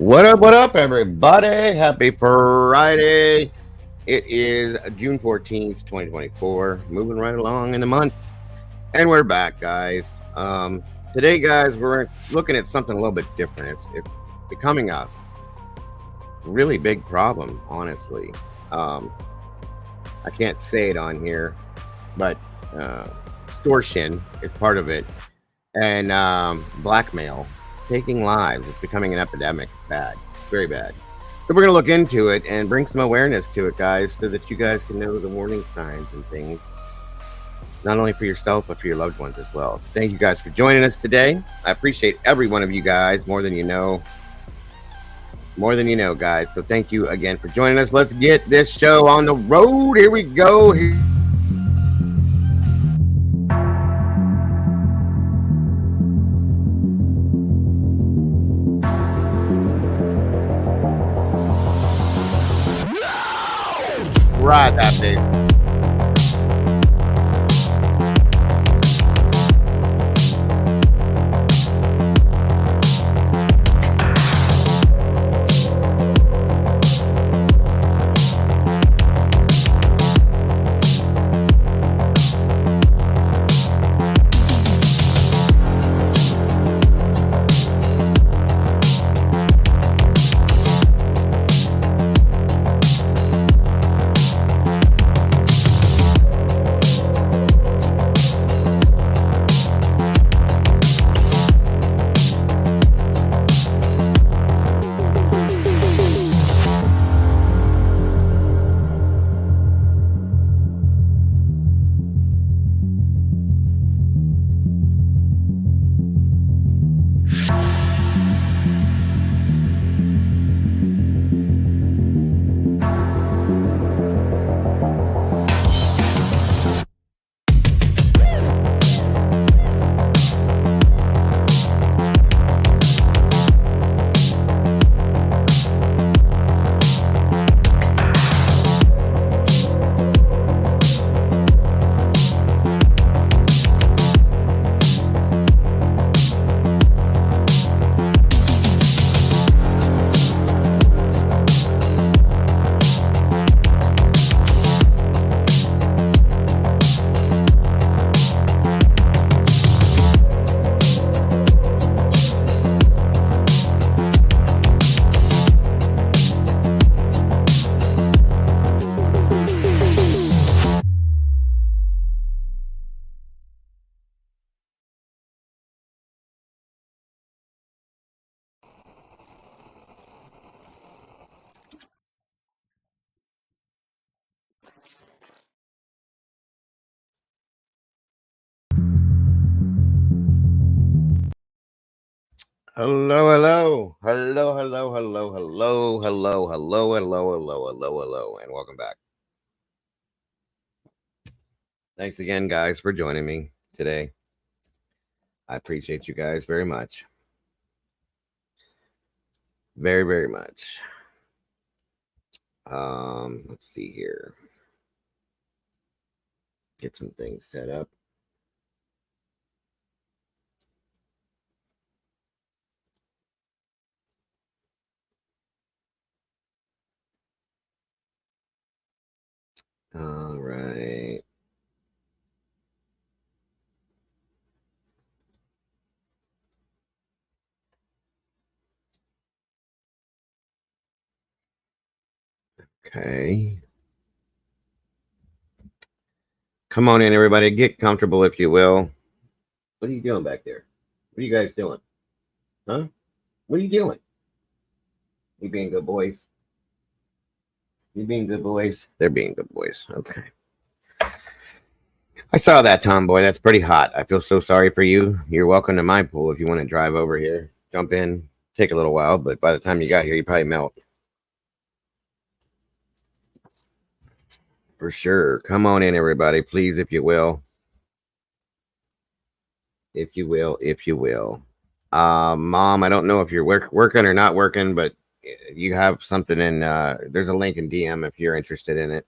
What up, everybody? Happy Friday. It is June 14th, 2024. Moving right along in the month. And we're back, guys. Today, guys, we're looking at something a little bit different. It's becoming a really big problem, honestly. I can't say it on here, but extortion is part of it. And blackmail, taking lives, it's becoming an epidemic. It's bad, very bad. So we're going to look into it and bring some awareness to it, guys, so that you guys can know the warning signs and things, not only for yourself, but for your loved ones as well. Thank you guys for joining us today. I appreciate every one of you guys more than you know. More than you know, guys. So thank you again for joining us. Let's get this show on the road. Here we go. Ride that big. Hello, and welcome back. Thanks again, guys, for joining me today. I appreciate you guys very much. Very, very much. Let's see here. Get some things set up. All right. Okay. Come on in, everybody. Get comfortable, if you will. What are you doing back there? What are you guys doing? Huh? What are you doing? You being good boys? You being good boys? They're being good boys. Okay. I saw that, tomboy. That's pretty hot. I feel so sorry for you. You're welcome to my pool if you want to drive over here. Jump in. Take a little while, but by the time you got here, you probably melt. For sure. Come on in, everybody, please, if you will. If you will. Mom, I don't know if you're working or not working, but you have something in, there's a link in DM if you're interested in it.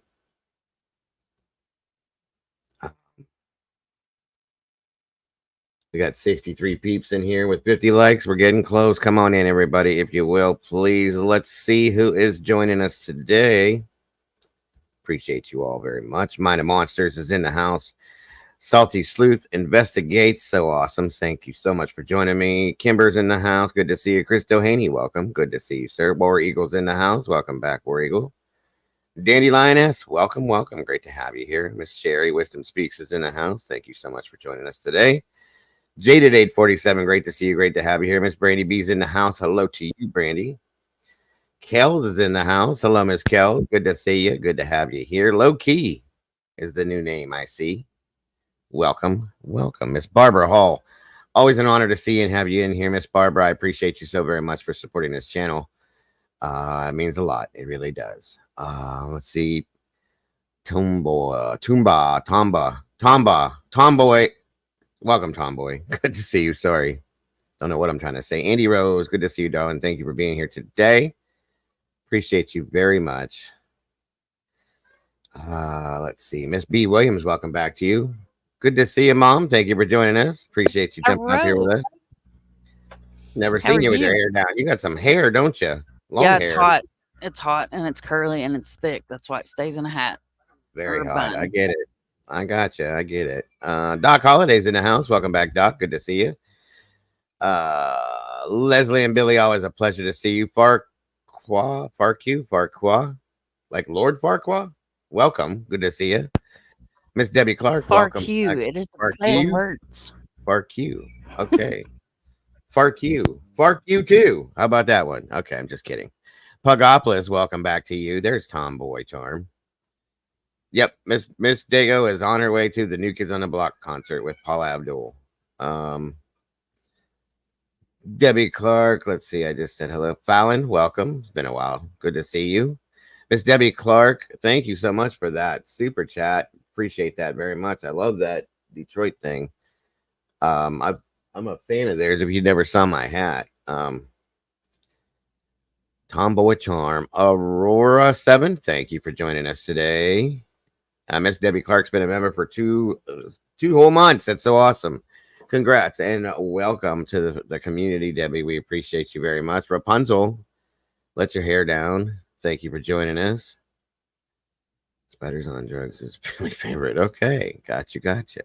We got 63 peeps in here with 50 likes. We're getting close. Come on in, everybody, if you will, please. Let's see who is joining us today. Appreciate you all very much. Mind of Monsters is in the house. Salty Sleuth investigates. So awesome. Thank you so much for joining me. Kimber's in the house. Good to see you. Chris Dohaney, welcome. Good to see you, sir. War Eagle's in the house. Welcome back, War Eagle. Dandy Lioness, welcome, welcome. Great to have you here. Miss Sherry Wisdom Speaks is in the house. Thank you so much for joining us today. Jaded 847, great to see you. Great to have you here. Miss Brandy B's in the house. Hello to you, Brandy. Kells is in the house. Hello, Miss Kells. Good to see you. Good to have you here. Low Key is the new name I see. Welcome, welcome. Miss Barbara Hall. Always an honor to see you and have you in here, Miss Barbara. I appreciate you so very much for supporting this channel. It means a lot. It really does. Let's see. Tomboy. Welcome, Tomboy. Good to see you. Sorry. Don't know what I'm trying to say. Andy Rose, good to see you, darling. Thank you for being here today. Appreciate you very much. Let's see. Miss B. Williams, welcome back to you. Good to see you, Mom. Thank you for joining us. Appreciate you jumping up here with us. Never seen you with your hair down. You got some hair, don't you? Long it's hair. Hot. It's hot and it's curly and it's thick. That's why it stays in a hat. Very hot. Bun. I get it. I got you. I get it. Doc Holiday's in the house. Welcome back, Doc. Good to see you. Leslie and Billy, always a pleasure to see you. Farquhar, like Lord Farquhar. Welcome. Good to see you. Miss Debbie Clark. Welcome. It is the play of words. Farq. Okay. Farq too. How about that one? Okay, I'm just kidding. Pugopolis, welcome back to you. There's Tomboy Charm. Yep, Miss Dago is on her way to the New Kids on the Block concert with Paula Abdul. Debbie Clark, let's see. I just said hello. Fallon, welcome. It's been a while. Good to see you. Miss Debbie Clark, thank you so much for that super chat. Appreciate that very much. I love that Detroit thing. I'm a fan of theirs. If you never saw my hat, Tomboy Charm, Aurora 7. Thank you for joining us today. Miss Debbie Clark's been a member for two whole months. That's so awesome. Congrats and welcome to the community, Debbie. We appreciate you very much. Rapunzel, let your hair down. Thank you for joining us. Spiders on Drugs is my favorite. Okay, gotcha.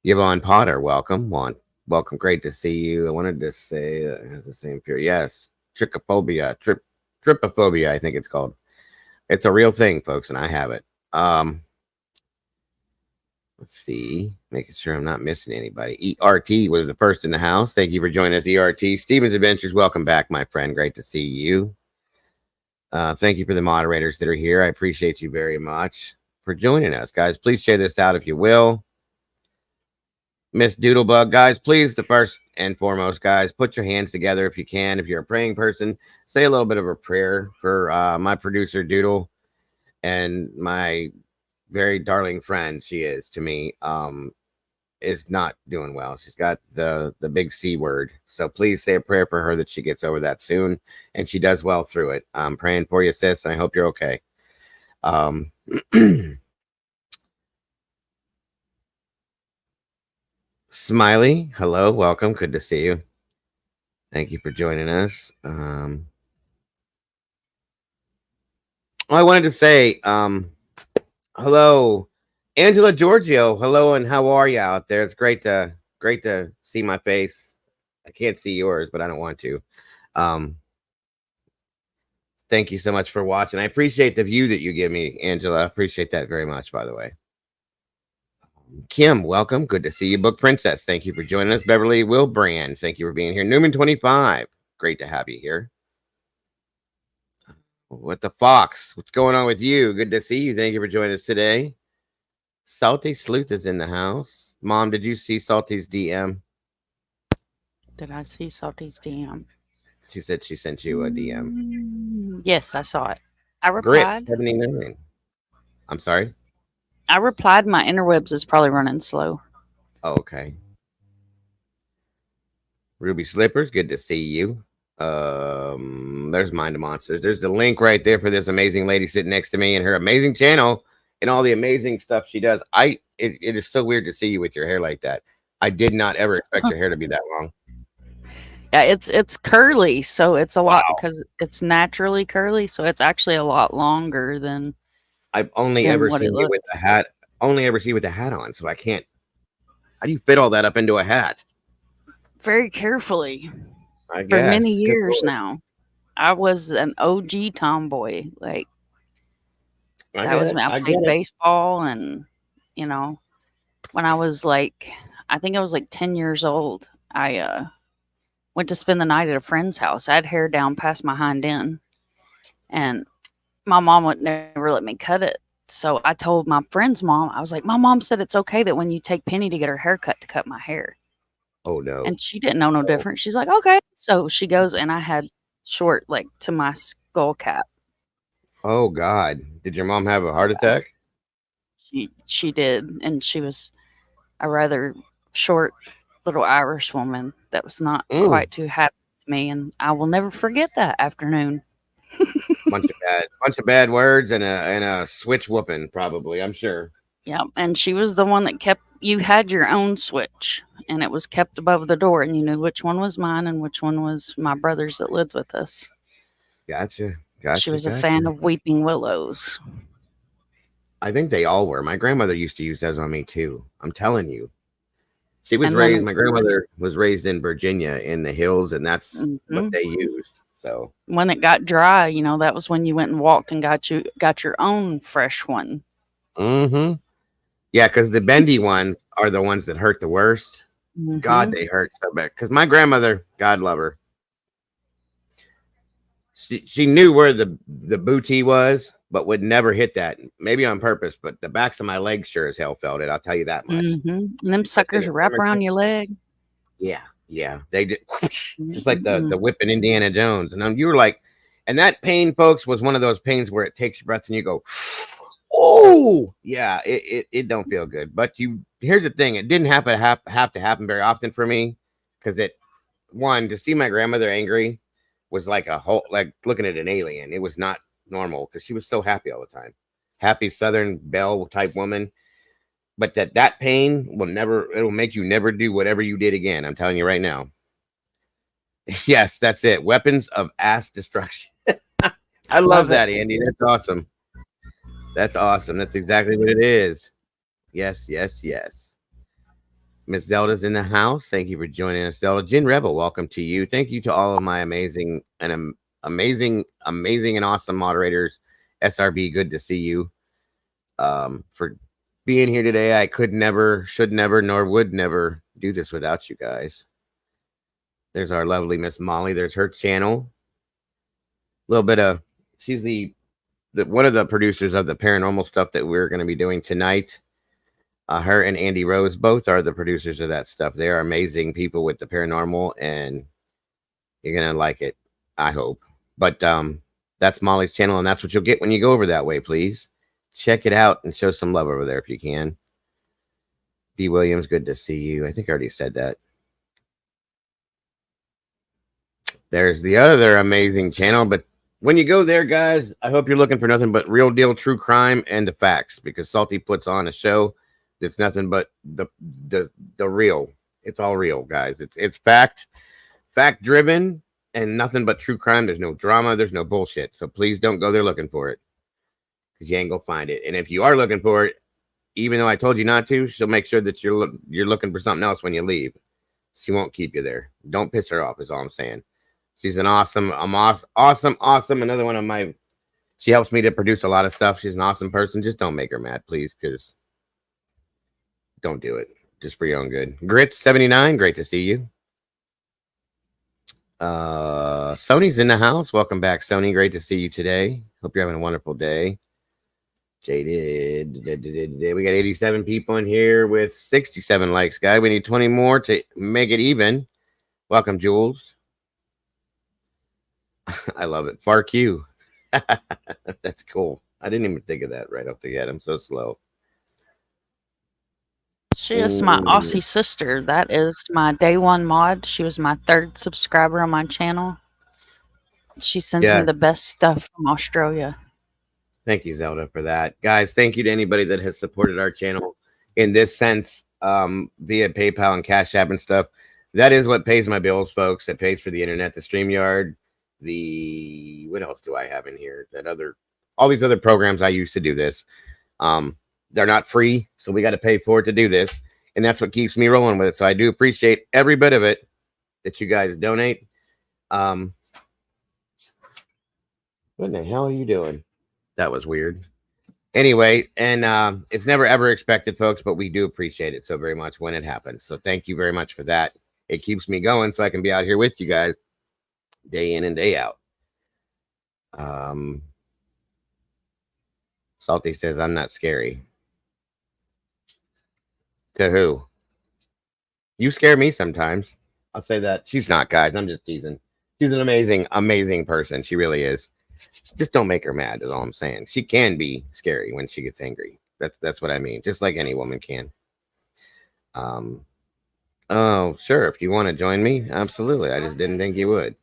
Yvonne Potter, welcome. Welcome. Great to see you. I wanted to say it has the same period. Yes, trichophobia, trypophobia, I think it's called. It's a real thing, folks, and I have it. Let's see, making sure I'm not missing anybody. ERT was the first in the house. Thank you for joining us, ERT. Steven's Adventures, welcome back, my friend. Great to see you. Thank you for the moderators that are here. I appreciate you very much for joining us, guys. Please share this out if you will. Miss Doodlebug, guys, please, the first and foremost, guys, put your hands together if you can. If you're a praying person, say a little bit of a prayer for my producer, Doodle, and my very darling friend she is to me, is not doing well. She's got the big C word. So please say a prayer for her that she gets over that soon and she does well through it. I'm praying for you, sis, and I hope you're okay. Smiley, hello, welcome. Good to see you. Thank you for joining us. I wanted to say, hello, Angela Giorgio. Hello, and how are you out there? It's great to see my face. I can't see yours, but I don't want to. Thank you so much for watching. I appreciate the view that you give me, Angela. I appreciate that very much, by the way. Kim, welcome. Good to see you. Book Princess, thank you for joining us. Beverly Wilbrand, thank you for being here. Newman 25, great to have you here. What the Fox? What's going on with you? Good to see you. Thank you for joining us today. Salty Sleuth is in the house. Mom, did you see Salty's DM? Did I see Salty's DM? She said she sent you a DM. Yes, I saw it. I replied. Grit 79. I'm sorry? I replied. My interwebs is probably running slow. Oh, okay. Ruby Slippers, good to see you. There's Mind of Monsters. There's the link right there for this amazing lady sitting next to me and her amazing channel and all the amazing stuff she does. It is so weird to see you with your hair like that. I did not ever expect your hair to be that long. Yeah, it's curly, so it's a lot because it's naturally curly, so it's actually a lot longer than I've only ever what it seen you with looks. the hat. Only ever see you with the hat on, so I can't. How do you fit all that up into a hat? Very carefully I for many guess. Good years Lord. now. I was an OG tomboy. Like I that get was it. me. I I get played it. baseball, and you know, when I was like, I think I was like 10 years old. I went to spend the night at a friend's house. I had hair down past my hind end, and my mom would never let me cut it. So I told my friend's mom, I was like, my mom said it's okay that when you take Penny to get her hair cut to cut my hair. Oh no. And she didn't know no different. She's like, okay. So she goes, and I had short, like to my skull cap. Oh God. Did your mom have a heart attack? She did, and she was a rather short little Irish woman that was not Mm. quite too happy with me, and I will never forget that afternoon. Bunch of bad words and a switch whooping, probably. I'm sure. Yeah, and she was the one that kept you had your own switch, and it was kept above the door, and you knew which one was mine and which one was my brother's that lived with us. Gotcha. She Gotcha. was a Gotcha. fan of weeping willows. I think they all were. My grandmother used to use those on me too. I'm telling you. She was And raised. when My grandmother was raised in Virginia in the hills, and that's what mhm, they used. So. when it got dry, that was when you went and walked and got your own fresh one. Mm-hmm. Yeah, because the bendy ones are the ones that hurt the worst. God, Mhm. they hurt so bad. Because my grandmother, God love her, she knew where the booty was, but would never hit that. Maybe on purpose, but the backs of my legs sure as hell felt it. I'll tell you that much. Mhm. And them Because in suckers the wrap around summertime, your leg. yeah, yeah, they did just like Mm-mm. the whipping Indiana Jones, and you were like, and that pain, folks, was one of those pains where it takes your breath and you go, oh, yeah, it don't feel good. But here's the thing, it didn't have to happen very often for me, because to see my grandmother angry was like like looking at an alien. It was not normal because she was so happy all the time, happy Southern belle type woman. But that pain it'll make you never do whatever you did again. I'm telling you right now. Yes, that's it. Weapons of ass destruction. I love Love it. that, Andy. That's awesome. That's awesome. That's exactly what it is. Yes, yes, yes. Miss Zelda's in the house. Thank you for joining us, Zelda. Jin Rebel, welcome to you. Thank you to all of my amazing and awesome moderators. SRB, good to see you. For being here today. I could never, should never, nor would never do this without you guys. There's our lovely Miss Molly. There's her channel. A little bit of, she's the one of the producers of the paranormal stuff that we're going to be doing tonight. Her and Andy Rose both are the producers of that stuff. They are amazing people with the paranormal, and you're going to like it, I hope. But that's Molly's channel, and that's what you'll get when you go over that way. Please check it out and show some love over there if you can. B. Williams, good to see you. I think I already said that. There's the other amazing channel, but when you go there, guys, I hope you're looking for nothing but real deal true crime and the facts, because Salty puts on a show that's nothing but the real. It's all real, guys. It's fact driven and nothing but true crime. There's no drama, there's no bullshit. So please don't go there looking for it, because you ain't gonna find it. And if you are looking for it, even though I told you not to, she'll make sure that you're looking for something else when you leave. She won't keep you there. Don't piss her off, is all I'm saying. She's an awesome. Another one of my, she helps me to produce a lot of stuff. She's an awesome person. Just don't make her mad, please, because don't do it. Just for your own good. Grits79, great to see you. Sony's in the house. Welcome back, Sony. Great to see you today. Hope you're having a wonderful day. Jaded. We got 87 people in here with 67 likes, guy. We need 20 more to make it even. Welcome, Jules. I love it. Far Q. That's cool. I didn't even think of that right off the head. I'm so slow. She is my Aussie sister. That is my day one mod. She was my 3rd subscriber on my channel. She sends me the best stuff from Australia. Thank you, Zelda, for that. Guys, thank you to anybody that has supported our channel in this sense. via PayPal and Cash App and stuff. That is what pays my bills, folks. It pays for the internet, the StreamYard, what else do I have in here? All these other programs I use to do this. They're not free, so we got to pay for it to do this, and that's what keeps me rolling with it. So I do appreciate every bit of it that you guys donate. What in the hell are you doing? That was weird. Anyway, and it's never ever expected, folks, but we do appreciate it so very much when it happens. So thank you very much for that. It keeps me going so I can be out here with you guys day in and day out. Salty says I'm not scary. To who? You scare me sometimes. I'll say that. She's not, guys. I'm just teasing. She's an amazing, amazing person. She really is. Just don't make her mad, is all I'm saying. She can be scary when she gets angry. That's what I mean. Just like any woman can. Oh, sure. If you want to join me, absolutely. I just didn't think you would.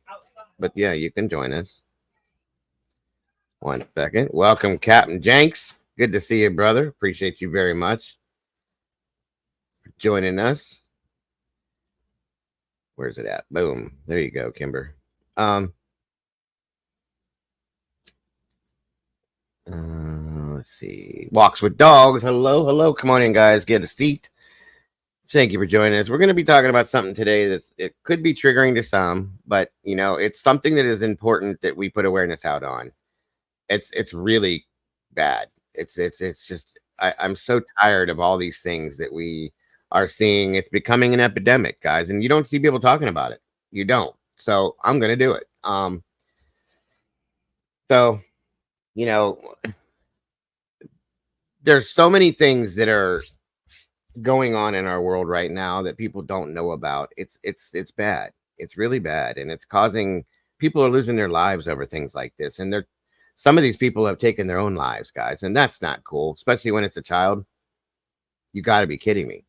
But yeah, you can join us. 1 second. Welcome, Captain Jenks. Good to see you, brother. Appreciate you very much for joining us. Where's it at? Boom. There you go, Kimber. Let's see. Walks with dogs. Hello. Come on in, guys. Get a seat. Thank you for joining us. We're going to be talking about something today it could be triggering to some, but it's something that is important that we put awareness out on. It's really bad. It's just I'm so tired of all these things that we are seeing. It's becoming an epidemic, guys, and you don't see people talking about it. You don't. So I'm going to do it. So there's so many things that are going on in our world right now that people don't know about. It's bad. It's really bad, and it's causing people are losing their lives over things like this. And some of these people have taken their own lives, guys, and that's not cool, especially when it's a child. You got to be kidding me,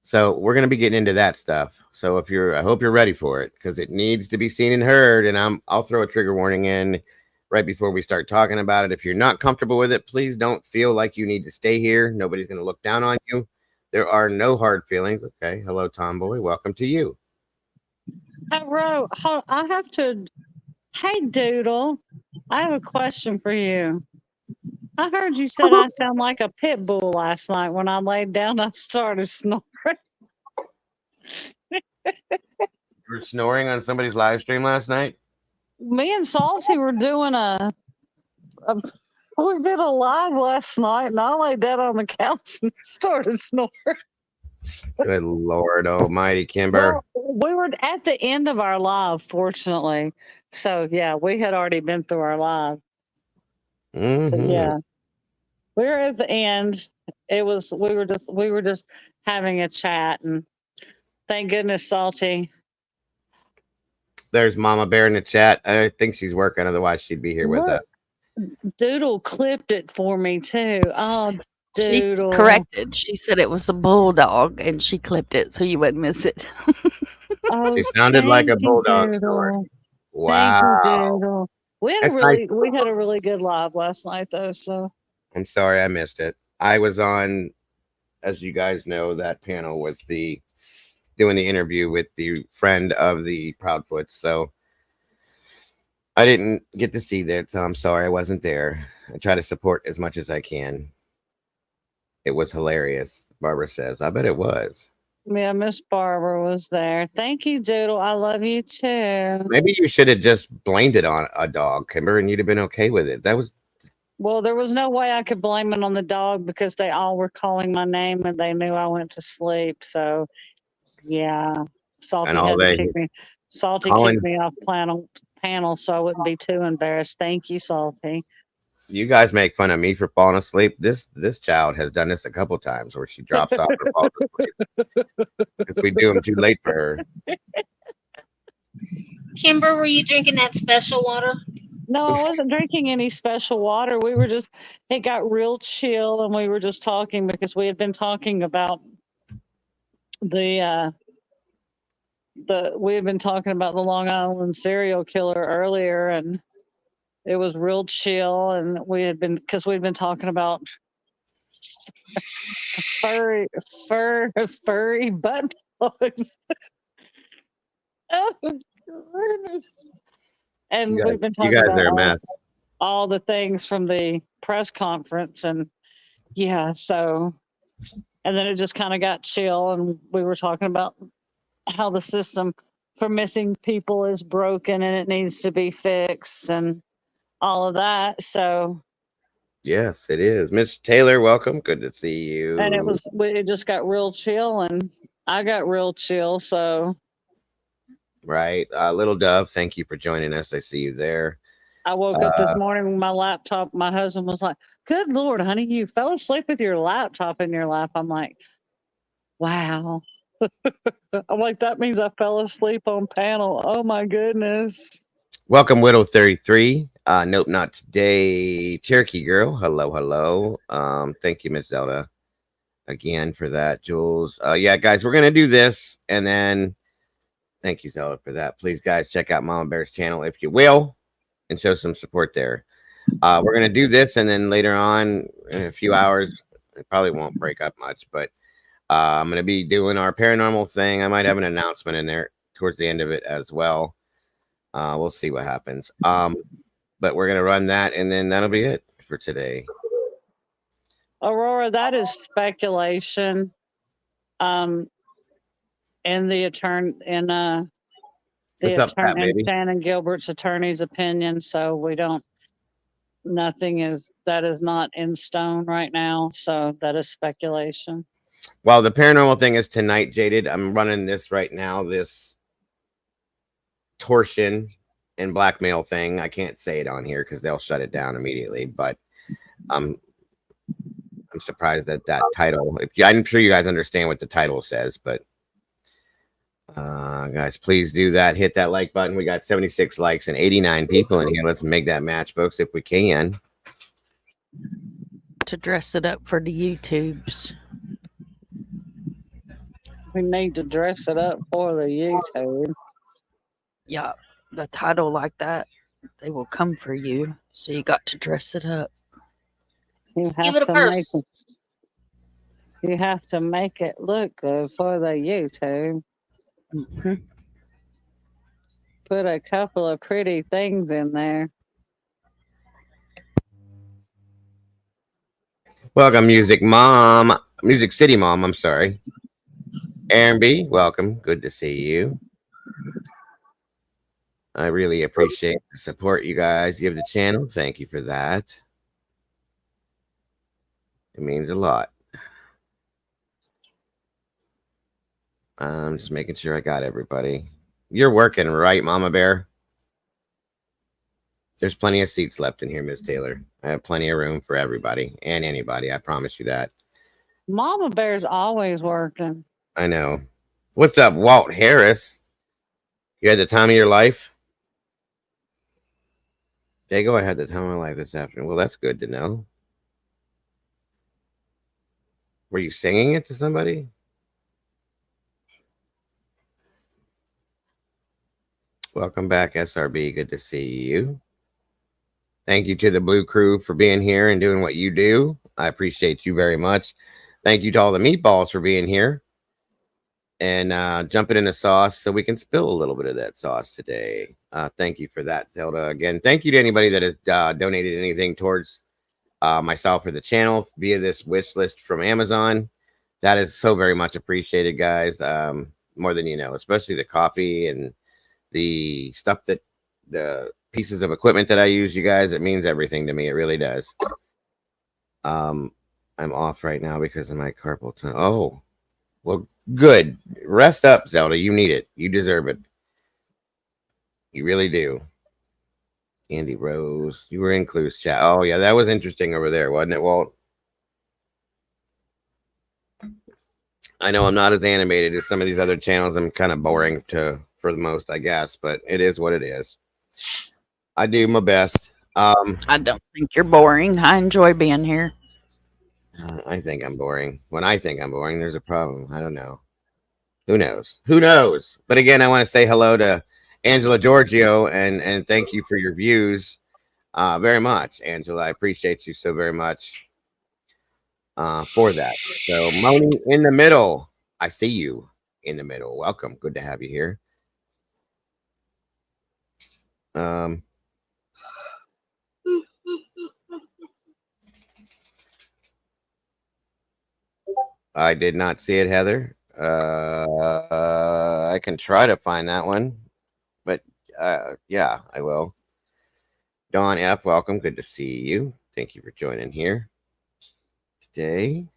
So we're going to be getting into that stuff. So I hope you're ready for it, because it needs to be seen and heard. And I'll throw a trigger warning in right before we start talking about it. If you're not comfortable with it, please don't feel like you need to stay here. Nobody's going to look down on you. There are no hard feelings. Okay. Hello, Tomboy. Welcome to you. Hey, Doodle, I have a question for you. I heard you said I sound like a pit bull last night. When I laid down, I started snoring. You were snoring on somebody's live stream last night? Me and Salty were doing we did a live last night, and I laid down on the couch and started snoring. Good Lord almighty, Kimber. Well, we were at the end of our live, fortunately. So, yeah, we had already been through our live. Mm-hmm. Yeah. We were at the end. We were just having a chat, and thank goodness, Salty. There's Mama Bear in the chat. I think she's working, otherwise she'd be here with us. Doodle clipped it for me too. Oh, Doodle. She's corrected. She said it was a bulldog, and she clipped it so you wouldn't miss it. Oh, she sounded like a bulldog Doodle. snort. Wow. Thank you, Doodle. We had a really good live last night, though. So I'm sorry I missed it. I was on, as you guys know, that panel with doing the interview with the friend of the Proudfoots. So I didn't get to see that. So I'm sorry I wasn't there. I try to support as much as I can. It was hilarious, Barbara says. I bet it was. Yeah, Miss Barbara was there. Thank you, Doodle. I love you too. Maybe you should have just blamed it on a dog, Kimber, and you'd have been okay with it. Well, there was no way I could blame it on the dog, because they all were calling my name and they knew I went to sleep. So, yeah, Salty had to kick me. Salty kicked me off panel, so I wouldn't be too embarrassed. Thank you, Salty. You guys make fun of me for falling asleep. This child has done this a couple times where she drops off or falls asleep because we do them too late for her. Kimber, were you drinking that special water? No, I wasn't drinking any special water. It got real chill, and we were just talking because we had been talking about we had been talking about the Long Island serial killer earlier, and it was real chill. And we'd been talking about furry butt plugs. Oh, goodness. And we've been talking about all the things from the press conference, and yeah, so, and then it just kind of got chill, and we were talking about how the system for missing people is broken and it needs to be fixed and all of that. So yes, it is. Miss Taylor, welcome. Good to see you. And it just got real chill, and I got real chill. So right, Little Dove, thank you for joining us. I see you there. I woke up this morning with my laptop. My husband was like, "Good Lord, honey, you fell asleep with your laptop in your lap." I'm like, "Wow." I'm like, that means I fell asleep on panel. Oh my goodness. Welcome, Widow 33. Nope, not today. Cherokee Girl. Hello. Thank you, Miss Zelda, again for that. Jules. Yeah, guys, we're gonna do this, and then thank you, Zelda, for that. Please, guys, check out Mama Bear's channel if you will, and show some support there. We're gonna do this, and then later on in a few hours, it probably won't break up much, but I'm gonna be doing our paranormal thing. I might have an announcement in there towards the end of it as well. We'll see what happens. But we're gonna run that, and then that'll be it for today. Aurora, that is speculation. In the attorney Shannon Gilbert's attorney's opinion. So we don't. That is not in stone right now. So that is speculation. Well, the paranormal thing is tonight, Jaded. I'm running this right now. This Xstortian and Blackmail thing. I can't say it on here because they'll shut it down immediately. But I'm surprised that title. I'm sure you guys understand what the title says. But guys, please do that. Hit that like button. We got 76 likes and 89 people in here. Let's make that match, folks, if we can. To dress it up for the YouTubes. We need to dress it up for the YouTube. Yeah, the title like that, they will come for you. So you got to dress it up. You have to make it look good for the YouTube. Mm-hmm. Put a couple of pretty things in there. Welcome, Music City Mom. I'm sorry. Aaron B, welcome. Good to see you. I really appreciate the support you guys give the channel. Thank you for that. It means a lot. I'm just making sure I got everybody. You're working, right, Mama Bear? There's plenty of seats left in here, Miss Taylor. I have plenty of room for everybody and anybody. I promise you that. Mama Bear's always working. I know. What's up, Walt Harris? You had the time of your life? Dago, I had the time of my life this afternoon. Well, that's good to know. Were you singing it to somebody? Welcome back, SRB. Good to see you. Thank you to the Blue Crew for being here and doing what you do. I appreciate you very much. Thank you to all the meatballs for being here and jumping in the sauce so we can spill a little bit of that sauce today. Thank you for that, Zelda. Again, thank you to anybody that has donated anything towards myself or the channel via this wish list from Amazon. That is so very much appreciated, guys. More than you know, especially the coffee and the stuff that the pieces of equipment that I use, you guys. It means everything to me. It really does. I'm off right now because of my carpal tunnel. Oh, well, good. Rest up, Zelda. You need it. You deserve it. You really do. Andy Rose, you were in Clue's chat. Oh, yeah, that was interesting over there, wasn't it, Walt? I know I'm not as animated as some of these other channels. I'm kind of boring for the most, I guess, but it is what it is. I do my best. I don't think you're boring. I enjoy being here. I think I'm boring. When I think I'm boring, there's a problem. I don't know. Who knows? Who knows? But again, I want to say hello to Angela Giorgio and thank you for your views very much, Angela. I appreciate you so very much. for that. So Moni in the middle. I see you in the middle. Welcome. Good to have you here. I did not see it, Heather. I can try to find that one, but yeah, I will. Dawn F, welcome. Good to see you. Thank you for joining here today.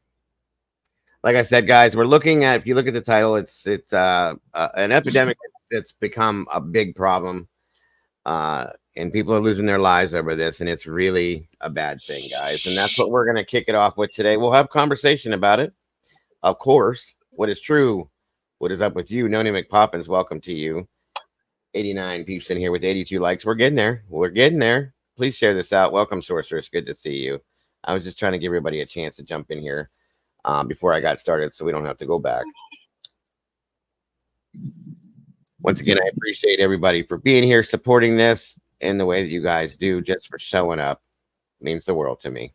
Like I said, guys, we're looking at, if you look at the title, it's an epidemic that's become a big problem, and people are losing their lives over this, and it's really a bad thing, guys. And that's what we're going to kick it off with today. We'll have conversation about it. Of course, what is true? What is up with you? Noni McPoppins, welcome to you. 89 peeps in here with 82 likes. We're getting there. We're getting there. Please share this out. Welcome, Sorceress. Good to see you. I was just trying to give everybody a chance to jump in here before I got started so we don't have to go back. Once again, I appreciate everybody for being here, supporting this in the way that you guys do, just for showing up. It means the world to me.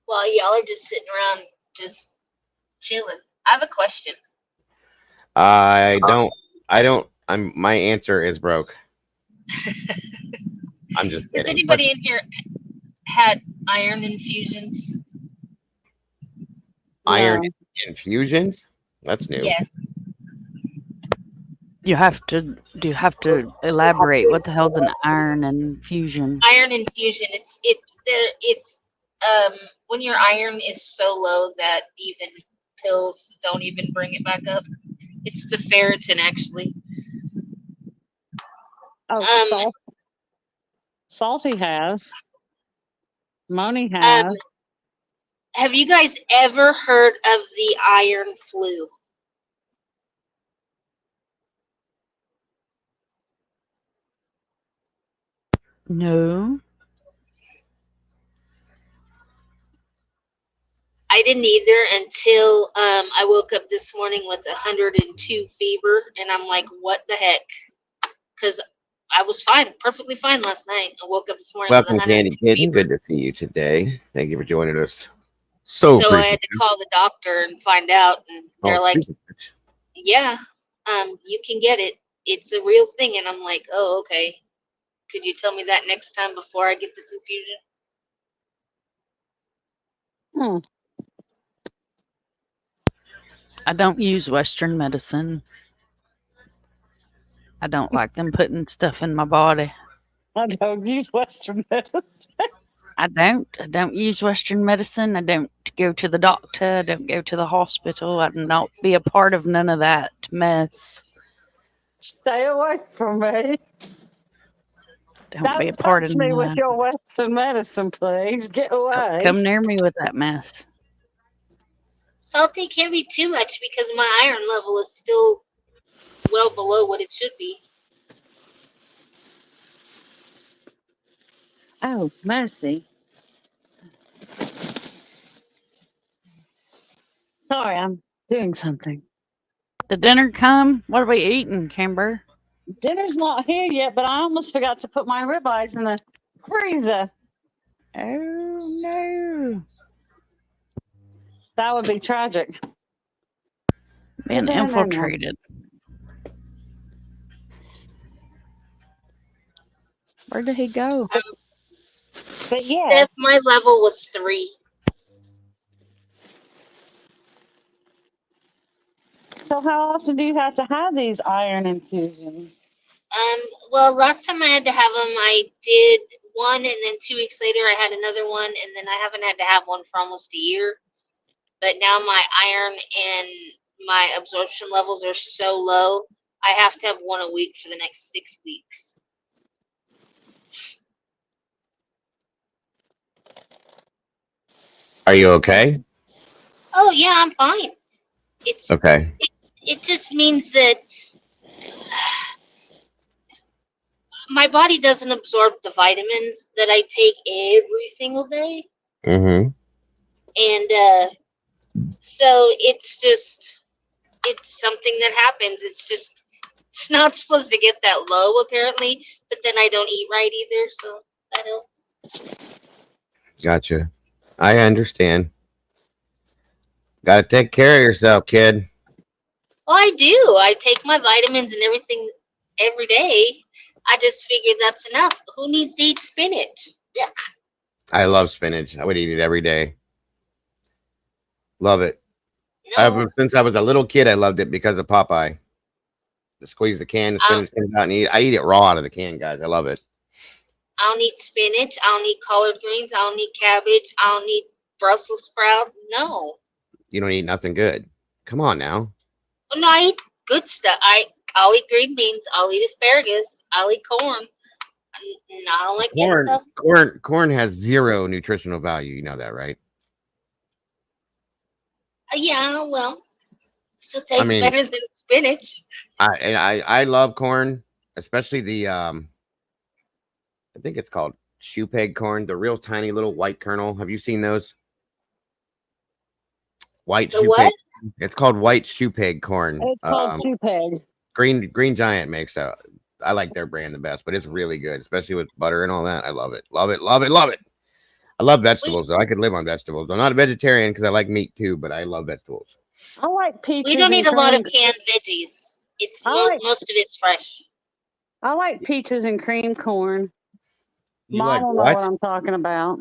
While y'all are just sitting around just chilling, I have a question. My answer is broke. I'm just kidding. Has anybody in here had iron infusions? Iron infusions? That's new. Yes. Do you have to elaborate? What the hell's an iron infusion? Iron infusion. It's when your iron is so low that even pills don't even bring it back up. It's the ferritin, actually. Oh, Salty has. Moni has. Have you guys ever heard of the iron flu? No. I didn't either until I woke up this morning with 102 fever, and I'm like, what the heck? Because I was fine, perfectly fine last night. I woke up this morning Welcome, with 102 Candy Kitten. fever. Good to see you today. Thank you for joining us. So I had to call the doctor and find out, and they're like, yeah, you can get it. It's a real thing. And I'm like, oh, okay. Could you tell me that next time before I get this infusion? I don't use Western medicine. I don't like them putting stuff in my body. I don't use Western medicine. I don't use Western medicine. I don't go to the doctor. I don't go to the hospital. I do not be a part of none of that mess. Stay away from me. Don't be a part of touch me that. with your Western medicine, please. Get away. Come near me with that mess. Salty can't be too much because my iron level is still well below what it should be. Oh, mercy. Sorry, I'm doing something. The dinner come? What are we eating, Kimber? Dinner's not here yet, but I almost forgot to put my ribeyes in the freezer. Oh, no. That would be tragic. Being infiltrated. Where did he go? But yeah. Steph, my level was 3. So how often do you have to have these iron infusions? Well, last time I had to have them, I did one, and then 2 weeks later I had another one, and then I haven't had to have one for almost a year. But now my iron and my absorption levels are so low, I have to have one a week for the next 6 weeks. Are you okay? Oh yeah, I'm fine. It's okay. It just means that my body doesn't absorb the vitamins that I take every single day. Mm-hmm. And so it's something that happens. It's not supposed to get that low apparently, but then I don't eat right either, so that helps. Gotcha. I understand. Got to take care of yourself, kid. Well, I do. I take my vitamins and everything every day. I just figured that's enough. Who needs to eat spinach? Yeah. I love spinach. I would eat it every day. Love it. No, Since I was a little kid, I loved it because of Popeye. To squeeze the can, the spinach comes out, and eat. I eat it raw out of the can, guys. I love it. I don't eat spinach. I don't eat collard greens. I don't eat cabbage. I don't eat Brussels sprouts. No. You don't eat nothing good. Come on now. Oh, no, I eat good stuff. I'll eat green beans. I'll eat asparagus. I'll eat corn. No, I don't like that stuff. Corn has zero nutritional value. You know that, right? Yeah, well, it still tastes better than spinach. I love corn, especially the I think it's called shoe peg corn, the real tiny little white kernel. Have you seen those? White The shoe what? peg. It's called white shoe peg corn. It's called shoe peg. Green Giant makes that. I like their brand the best, but it's really good, especially with butter and all that. I love it. Love it. Love it. Love it. I love vegetables, though. I could live on vegetables. I'm not a vegetarian because I like meat too, but I love vegetables. I like peaches. We don't eat a lot of canned veggies. It's most of it's fresh. I like peaches and cream corn. You Mom like will know what? what I'm talking about.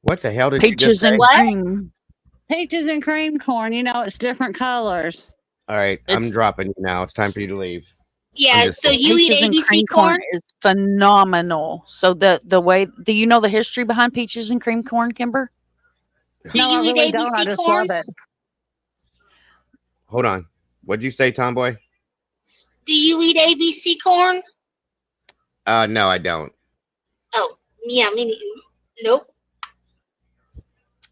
What the hell did you just Peaches say? and cream. Peaches and cream corn. You know, it's different colors. All right, I'm dropping you now. It's time for you to leave. Yeah, so you peaches eat and ABC cream corn is phenomenal. So the way, do you know the history behind peaches and cream corn, Kimber? Do you eat really ABC don't. I just corn? love it. Hold on. What'd you say, Tomboy? Do you eat ABC corn? No, I don't. Oh, yeah, nope.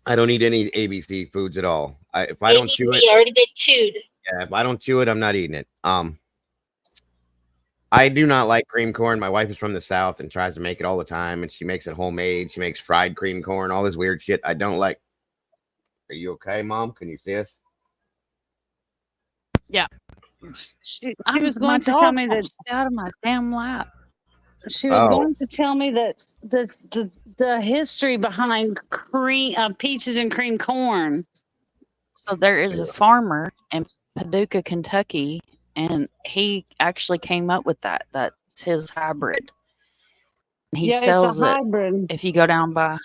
I don't eat any ABC foods at all. If I don't chew it, already been chewed. Yeah, if I don't chew it, I'm not eating it. I do not like cream corn. My wife is from the South and tries to make it all the time, and she makes it homemade. She makes fried cream corn, all this weird shit. I don't like. Are you okay, Mom? Can you see us? Yeah. She was going to tell me that out of my damn lap. She was going to tell me that the history behind peaches and cream corn. So there is a farmer in Paducah, Kentucky, and he actually came up with that. That's his hybrid. He sells it. Hybrid. If you go down by,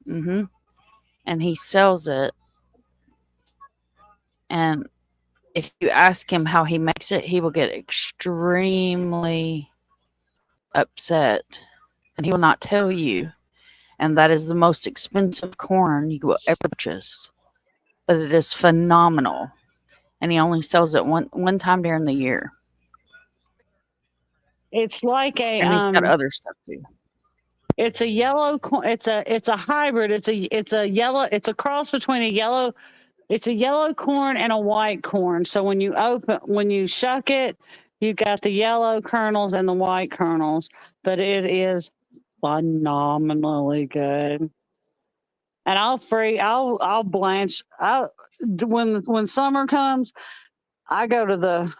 and he sells it. And if you ask him how he makes it, he will get extremely upset, and he will not tell you. And that is the most expensive corn you will ever purchase, but it is phenomenal. And he only sells it one time during the year. It's like and he's got other stuff too. It's a yellow corn. It's a hybrid. It's a yellow. It's a cross between a yellow. It's a yellow corn and a white corn. So when you shuck it, you got the yellow kernels and the white kernels. But it is phenomenally good. And I'll blanch. When summer comes, I go to the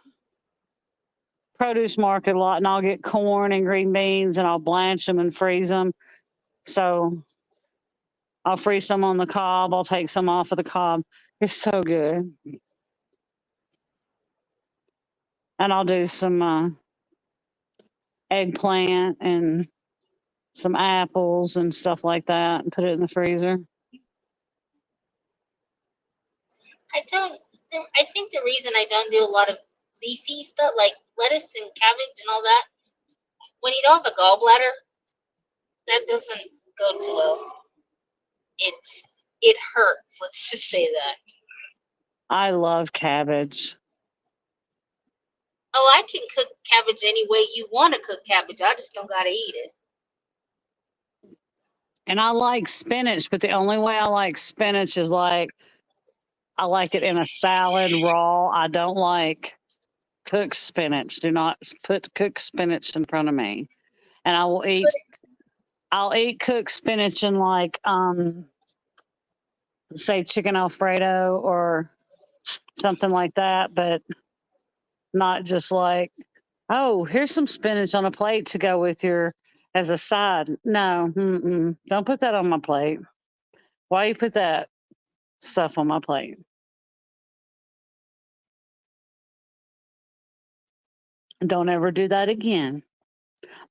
produce market a lot, and I'll get corn and green beans, and I'll blanch them and freeze them. So I'll freeze some on the cob. I'll take some off of the cob. It's so good. And I'll do some eggplant and some apples and stuff like that and put it in the freezer. I think the reason I don't do a lot of leafy stuff like lettuce and cabbage and all that, when you don't have a gallbladder, that doesn't go too well. It hurts. Let's just say that. I love cabbage. Oh, I can cook cabbage any way you want to cook cabbage. I just don't gotta eat it. And I like spinach, but the only way I like spinach is I like it in a salad raw. I don't like cooked spinach. Do not put cooked spinach in front of me. And I'll eat cooked spinach in say chicken Alfredo or something like that, but not just oh, here's some spinach on a plate to go with as a side. No, don't put that on my plate. Why you put that stuff on my plate? Don't ever do that again.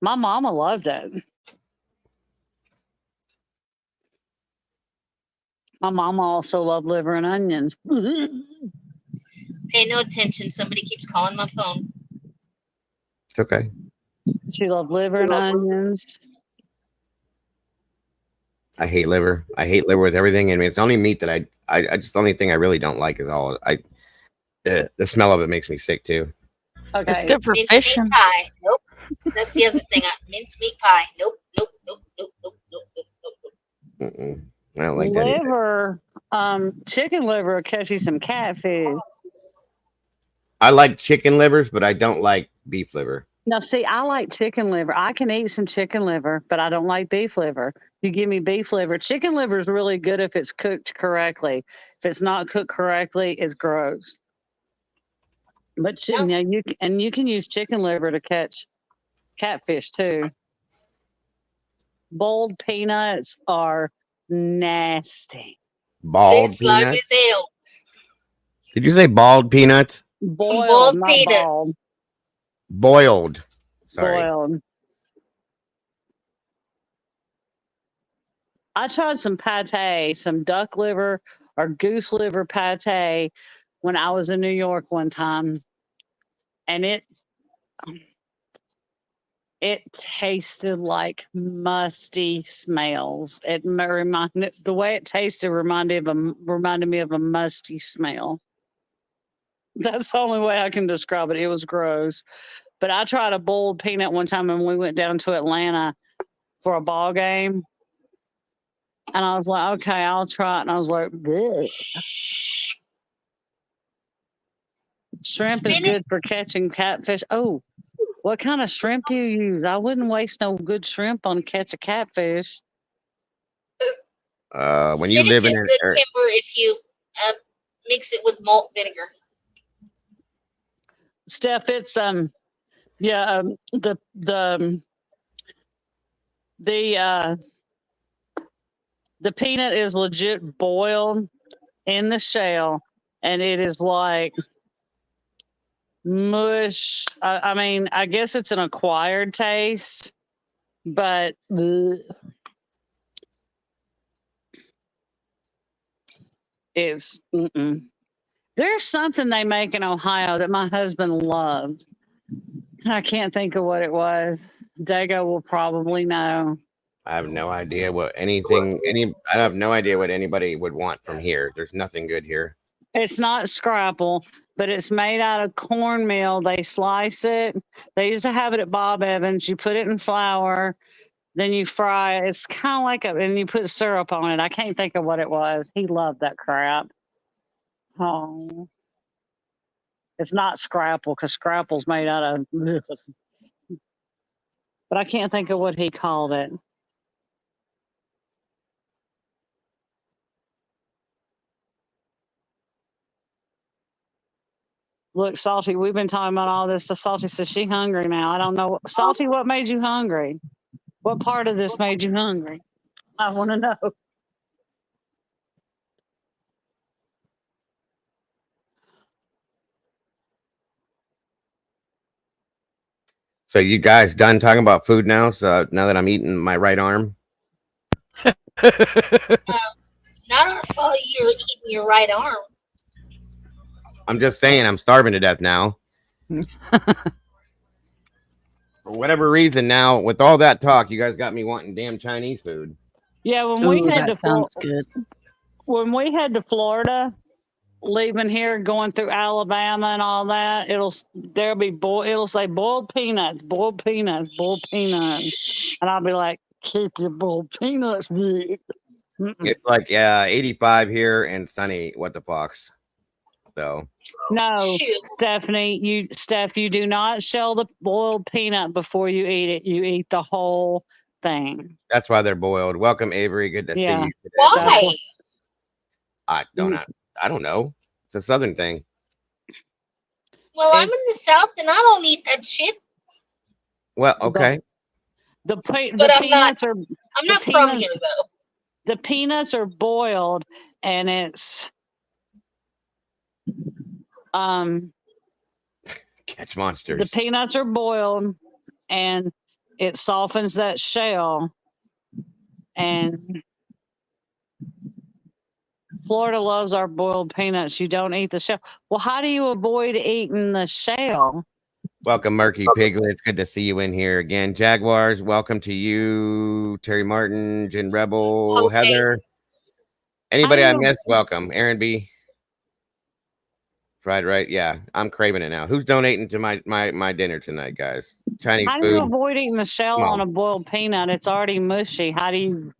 My mama loved it. My mama also loved liver and onions. Pay no attention. Somebody keeps calling my phone. It's okay. She loved liver and onions. I hate liver. I hate liver with everything. I mean, it's the only meat that I just the only thing I really don't like is all the smell of it makes me sick too. Okay. It's good for Mincemeat fishing. pie. Nope. That's the other thing. Mincemeat pie. Nope. Nope. Nope. Nope. Nope. Nope. Nope. Nope. Mm-mm. I don't like that either. Liver, chicken liver will catch you some catfish. I like chicken livers, but I don't like beef liver. Now, see, I like chicken liver. I can eat some chicken liver, but I don't like beef liver. You give me beef liver. Chicken liver is really good if it's cooked correctly. If it's not cooked correctly, it's gross. But you know, you can use chicken liver to catch catfish too. Boiled peanuts are nasty. Bald Slug peanuts? as hell. Did you say bald peanuts? Boiled, not peanuts. bald. Boiled. Sorry. Boiled. I tried some pate, some duck liver or goose liver pate when I was in New York one time, and it tasted like musty smells. It reminded the way it tasted reminded me of a musty smell. That's the only way I can describe it. It was gross. But I tried a boiled peanut one time when we went down to Atlanta for a ball game. And I was like, okay, I'll try it. And I was like, bleh. Shrimp is good for catching catfish. Oh, what kind of shrimp you use? I wouldn't waste no good shrimp on catch a catfish. When you live in Spinach is good timber if you mix it with malt vinegar. Steph, it's the peanut is legit boiled in the shell, and it is like mush. I mean, I guess it's an acquired taste, but it's there's something they make in Ohio that my husband loved. I can't think of what it was. Dago will probably know. I have no idea what I have no idea what anybody would want from here. There's nothing good here. It's not scrapple, but it's made out of cornmeal. They slice it. They used to have it at Bob Evans. You put it in flour, then you fry it. It's kind of like and you put syrup on it. I can't think of what it was. He loved that crap. Oh, it's not scrapple because scrapple's made out of. But I can't think of what he called it. Look, Salty, we've been talking about all this. So Salty says she's hungry now. I don't know. Salty, what made you hungry? What part of this made you hungry? I want to know. So you guys done talking about food now? So now that I'm eating my right arm? It's not our fault you're eating your right arm. I'm just saying I'm starving to death now. For whatever reason now, with all that talk, you guys got me wanting damn Chinese food. Yeah, when we head to Florida, leaving here, going through Alabama and all that, it'll say boiled peanuts, boiled peanuts, boiled peanuts, and I'll be like, keep your boiled peanuts. It's like 85 here and sunny. What the fox? So no, Stephanie, Steph, you do not shell the boiled peanut before you eat it. You eat the whole thing. That's why they're boiled. Welcome, Avery. Good to see you today. Why? I don't know. It's a southern thing. Well, I'm in the South and I don't eat that shit. Well, okay. The But I'm peanuts not, I'm not from here though. the peanuts are boiled, and it's Catch monsters. the peanuts are boiled, and it softens that shell. And Florida loves our boiled peanuts. You don't eat the shell. Well, how do you avoid eating the shell? Welcome, Murky Piglet. It's good to see you in here again. Jaguars, welcome to you. Terry Martin, Jen Rebel, Okay. Heather. Anybody I missed, welcome. Aaron B. Right. Yeah, I'm craving it now. Who's donating to my dinner tonight, guys? Chinese How food. do you avoid eating the shell on a boiled peanut? It's already mushy. How do you?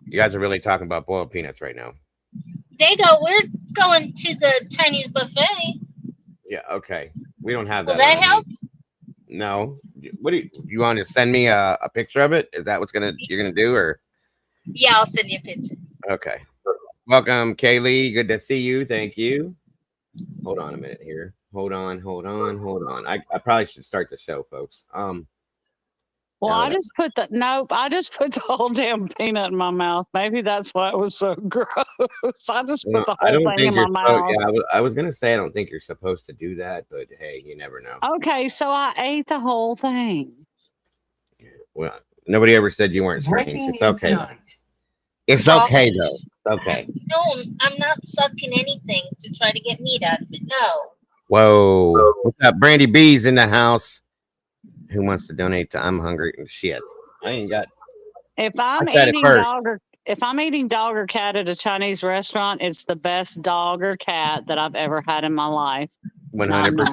You guys are really talking about boiled peanuts right now. Dago, we're going to the Chinese buffet. Yeah, okay. We don't have that. Will that help? No. What do you want to send me a picture of it? Is that what's you're gonna do, or? Yeah, I'll send you a picture. Okay. Welcome, Kaylee. Good to see you. Thank you. Hold on a minute here. Hold on. I probably should start the show, folks. Well, I just put the whole damn peanut in my mouth. Maybe that's why it was so gross. I just put the whole thing in my mouth. Yeah, I was gonna say I don't think you're supposed to do that, but hey, you never know. Okay, so I ate the whole thing. Well, nobody ever said you weren't strange. It's okay. It's okay though. It's okay. No, I'm not sucking anything to try to get meat out of it. No. Whoa. What's up? Brandy B's in the house. Who wants to donate to I'm hungry? Shit. I ain't got. If I'm eating dog or cat at a Chinese restaurant, it's the best dog or cat that I've ever had in my life. 100%.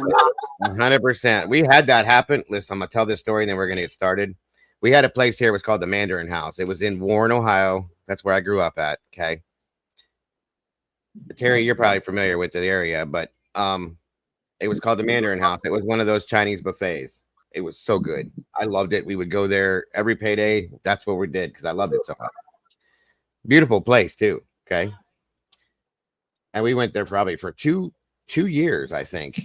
100%. We had that happen. Listen, I'm gonna tell this story and then we're gonna get started. We had a place here. It was called the Mandarin House. It was in Warren, Ohio. That's where I grew up at. Okay. Terry, you're probably familiar with the area, but it was called the Mandarin House. It was one of those Chinese buffets. It was so good. I loved it. We would go there every payday. That's what we did because I loved it so much. Beautiful place too. Okay. And we went there probably for two years, I think.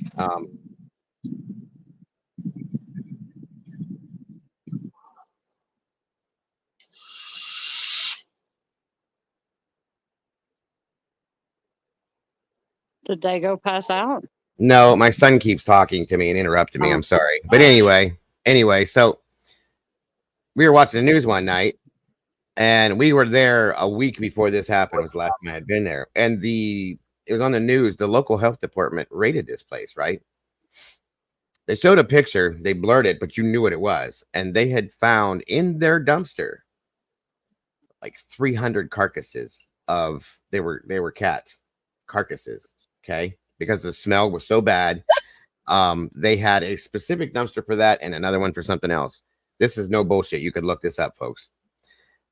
Did they go pass out? No, my son keeps talking to me and interrupting me. I'm sorry. But anyway, so we were watching the news one night and we were there a week before this happened. It was the last time I had been there. And it was on the news. The local health department raided this place, right? They showed a picture. They blurred it, but you knew what it was. And they had found in their dumpster like 300 carcasses they were cats carcasses. Okay. Because the smell was so bad. They had a specific dumpster for that and another one for something else. This is no bullshit. You could look this up, folks.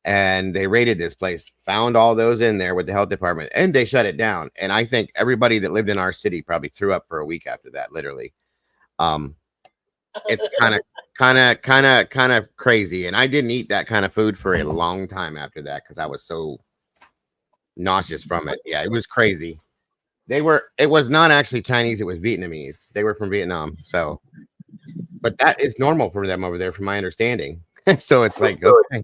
And they raided this place, found all those in there with the health department, and they shut it down. And I think everybody that lived in our city probably threw up for a week after that, literally. It's kind of crazy. And I didn't eat that kind of food for a long time after that because I was so nauseous from it. Yeah, it was crazy. It was not actually Chinese, it was Vietnamese. They were from Vietnam. So, but that is normal for them over there, from my understanding. So it's like, okay.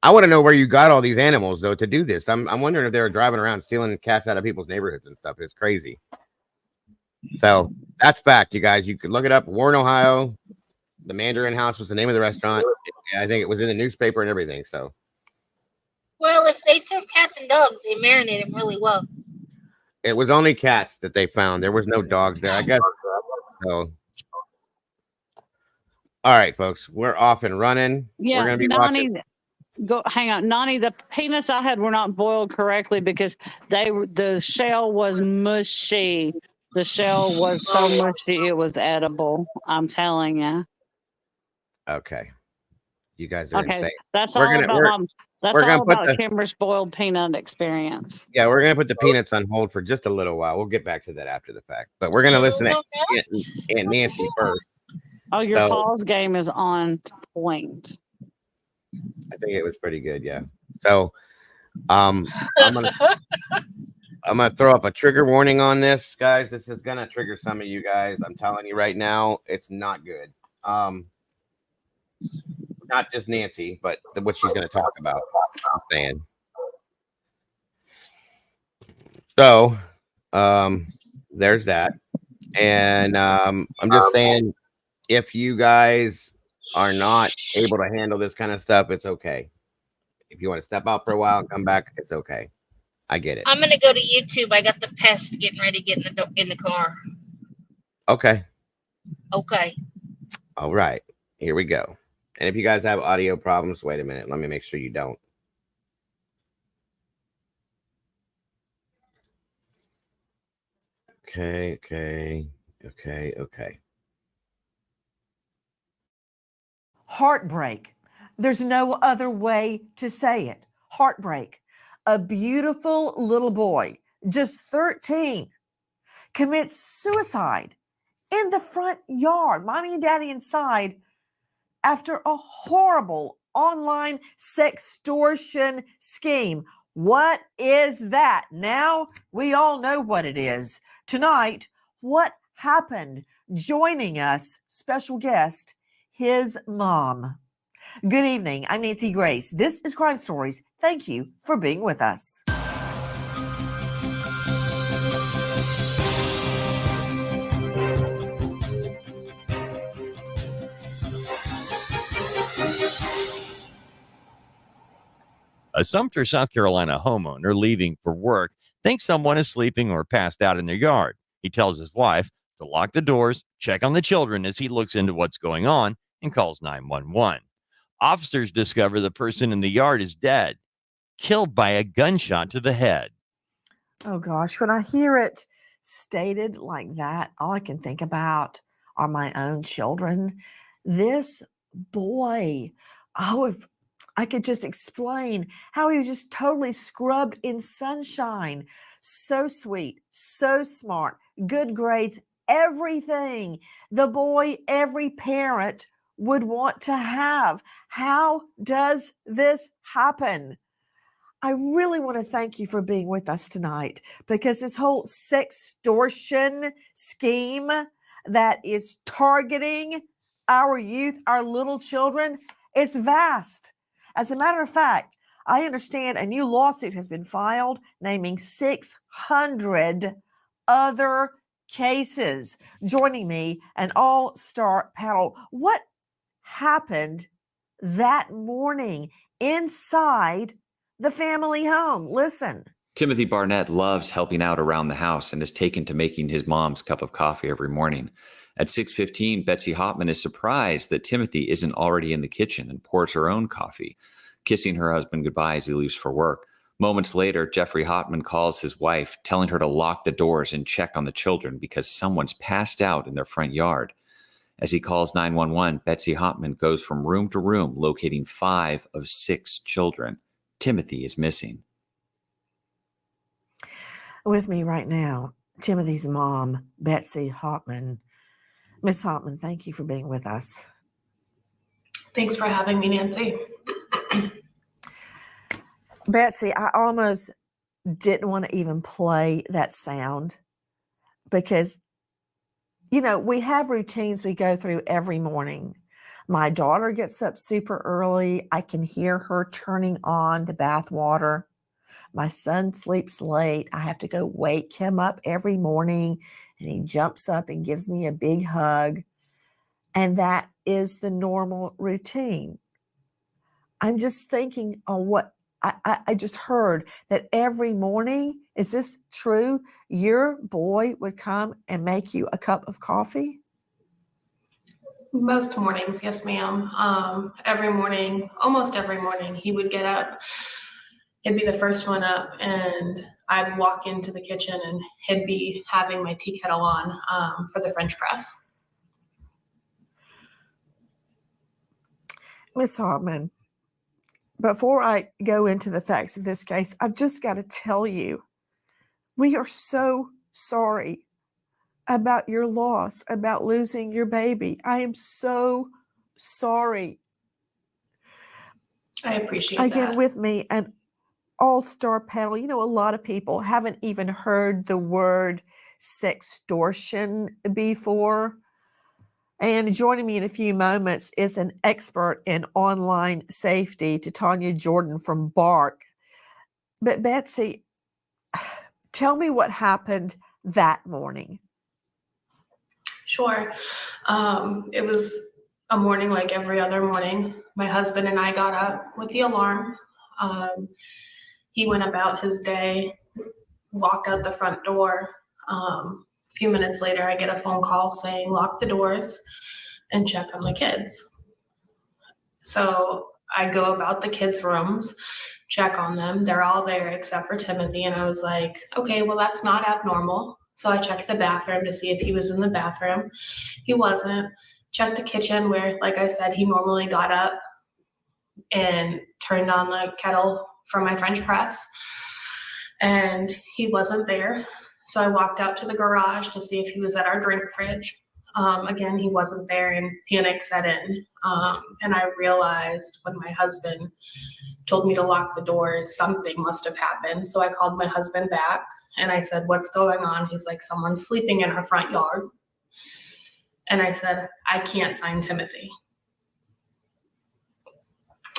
I want to know where you got all these animals though to do this. I'm wondering if they were driving around stealing cats out of people's neighborhoods and stuff. It's crazy. So that's fact, you guys. You could look it up. Warren, Ohio. The Mandarin House was the name of the restaurant. I think it was in the newspaper and everything. So, well, if they serve cats and dogs, they marinate them really well. It was only cats that they found. There was no dogs there, I guess. So, all right, folks, we're off and running. Yeah, we're gonna be Nani, watching. hang on, Nani. The peanuts I had were not boiled correctly because the shell was mushy. The shell was so mushy it was edible. I'm telling you. Okay, you guys are insane. That's all about Kimber's boiled peanut experience. Yeah, we're gonna put the peanuts on hold for just a little while. We'll get back to that after the fact, but we're gonna listen to Aunt Nancy first. Oh, your pause game is on point. I think it was pretty good, yeah. So, I'm gonna throw up a trigger warning on this, guys. This is gonna trigger some of you guys. I'm telling you right now, it's not good. not just Nancy, but what she's going to talk about. I'm saying. So, there's that. And I'm just saying, if you guys are not able to handle this kind of stuff, it's okay. If you want to step out for a while and come back, it's okay. I get it. I'm gonna go to YouTube. I got the pest getting ready to get in the car. Okay. Okay. All right. Here we go. And if you guys have audio problems, wait a minute. Let me make sure you don't. Okay. Heartbreak. There's no other way to say it. Heartbreak. A beautiful little boy, just 13, commits suicide in the front yard. Mommy and daddy inside after a horrible online sextortion scheme. What is that? Now we all know what it is. Tonight, what happened? Joining us, special guest, his mom. Good evening. I'm Nancy Grace. This is Crime Stories. Thank you for being with us. A Sumter, South Carolina homeowner leaving for work thinks someone is sleeping or passed out in their yard. He tells his wife to lock the doors, check on the children as he looks into what's going on, and calls 911. Officers discover the person in the yard is dead, killed by a gunshot to the head. Oh gosh, when I hear it stated like that, all I can think about are my own children. This boy, if I could just explain how he was just totally scrubbed in sunshine. So sweet, so smart, good grades, everything the boy every parent would want to have. How does this happen? I really want to thank you for being with us tonight, because this whole sextortion scheme that is targeting our youth, our little children, is vast. As a matter of fact, I understand a new lawsuit has been filed naming 600 other cases. Joining me, an all-star panel. What happened that morning inside the family home? Listen. Timothy Barnett loves helping out around the house and is taken to making his mom's cup of coffee every morning. At 6:15, Betsy Hopman is surprised that Timothy isn't already in the kitchen and pours her own coffee, kissing her husband goodbye as he leaves for work. Moments later, Jeffrey Hopman calls his wife, telling her to lock the doors and check on the children because someone's passed out in their front yard. As he calls 911, Betsy Hopman goes from room to room, locating 5 of 6 children. Timothy is missing. With me right now, Timothy's mom, Betsy Hopman. Miss Hopman, thank you for being with us. Thanks for having me, Nancy. Betsy, I almost didn't want to even play that sound because, we have routines we go through every morning. My daughter gets up super early. I can hear her turning on the bath water. My son sleeps late. I have to go wake him up every morning, and he jumps up and gives me a big hug. And that is the normal routine. I'm just thinking on what I just heard, that every morning, is this true? Your boy would come and make you a cup of coffee? Most mornings, yes, ma'am. Every morning, almost every morning, he would get up. He'd be the first one up, and I'd walk into the kitchen, and he'd be having my tea kettle on for the French press. Miss Hopman, before I go into the facts of this case, I've just got to tell you, we are so sorry about your loss, about losing your baby. I am so sorry. I appreciate that. Again, with me, an all-star panel. A lot of people haven't even heard the word sextortion before. And joining me in a few moments is an expert in online safety, Tanya Jordan from Bark. But Betsy, tell me what happened that morning. Sure. It was a morning like every other morning. My husband and I got up with the alarm. He went about his day, walked out the front door. A few minutes later, I get a phone call saying, lock the doors and check on the kids. So I go about the kids' rooms, check on them. They're all there except for Timothy. And I was like, okay, well, that's not abnormal. So I checked the bathroom to see if he was in the bathroom. He wasn't. Checked the kitchen where, like I said, he normally got up and turned on the kettle for my French press. And he wasn't there. So I walked out to the garage to see if he was at our drink fridge. Again, he wasn't there, and panic set in. And I realized when my husband told me to lock the doors, something must have happened. So I called my husband back and I said, what's going on? He's like, someone's sleeping in our front yard. And I said, I can't find Timothy.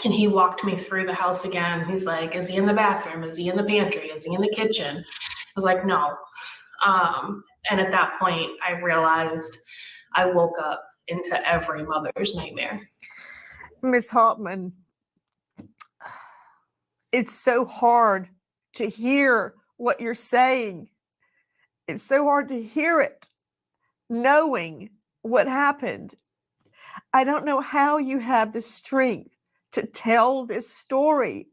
And he walked me through the house again. He's like, is he in the bathroom? Is he in the pantry? Is he in the kitchen? I was like, no. And at that point, I realized I woke up into every mother's nightmare. Miss Hoffman, it's so hard to hear what you're saying. It's so hard to hear it, knowing what happened. I don't know how you have the strength to tell this story.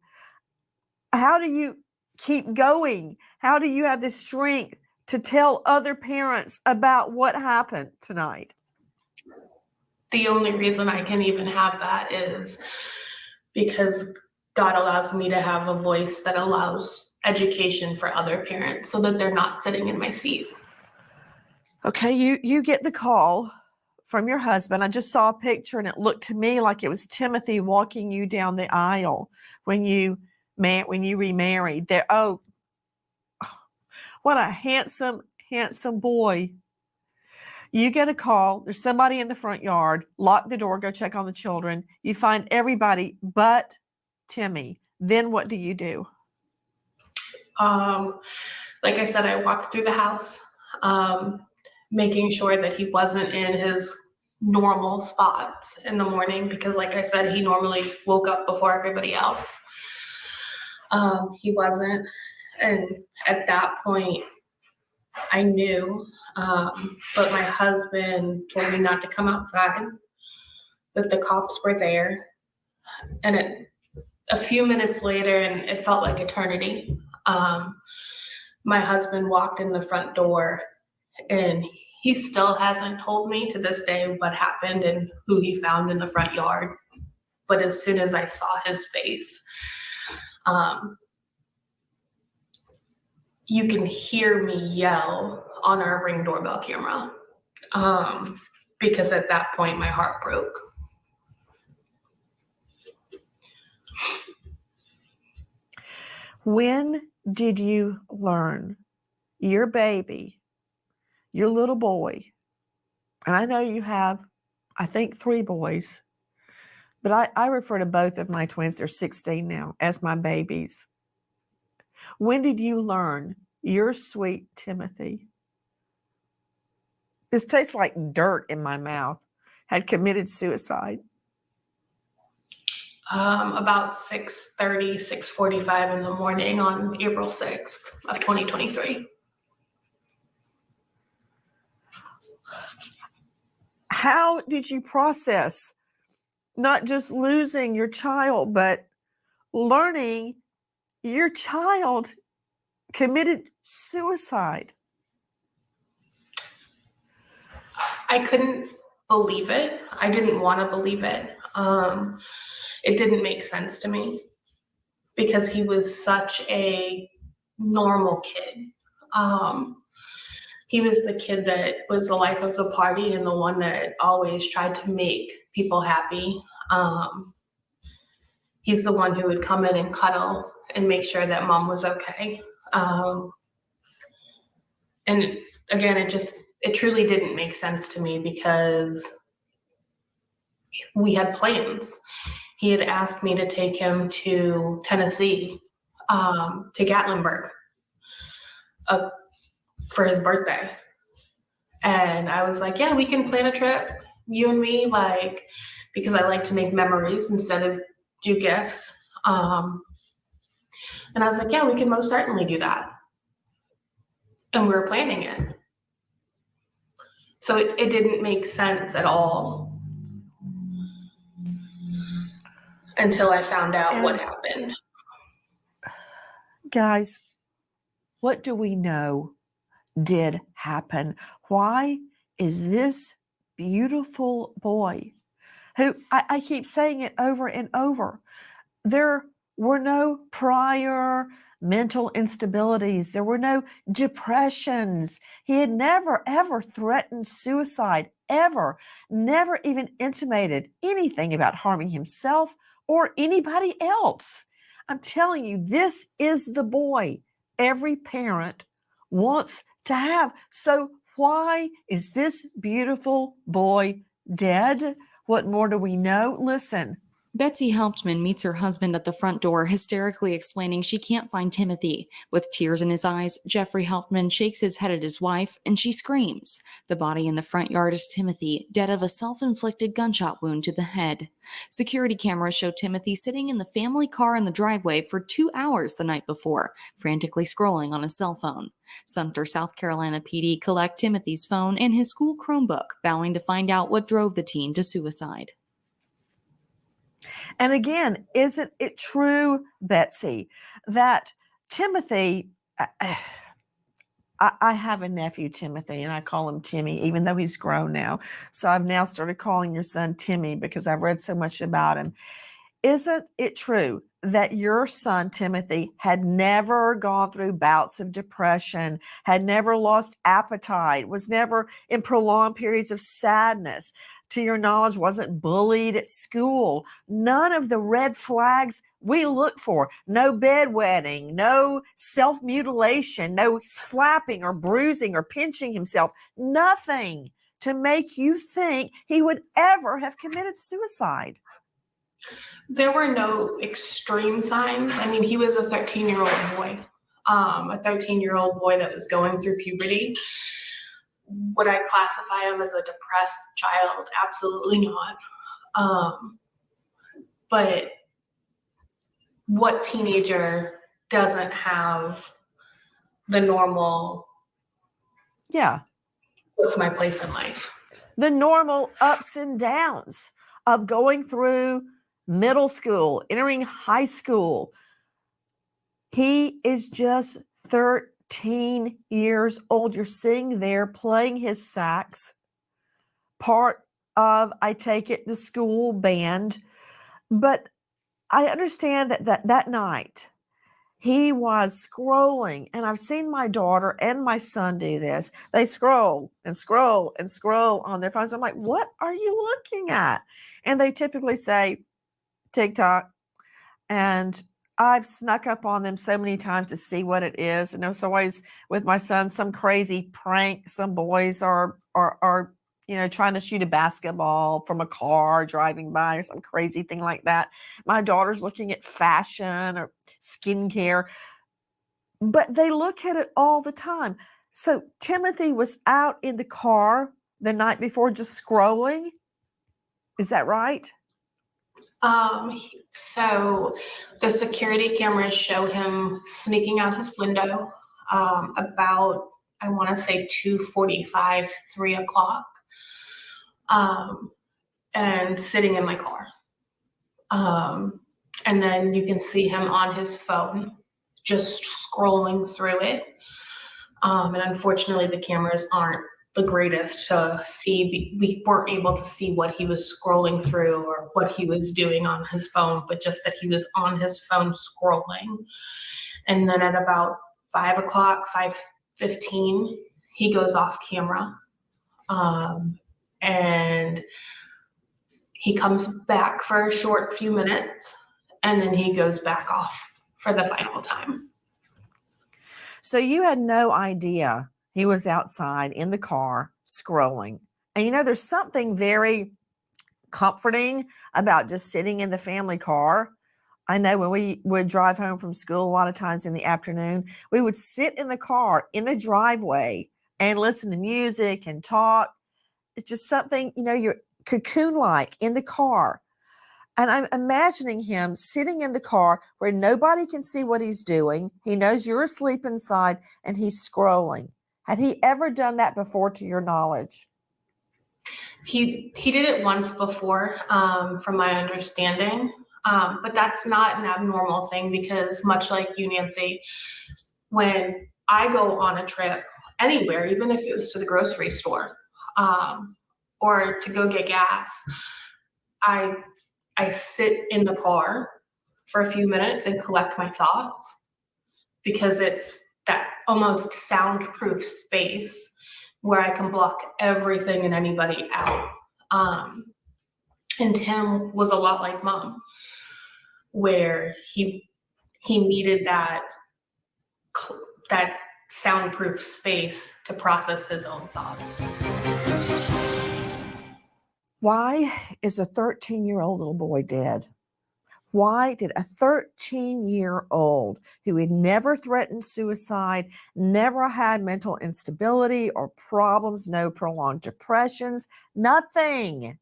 How do you keep going? How do you have the strength to tell other parents about what happened tonight? The only reason I can even have that is because God allows me to have a voice that allows education for other parents so that they're not sitting in my seat. Okay, you get the call from your husband. I just saw a picture and it looked to me like it was Timothy walking you down the aisle when you remarried. There, oh, what a handsome boy. You get a call. There's somebody in the front yard. Lock the door. Go check on the children. You find everybody but Timmy. Then what do you do? Like I said, I walked through the house, making sure that he wasn't in his normal spots in the morning because, like I said, he normally woke up before everybody else. He wasn't. And at that point, I knew, but my husband told me not to come outside, that the cops were there. And a few minutes later, and it felt like eternity, my husband walked in the front door, and he still hasn't told me to this day what happened and who he found in the front yard. But as soon as I saw his face, you can hear me yell on our Ring doorbell camera, because at that point my heart broke. When did you learn your baby, your little boy, and I know you have, I think, 3 boys, but I refer to both of my twins, they're 16 now, as my babies. When did you learn your sweet Timothy, this tastes like dirt in my mouth, had committed suicide? About 6:30, 6:45 in the morning on April 6th of 2023. How did you process not just losing your child, but learning your child committed suicide? I couldn't believe it. I didn't want to believe it. It didn't make sense to me because he was such a normal kid. He was the kid that was the life of the party and the one that always tried to make people happy. He's the one who would come in and cuddle and make sure that mom was okay. And again, it truly didn't make sense to me because we had plans. He had asked me to take him to Tennessee, to Gatlinburg, for his birthday. And I was like, yeah, we can plan a trip, you and me, like, because I like to make memories instead of do gifts. And I was like, yeah, we can most certainly do that. And we were planning it. So it didn't make sense at all until I found out what happened. Guys, what do we know did happen? Why is this beautiful boy, who I keep saying it over and over, there were no prior mental instabilities, there were no depressions, he had never ever threatened suicide, ever, never even intimated anything about harming himself or anybody else. I'm telling you, this is the boy every parent wants to have. So why is this beautiful boy dead? What more do we know? Listen. Betsy Hauptman meets her husband at the front door, hysterically explaining she can't find Timothy. With tears in his eyes, Jeffrey Hauptman shakes his head at his wife, and she screams. The body in the front yard is Timothy, dead of a self-inflicted gunshot wound to the head. Security cameras show Timothy sitting in the family car in the driveway for 2 hours the night before, frantically scrolling on his cell phone. Sumter, South Carolina PD collect Timothy's phone and his school Chromebook, vowing to find out what drove the teen to suicide. And again, isn't it true, Betsy, that Timothy, I have a nephew, Timothy, and I call him Timmy, even though he's grown now. So I've now started calling your son Timmy because I've read so much about him. Isn't it true that your son, Timothy, had never gone through bouts of depression, had never lost appetite, was never in prolonged periods of sadness, to your knowledge, wasn't bullied at school? None of the red flags we look for. No bedwetting, no self-mutilation, no slapping or bruising or pinching himself. Nothing to make you think he would ever have committed suicide. There were no extreme signs. I mean, he was a 13-year-old boy, a 13-year-old boy that was going through puberty. Would I classify him as a depressed child? Absolutely not. But what teenager doesn't have the normal, what's my place in life? The normal ups and downs of going through middle school, entering high school. He is just 13 years old. You're sitting there playing his sax, part of, I take it, the school band. But I understand that night he was scrolling, and I've seen my daughter and my son do this. They scroll and scroll and scroll on their phones. I'm like, what are you looking at? And they typically say TikTok. And I've snuck up on them so many times to see what it is. And it's always with my son, some crazy prank. Some boys are trying to shoot a basketball from a car driving by or some crazy thing like that. My daughter's looking at fashion or skincare, but they look at it all the time. So Timothy was out in the car the night before just scrolling. Is that right? So the security cameras show him sneaking out his window about, I want to say 2:45, 3 o'clock, and sitting in my car. And then you can see him on his phone, just scrolling through it. And unfortunately, the cameras aren't the greatest to see. We weren't able to see what he was scrolling through or what he was doing on his phone, but just that he was on his phone scrolling. And then at about 5 o'clock, 5:15, he goes off camera. And he comes back for a short few minutes, and then he goes back off for the final time. So you had no idea he was outside in the car scrolling. And there's something very comforting about just sitting in the family car. I know when we would drive home from school, a lot of times in the afternoon, we would sit in the car in the driveway and listen to music and talk. It's just something, you're cocoon-like in the car. And I'm imagining him sitting in the car where nobody can see what he's doing. He knows you're asleep inside and he's scrolling. Had he ever done that before, to your knowledge? He did it once before, from my understanding. But that's not an abnormal thing, because much like you, Nancy, when I go on a trip anywhere, even if it was to the grocery store, or to go get gas, I sit in the car for a few minutes and collect my thoughts, because it's that almost soundproof space where I can block everything and anybody out. And Tim was a lot like Mom, where he needed that soundproof space to process his own thoughts. Why is a 13-year-old little boy dead? Why did a 13-year-old who had never threatened suicide, never had mental instability or problems, no prolonged depressions, nothing?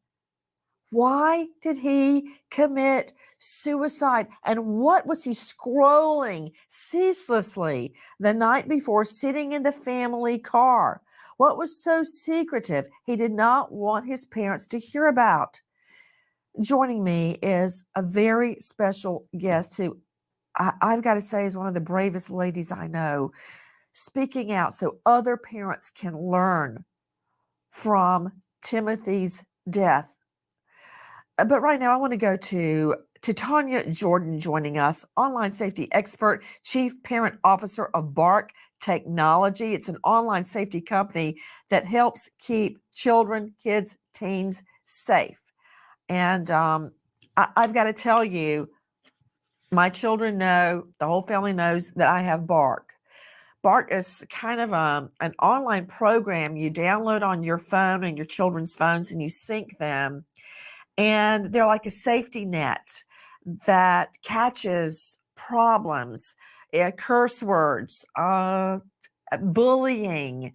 Why did he commit suicide? And what was he scrolling ceaselessly the night before, sitting in the family car? What was so secretive he did not want his parents to hear about? Joining me is a very special guest who I've got to say is one of the bravest ladies I know, speaking out so other parents can learn from Timothy's death. But right now I want to go to Tanya Jordan, joining us, online safety expert, chief parent officer of Bark Technology. It's an online safety company that helps keep children, kids, teens safe. And I've got to tell you, my children know, the whole family knows that I have Bark. Bark is kind of an online program you download on your phone and your children's phones, and you sync them. And they're like a safety net that catches problems, curse words, bullying.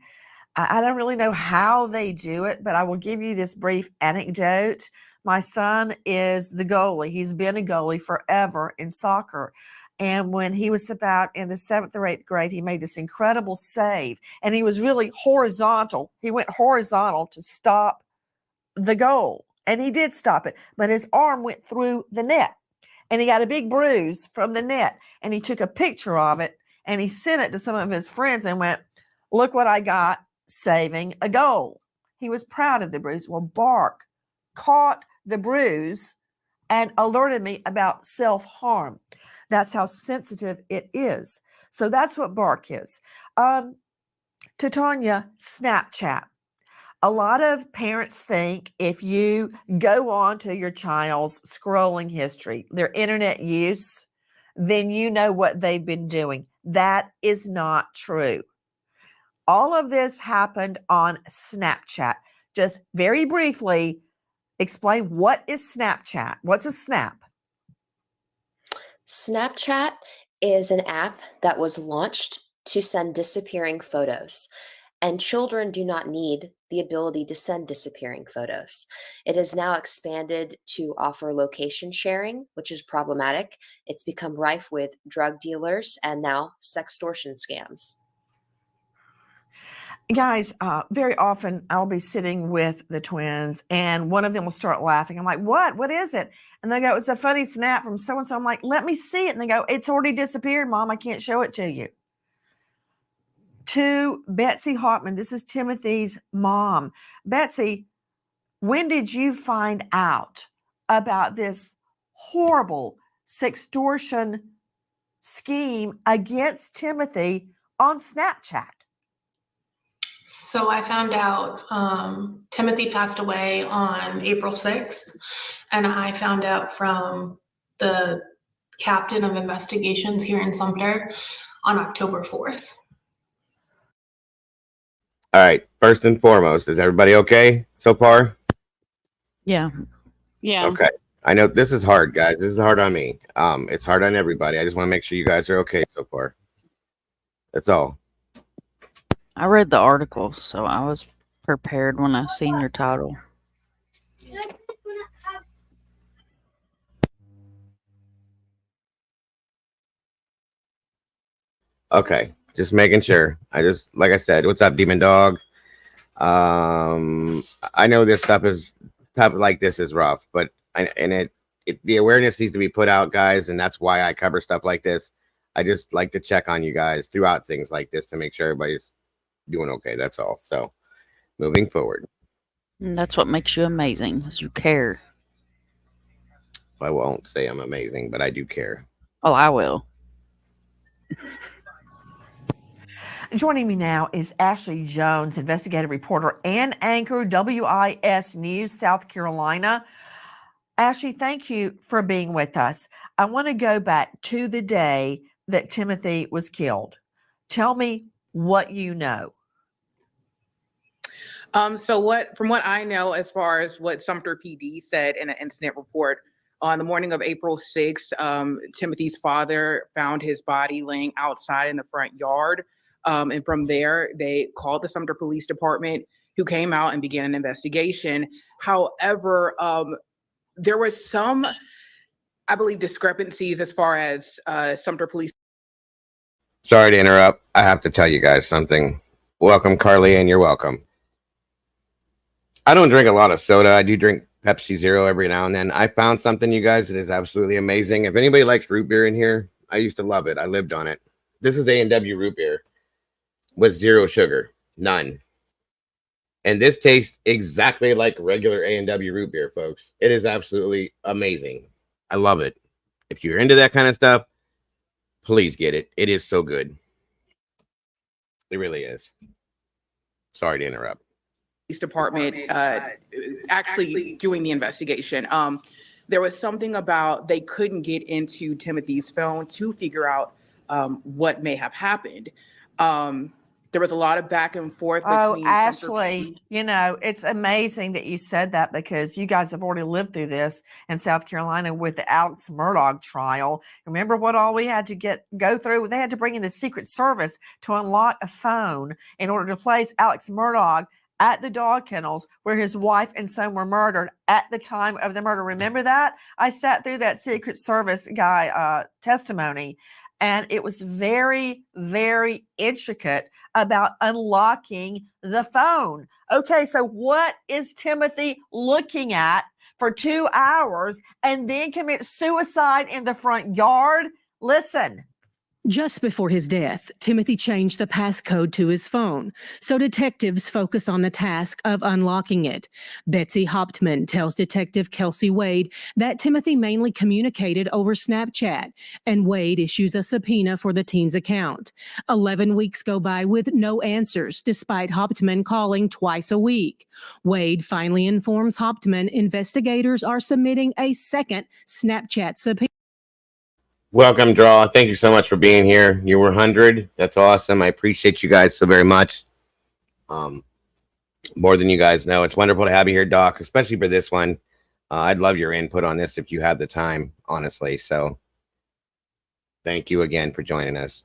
I don't really know how they do it, but I will give you this brief anecdote. My son is the goalie. He's been a goalie forever in soccer. And when he was about in the 7th or 8th grade, he made this incredible save. And he was really horizontal. He went horizontal to stop the goal. And he did stop it. But his arm went through the net. And he got a big bruise from the net. And he took a picture of it. And he sent it to some of his friends and went, "Look what I got saving a goal." He was proud of the bruise. Well, Bark caught the bruise and alerted me about self-harm. That's how sensitive it is. So that's what Bark is. Tanya, Snapchat. A lot of parents think if you go on to your child's scrolling history, their internet use, then you know what they've been doing. That is not true. All of this happened on Snapchat. Just very briefly, explain what is Snapchat. What's a snap? Snapchat is an app that was launched to send disappearing photos, and children do not need the ability to send disappearing photos. It has now expanded to offer location sharing, which is problematic. It's become rife with drug dealers and now sextortion scams. Guys, very often I'll be sitting with the twins and one of them will start laughing. I'm like, what is it? And they go, "It's a funny snap from so-and-so." I'm like, "Let me see it." And they go, "It's already disappeared, Mom. I can't show it to you." To Betsy Hoffman, this is Timothy's mom. Betsy, when did you find out about this horrible sextortion scheme against Timothy on Snapchat? So I found out Timothy passed away on April 6th, and I found out from the captain of investigations here in Sumter on October 4th. All right. First and foremost, is everybody okay so far? Yeah. Yeah. Okay. I know this is hard, guys. This is hard on me. It's hard on everybody. I just want to make sure you guys are okay so far. That's all. I read the article, so I was prepared when I seen your title. Okay. Just making sure. Like I said, what's up, Demon Dog? I know this stuff like this is rough, but the awareness needs to be put out, guys, and that's why I cover stuff like this. I just like to check on you guys throughout things like this to make sure everybody's doing okay. That's all. So, moving forward. And that's what makes you amazing, is you care. I won't say I'm amazing, but I do care. Oh, I will. Joining me now is Ashley Jones, investigative reporter and anchor, WIS News, South Carolina. Ashley, thank you for being with us. I want to go back to the day that Timothy was killed. Tell me what you know. From what I know, as far as what Sumter PD said in an incident report, on the morning of April 6th, Timothy's father found his body laying outside in the front yard. And from there, they called the Sumter Police Department, who came out and began an investigation. However, there was some, I believe, discrepancies as far as Sumter Police. Sorry to interrupt. I have to tell you guys something. Welcome, Carly, and you're welcome. I don't drink a lot of soda. I do drink Pepsi Zero every now and then. I found something, you guys, that is absolutely amazing. If anybody likes root beer in here, I used to love it. I lived on it. This is A&W root beer with zero sugar, none. And this tastes exactly like regular A&W root beer, folks. It is absolutely amazing. I love it. If you're into that kind of stuff, please get it. It is so good. It really is. Sorry to interrupt. Police Department actually doing the investigation. There was something about they couldn't get into Timothy's phone to figure out what may have happened. There was a lot of back and forth. Oh, Ashley, you know, it's amazing that you said that, because you guys have already lived through this in South Carolina with the Alex Murdaugh trial. Remember what all we had to go through? They had to bring in the Secret Service to unlock a phone in order to place Alex Murdaugh at the dog kennels where his wife and son were murdered at the time of the murder. Remember that? I sat through that Secret Service guy testimony, and it was very, very intricate about unlocking the phone. Okay, so what is Timothy looking at for 2 hours and then commit suicide in the front yard? Listen. Just before his death, Timothy changed the passcode to his phone, so detectives focus on the task of unlocking it. Betsy Hauptman tells Detective Kelsey Wade that Timothy mainly communicated over Snapchat, and Wade issues a subpoena for the teen's account. 11 weeks go by with no answers, despite Hauptman calling twice a week. Wade finally informs Hauptman investigators are submitting a second Snapchat subpoena. Welcome, Draw. Thank you so much for being here. You were 100. That's awesome. I appreciate you guys so very much. More than you guys know. It's wonderful to have you here, Doc, especially for this one. I'd love your input on this if you have the time, honestly. So thank you again for joining us.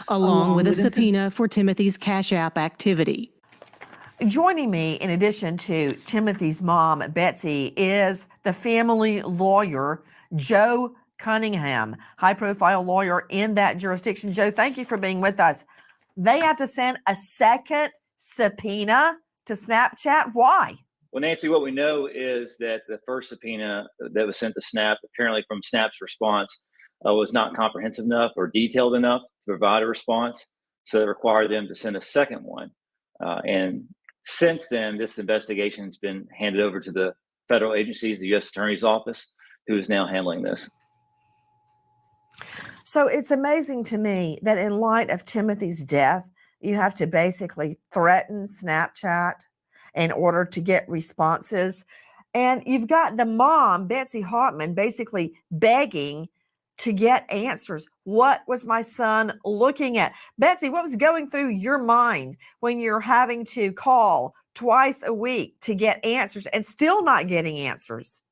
Along with a subpoena for Timothy's Cash App activity. Joining me, in addition to Timothy's mom, Betsy, is the family lawyer, Joe Cunningham, high-profile lawyer in that jurisdiction. Joe, thank you for being with us. They have to send a second subpoena to Snapchat. Why? Well, Nancy, what we know is that the first subpoena that was sent to Snap, apparently from Snap's response, was not comprehensive enough or detailed enough to provide a response. So it required them to send a second one. And since then, this investigation has been handed over to the federal agencies, the U.S. Attorney's Office, who is now handling this. So it's amazing to me that in light of Timothy's death, you have to basically threaten Snapchat in order to get responses. And you've got the mom, Betsy Hauptman, basically begging to get answers. What was my son looking at? Betsy, what was going through your mind when you're having to call twice a week to get answers and still not getting answers?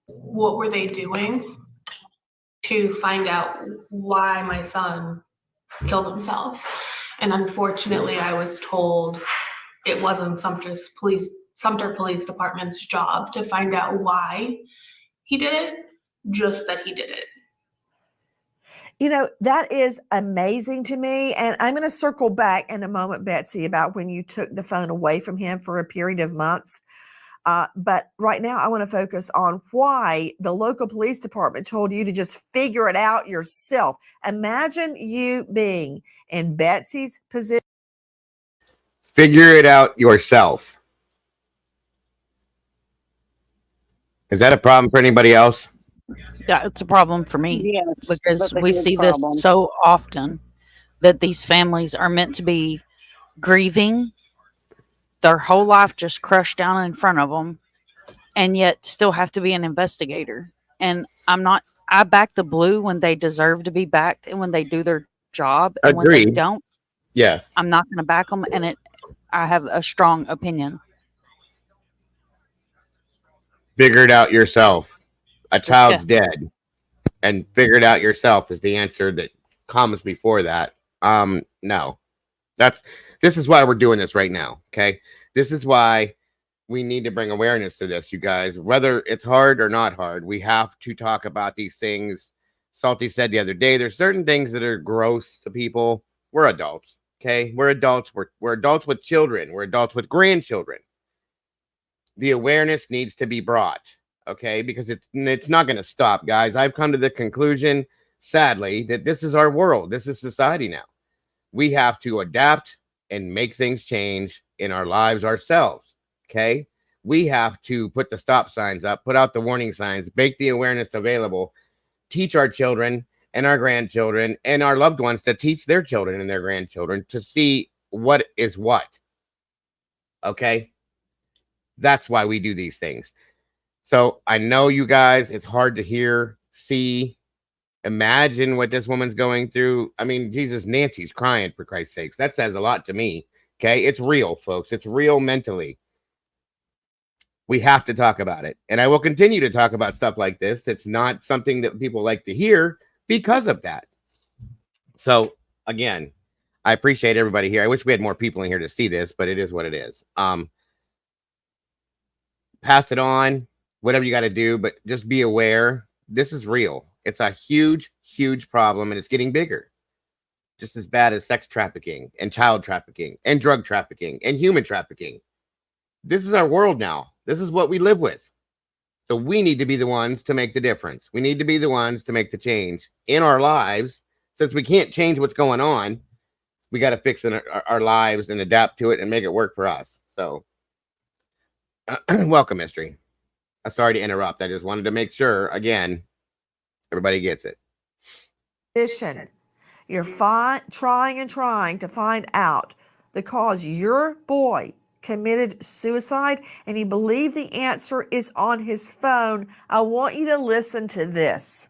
what were they doing to find out why my son killed himself. And unfortunately, I was told it wasn't Sumter Police Department's job to find out why he did it, just that he did it. You know, that is amazing to me. And I'm going to circle back in a moment, Betsy, about when you took the phone away from him for a period of months. But right now, I want to focus on why the local police department told you to just figure it out yourself. Imagine you being in Betsy's position. Figure it out yourself. Is that a problem for anybody else? Yeah, it's a problem for me. Yes, because that's a we good see problem. this so often that these families are meant to be grieving their whole life just crushed down in front of them, and yet still have to be an investigator. And I back the blue when they deserve to be backed and when they do their job. And when they Agreed. don't, Yes. I'm not going to back them. And I have a strong opinion. Figure it out yourself. A It's child's disgusting. dead, and figure it out yourself is the answer that comes before that. No, this is why we're doing this right now. Okay, this is why we need to bring awareness to this, you guys. Whether it's hard or not hard, we have to talk about these things. Salty said the other day, there's certain things that are gross to people. We're adults. Okay, we're adults. We're adults with children. We're adults with grandchildren. The awareness needs to be brought. Okay, because it's not going to stop, guys. I've come to the conclusion, sadly, that this is our world. This is society now. We have to adapt and make things change in our lives ourselves. Okay, we have to put the stop signs up, put out the warning signs, make the awareness available, teach our children and our grandchildren and our loved ones to teach their children and their grandchildren to see what is what. Okay, that's why we do these things. So I know you guys, it's hard to hear, see, imagine what this woman's going through. I mean, Jesus, Nancy's crying, for Christ's sakes. That says a lot to me. Okay, it's real, folks. It's real mentally. We have to talk about it. And I will continue to talk about stuff like this. It's not something that people like to hear because of that. So again, I appreciate everybody here. I wish we had more people in here to see this, but it is what it is. Pass it on, whatever you got to do, but just be aware. This is real. It's a huge, huge problem, and it's getting bigger. Just as bad as sex trafficking and child trafficking and drug trafficking and human trafficking. This is our world now. This is what we live with. So we need to be the ones to make the difference. We need to be the ones to make the change in our lives. Since we can't change what's going on, we got to fix our lives and adapt to it and make it work for us. So welcome, Mystery. I'm sorry to interrupt. I just wanted to make sure, again, everybody gets it. You're trying to find out the cause your boy committed suicide, and you believe the answer is on his phone. I want you to listen to this.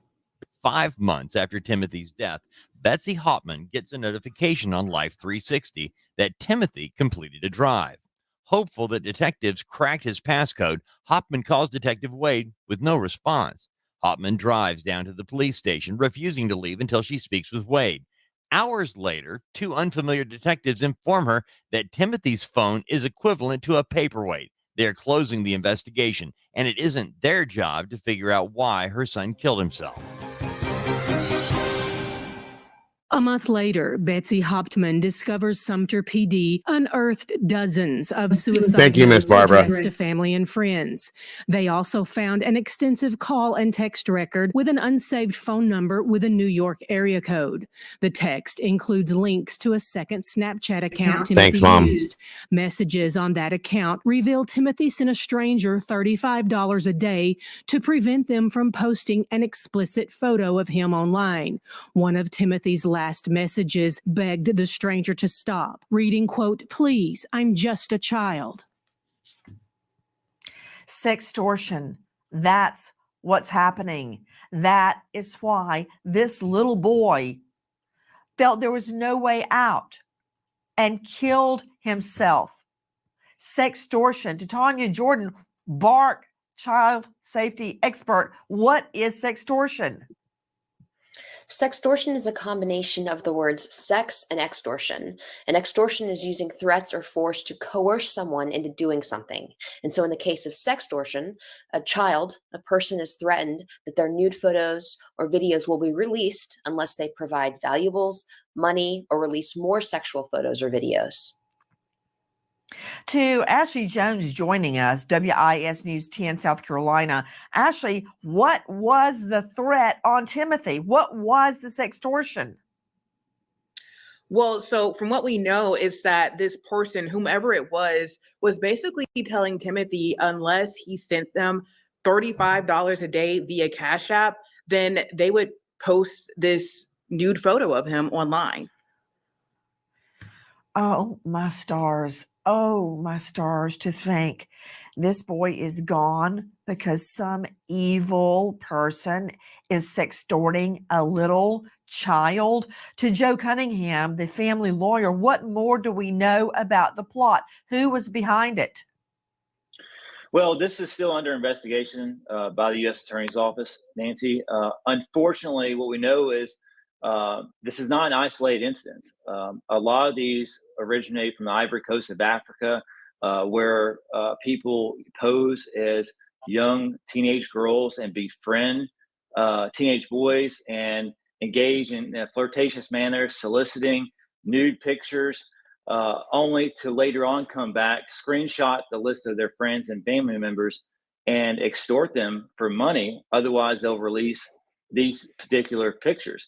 5 months after Timothy's death, Betsy Hopman gets a notification on Life 360 that Timothy completed a drive. Hopeful that detectives cracked his passcode, Hopman calls Detective Wade with no response. Hopman drives down to the police station, refusing to leave until she speaks with Wade. Hours later, 2 unfamiliar detectives inform her that Timothy's phone is equivalent to a paperweight. They are closing the investigation, and it isn't their job to figure out why her son killed himself. A month later, Betsy Hopman discovers Sumter PD unearthed dozens of suicide Thank you, Miss notes Barbara. addressed to family and friends. They also found an extensive call and text record with an unsaved phone number with a New York area code. The text includes links to a second Snapchat account Timothy Thanks, Mom. used. Messages on that account reveal Timothy sent a stranger $35 a day to prevent them from posting an explicit photo of him online. One of Timothy's last messages begged the stranger to stop, reading, quote, "Please, I'm just a child." Sextortion. That's what's happening. That is why this little boy felt there was no way out and killed himself. Sextortion. Tanya Jordan barked child safety expert. What is sextortion? Sextortion is a combination of the words sex and extortion. And extortion is using threats or force to coerce someone into doing something. And so in the case of sextortion, a person is threatened that their nude photos or videos will be released unless they provide valuables, money, or release more sexual photos or videos. To Ashley Jones joining us, WIS News 10 South Carolina. Ashley, what was the threat on Timothy? What was the sextortion? Well, so from what we know is that this person, whomever it was basically telling Timothy unless he sent them $35 a day via Cash App, then they would post this nude photo of him online. Oh, my stars. Oh, my stars, to think this boy is gone because some evil person is sextorting a little child. To Joe Cunningham, the family lawyer, what more do we know about the plot? Who was behind it? Well, this is still under investigation by the U.S. Attorney's Office, Nancy. Unfortunately, what we know is this is not an isolated incident. A lot of these originate from the Ivory Coast of Africa, where people pose as young teenage girls and befriend teenage boys and engage in a flirtatious manner, soliciting nude pictures, only to later on come back, screenshot the list of their friends and family members and extort them for money. Otherwise, they'll release these particular pictures.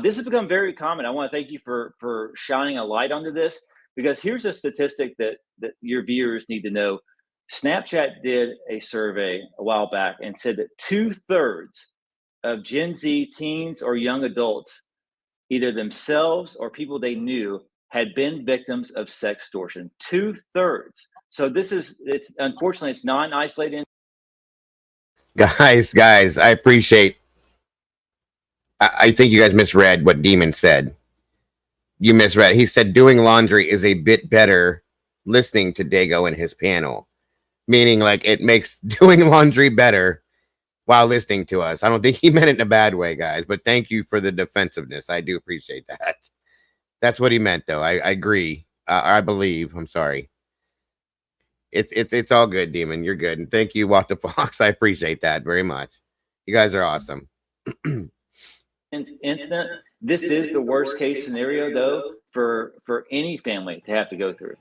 This has become very common. I want to thank you for shining a light onto this, because here's a statistic that your viewers need to know. Snapchat did a survey a while back and said that 2/3 of Gen Z teens or young adults, either themselves or people they knew, had been victims of sextortion. 2/3. So it's unfortunately, it's not an isolated. Guys, I appreciate. I think you guys misread what Demon said. You misread. He said doing laundry is a bit better listening to Dago and his panel, meaning like it makes doing laundry better while listening to us. I don't think he meant it in a bad way, guys, but thank you for the defensiveness. I do appreciate that. That's what he meant, though. I agree. I believe. I'm sorry. It's all good, Demon. You're good. And thank you, Walk the Fox. I appreciate that very much. You guys are awesome. Incident. This is the worst case scenario, though, for any family to have to go through.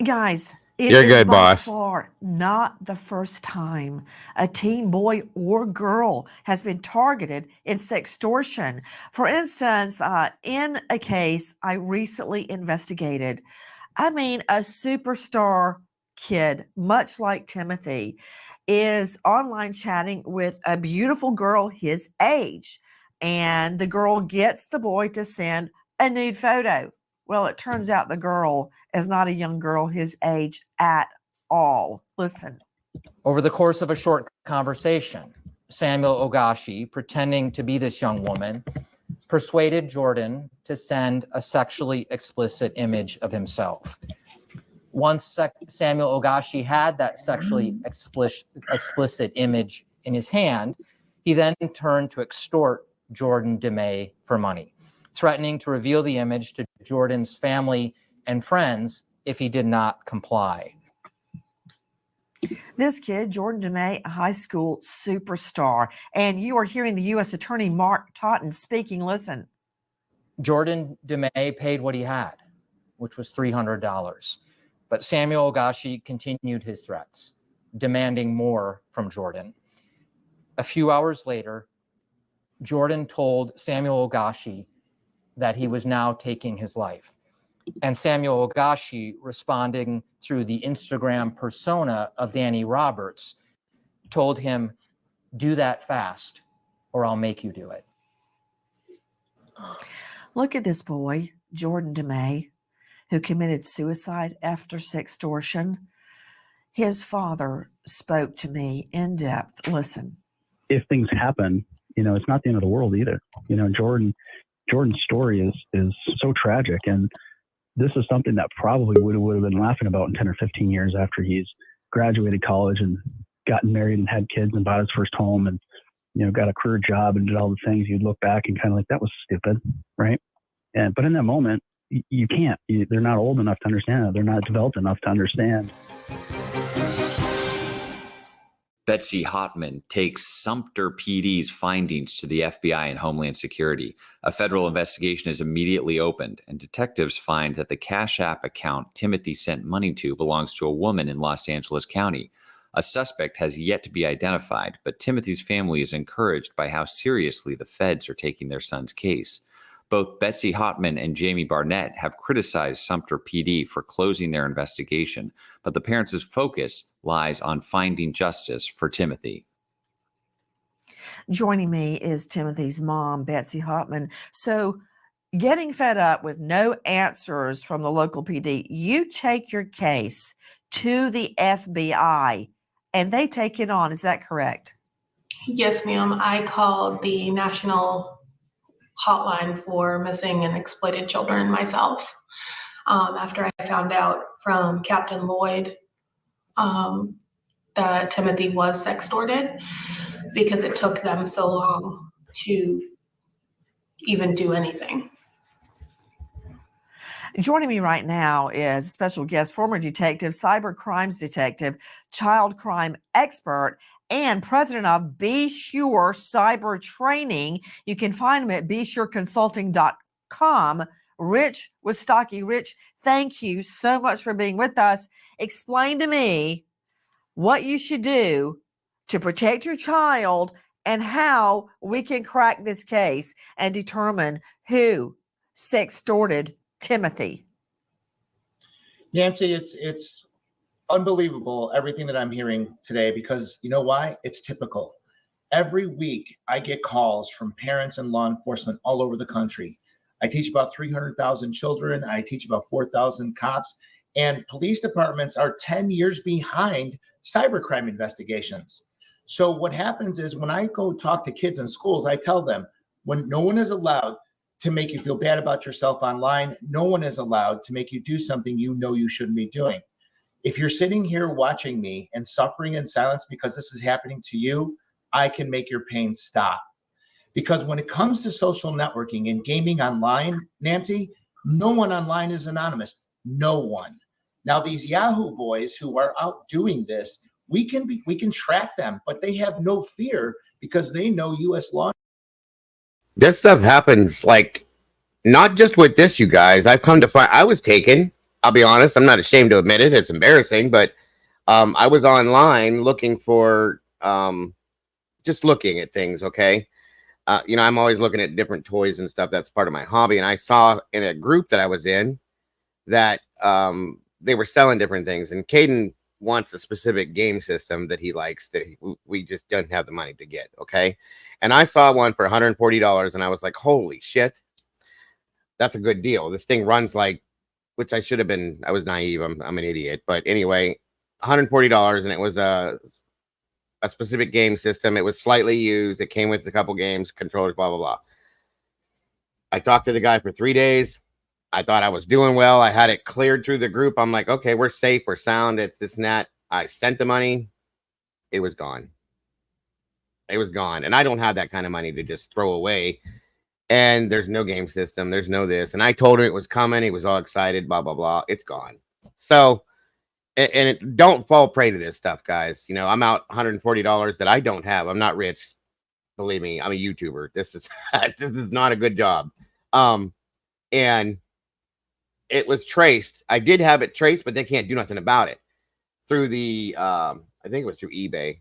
Guys, it You're is good, by boss. far not the first time a teen boy or girl has been targeted in sextortion. For instance, in a case I recently investigated, a superstar kid, much like Timothy, is online chatting with a beautiful girl his age, and the girl gets the boy to send a nude photo. Well, it turns out the girl is not a young girl his age at all. Listen. Over the course of a short conversation, Samuel Ogashi, pretending to be this young woman, persuaded Jordan to send a sexually explicit image of himself. Once Samuel Ogashi had that sexually explicit image in his hand, he then turned to extort Jordan DeMay for money, threatening to reveal the image to Jordan's family and friends if he did not comply. This kid, Jordan DeMay, a high school superstar, and you are hearing the U.S. Attorney Mark Totten speaking. Listen. Jordan DeMay paid what he had, which was $300. But Samuel Ogashi continued his threats, demanding more from Jordan. A few hours later, Jordan told Samuel Ogashi that he was now taking his life. And Samuel Ogashi, responding through the Instagram persona of Danny Roberts, told him, "Do that fast, or I'll make you do it." Look at this boy, Jordan DeMay, who committed suicide after sextortion. His father spoke to me in depth. Listen. If things happen, it's not the end of the world either. Jordan's story is so tragic, and this is something that probably would have been laughing about in 10 or 15 years after he's graduated college and gotten married and had kids and bought his first home and, got a career job and did all the things, you'd look back and kind of like, that was stupid, right? But in that moment, you can't. They're not old enough to understand that. They're not developed enough to understand. Betsy Hotman takes Sumter PD's findings to the FBI and Homeland Security. A federal investigation is immediately opened, and detectives find that the Cash App account Timothy sent money to belongs to a woman in Los Angeles County. A suspect has yet to be identified, but Timothy's family is encouraged by how seriously the feds are taking their son's case. Both Betsy Hotman and Jamie Barnett have criticized Sumter PD for closing their investigation, but the parents' focus lies on finding justice for Timothy. Joining me is Timothy's mom, Betsy Hotman. So, getting fed up with no answers from the local PD, you take your case to the FBI and they take it on. Is that correct? Yes, ma'am. I called the national hotline for missing and exploited children myself after I found out from Captain Lloyd that Timothy was sextorted, because it took them so long to even do anything. Joining me right now is a special guest, former detective, cyber crimes detective, child crime expert, and president of Be Sure Cyber Training. You can find him at BeSureConsulting.com. Rich Wistocki. Rich, thank you so much for being with us. Explain to me what you should do to protect your child and how we can crack this case and determine who sextorted Timothy. Nancy, it's unbelievable everything that I'm hearing today, because you know why? It's typical. Every week I get calls from parents and law enforcement all over the country. I teach about 300,000 children. I teach about 4,000 cops, and police departments are 10 years behind cybercrime investigations. So what happens is when I go talk to kids in schools, I tell them, when no one is allowed to make you feel bad about yourself online, no one is allowed to make you do something you know you shouldn't be doing. If you're sitting here watching me and suffering in silence because this is happening to you, I can make your pain stop. Because when it comes to social networking and gaming online, Nancy, no one online is anonymous. No one. Now, these Yahoo boys who are out doing this, we can track them, but they have no fear because they know U.S. law. This stuff happens, like, not just with this, you guys. I've come to find, I was taken. I'll be honest. I'm not ashamed to admit it. It's embarrassing, but I was online looking for, just looking at things, okay? I'm always looking at different toys and stuff. That's part of my hobby. And I saw in a group that I was in that they were selling different things. And Caden wants a specific game system that he likes that we just don't have the money to get, okay? And I saw one for $140, and I was like, holy shit, that's a good deal. This thing runs like, which I should have been, I was naive, I'm an idiot. But anyway, $140, and it was a specific game system. It was slightly used. It came with a couple games, controllers, blah, blah, blah. I talked to the guy for 3 days. I thought I was doing well. I had it cleared through the group. I'm like, okay, we're safe. We're sound. It's this and that. I sent the money. It was gone. It was gone. And I don't have that kind of money to just throw away. And there's no game system. There's no this. And I told him it was coming. He was all excited, blah, blah, blah. It's gone. So, don't fall prey to this stuff, guys. I'm out $140 that I don't have. I'm not rich. Believe me, I'm a YouTuber. This is not a good job. And it was traced. I did have it traced, but they can't do nothing about it through the, I think it was through eBay.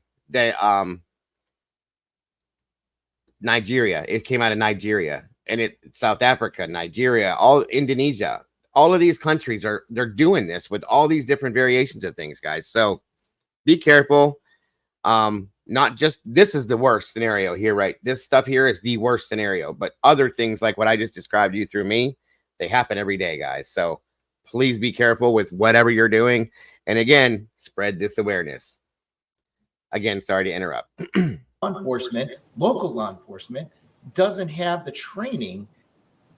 Nigeria. It came out of Nigeria, and South Africa, Nigeria, all Indonesia. All of these countries they're doing this with all these different variations of things, guys. So be careful. Not just, this is the worst scenario here, right? This stuff here is the worst scenario, but other things like what I just described to you through me, they happen every day, guys. So please be careful with whatever you're doing. And again, spread this awareness. Again, sorry to interrupt. Law enforcement, local law enforcement, doesn't have the training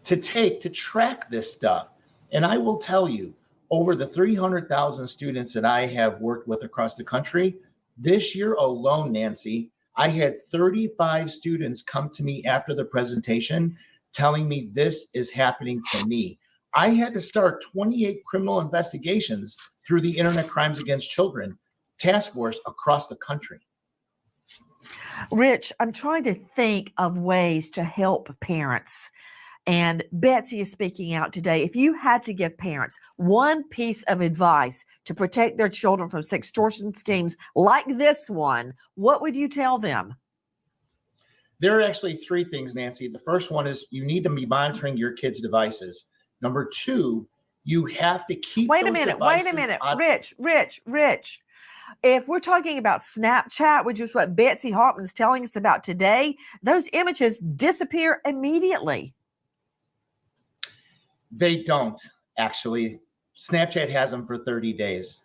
to track this stuff. And I will tell you, Over the 300,000 students that I have worked with across the country, this year alone, Nancy, I had 35 students come to me after the presentation telling me this is happening to me. I had to start 28 criminal investigations through the Internet Crimes Against Children task force across the country. Rich, I'm trying to think of ways to help parents. And Betsy is speaking out today. If you had to give parents one piece of advice to protect their children from sextortion schemes like this one, what would you tell them? There are actually three things, Nancy. The first one is you need to be monitoring your kids' devices. Number two, you have to keep Wait a minute. Rich. If we're talking about Snapchat, which is what Betsy Hoffman's telling us about today, those images disappear immediately. They don't, actually. Snapchat has them for 30 days.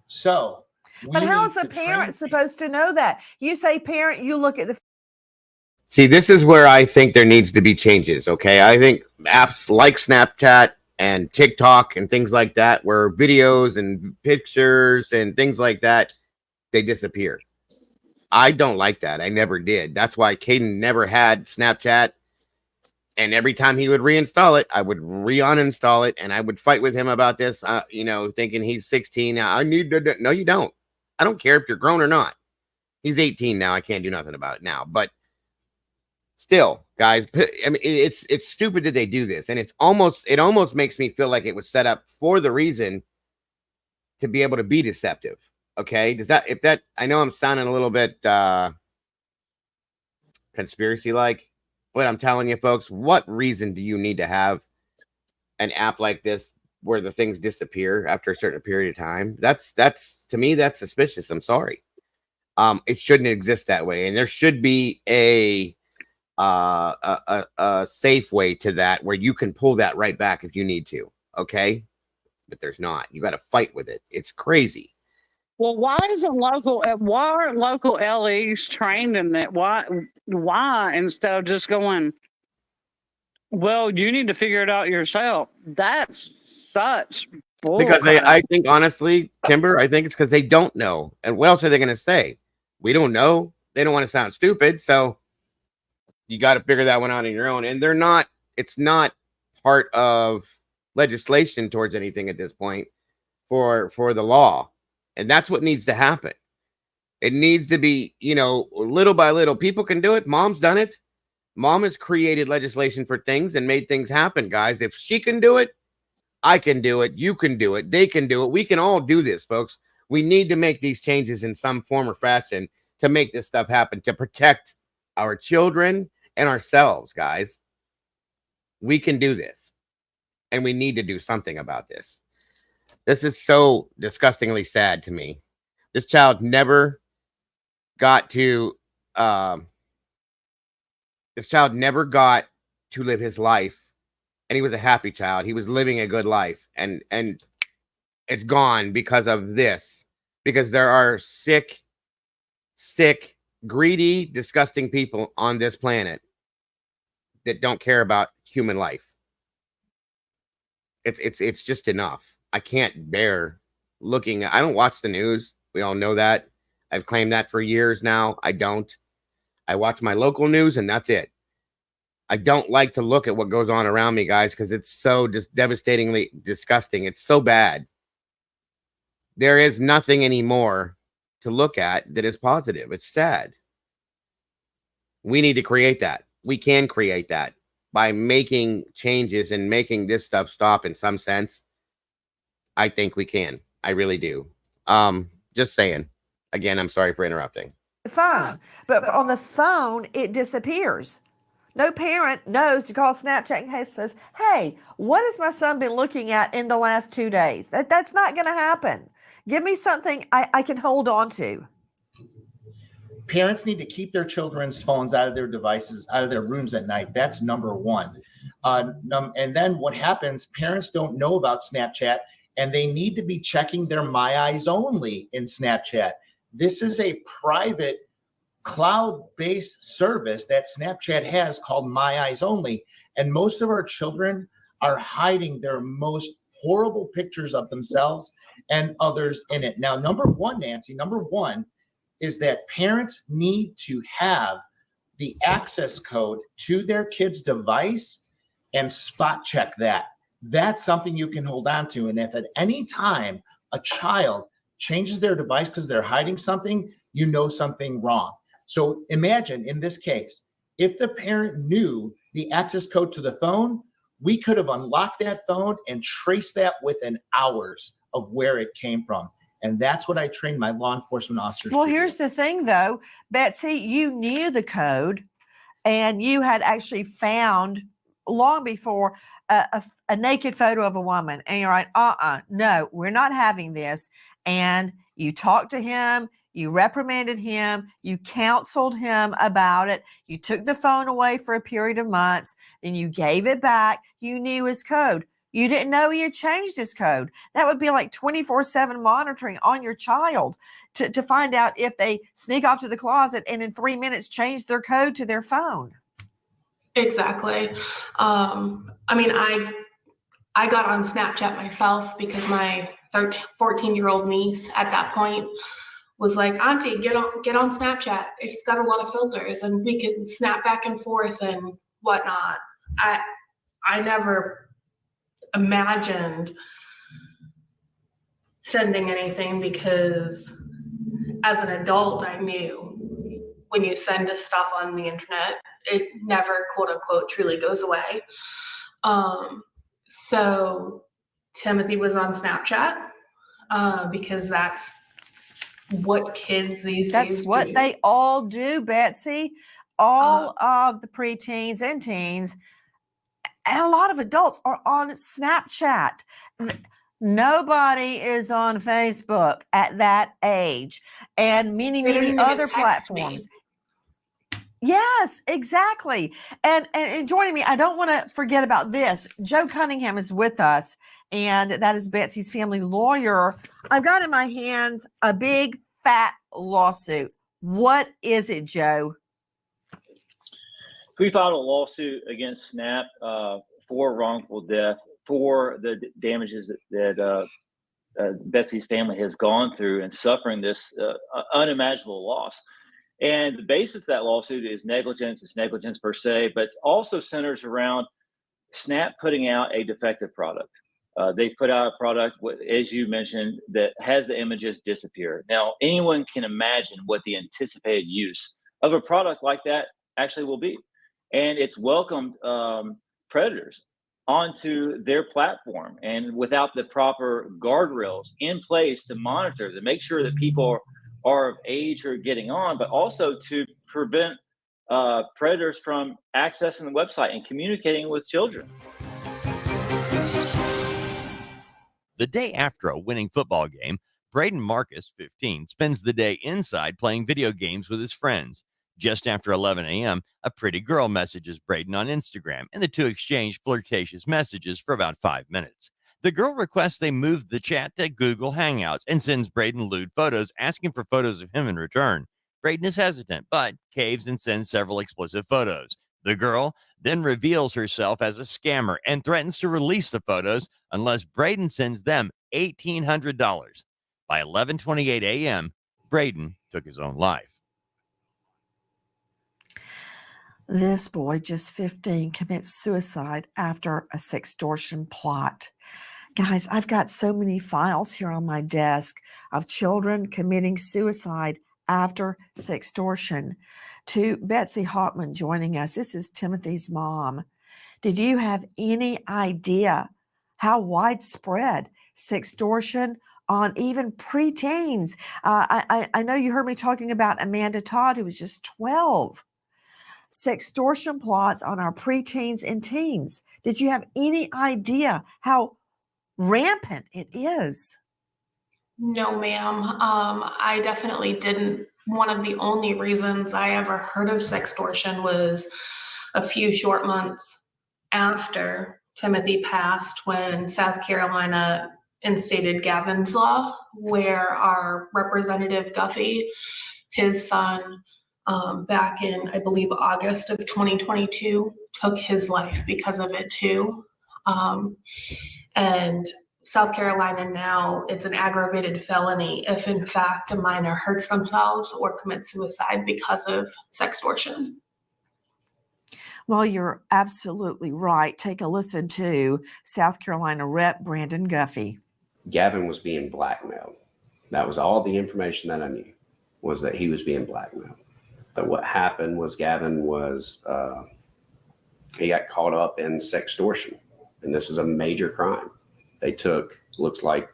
So, but how is a parent supposed to know that? You say parent, you look at the. See, this is where I think there needs to be changes, okay? I think apps like Snapchat and TikTok and things like that, where videos and pictures and things like that, they disappear. I don't like that. I never did. That's why Caden never had Snapchat. And every time he would reinstall it, I would uninstall it, and I would fight with him about this, thinking he's 16. Now, I need to. No, you don't. I don't care if you're grown or not. He's 18 now. I can't do nothing about it now. But still, guys, I mean, it's stupid that they do this, and it almost makes me feel like it was set up for the reason to be able to be deceptive. Okay, I know I'm sounding a little bit conspiracy-like. But I'm telling you, folks, what reason do you need to have an app like this where the things disappear after a certain period of time? That's to me, that's suspicious. I'm sorry. It shouldn't exist that way, and there should be a safe way to that where you can pull that right back if you need to. Okay, but there's not. You got to fight with it. It's crazy. Well, why aren't local LEs trained in that? Why instead of just going, well, you need to figure it out yourself? That's such bull. Because I think, honestly, Kimber, I think it's because they don't know. And what else are they going to say? We don't know. They don't want to sound stupid. So you got to figure that one out on your own. And it's not part of legislation towards anything at this point for the law. And that's what needs to happen. It needs to be, little by little. People can do it. Mom's done it. Mom has created legislation for things and made things happen, guys. If she can do it, I can do it. You can do it. They can do it. We can all do this, folks. We need to make these changes in some form or fashion to make this stuff happen, to protect our children and ourselves, guys. We can do this. And we need to do something about this. This is so disgustingly sad to me. This child never got to live his life, and he was a happy child. He was living a good life, and it's gone because of this. Because there are sick, greedy, disgusting people on this planet that don't care about human life. It's just enough. I can't bear looking. I don't watch the news. We all know that. I've claimed that for years now. I don't. I watch my local news, and that's it. I don't like to look at what goes on around me, guys, because it's so just devastatingly disgusting. It's so bad. There is nothing anymore to look at that is positive. It's sad. We need to create that. We can create that by making changes and making this stuff stop in some sense. I think we can. I really do. Just saying. Again, I'm sorry for interrupting. Phone, but on the phone, it disappears. No parent knows to call Snapchat and says, hey, what has my son been looking at in the last 2 days? That's not going to happen. Give me something I can hold on to. Parents need to keep their children's phones out of their devices, out of their rooms at night. That's number one. And then what happens, parents don't know about Snapchat, and they need to be checking their My Eyes Only in Snapchat. This is a private cloud-based service that Snapchat has called My Eyes Only. And most of our children are hiding their most horrible pictures of themselves and others in it. Now, number one, Nancy, is that parents need to have the access code to their kid's device and spot check that. That's something you can hold on to. And if at any time a child changes their device because they're hiding something, you know something wrong. So imagine in this case, if the parent knew the access code to the phone, we could have unlocked that phone and traced that within hours of where it came from. And that's what I trained my law enforcement officers to do. Well, here's the thing, though, Betsy, you knew the code and you had actually found long before a naked photo of a woman. And you're like, no, we're not having this. And you talked to him, you reprimanded him, you counseled him about it. You took the phone away for a period of months, then you gave it back. You knew his code. You didn't know he had changed his code. That would be like 24/7 monitoring on your child to find out if they sneak off to the closet and in 3 minutes change their code to their phone. Exactly. I mean, I got on Snapchat myself because my 14-year-old niece at that point was like, Auntie, get on Snapchat. It's got a lot of filters and we can snap back and forth and whatnot. I never imagined sending anything because as an adult, I knew when you send us stuff on the internet, it never, quote unquote, truly goes away. So Timothy was on Snapchat because that's what kids these days do. That's what they all do, Betsy. All of the preteens and teens and a lot of adults are on Snapchat. Nobody is on Facebook at that age and many other platforms. Yes, exactly. And joining me, I don't want to forget about this. Joe Cunningham is with us, and that is Betsy's family lawyer. I've got in my hands a big fat lawsuit. What is it, Joe? We filed a lawsuit against Snap for wrongful death for the damages that Betsy's family has gone through and suffering this unimaginable loss. And the basis of that lawsuit is negligence. It's negligence per se, but it also centers around Snap putting out a defective product. They put out a product, as you mentioned, that has the images disappear. Now, anyone can imagine what the anticipated use of a product like that actually will be. And it's welcomed predators onto their platform, and without the proper guardrails in place to monitor, to make sure that people are of age or getting on, but also to prevent predators from accessing the website and communicating with children. The day after a winning football game, Braden Marcus, 15, spends the day inside playing video games with his friends. Just after 11 a.m., a pretty girl messages Braden on Instagram, and the two exchange flirtatious messages for about 5 minutes. The girl requests they move the chat to Google Hangouts and sends Braden lewd photos, asking for photos of him in return. Braden is hesitant, but caves and sends several explicit photos. The girl then reveals herself as a scammer and threatens to release the photos unless Braden sends them $1,800. By 11:28 a.m., Braden took his own life. This boy, just 15, commits suicide after a sextortion plot. Guys, I've got so many files here on my desk of children committing suicide after sextortion. To Betsy Hoffman joining us, this is Timothy's mom. Did you have any idea how widespread sextortion on even preteens? I know you heard me talking about Amanda Todd, who was just 12. Sextortion plots on our preteens and teens. Did you have any idea how rampant it is? No, ma'am. I definitely didn't. One of the only reasons I ever heard of sextortion was a few short months after Timothy passed, when South Carolina instated Gavin's Law, where our Representative Guffey, his son, back in, I believe, August of 2022, took his life because of it too. And South Carolina now, it's an aggravated felony if in fact a minor hurts themselves or commits suicide because of sextortion. Well, you're absolutely right. Take a listen to South Carolina Rep. Brandon Guffey. Gavin was being blackmailed. That was all the information that I knew, was that he was being blackmailed. But what happened was Gavin was, he got caught up in sextortion. And this is a major crime. They took, looks like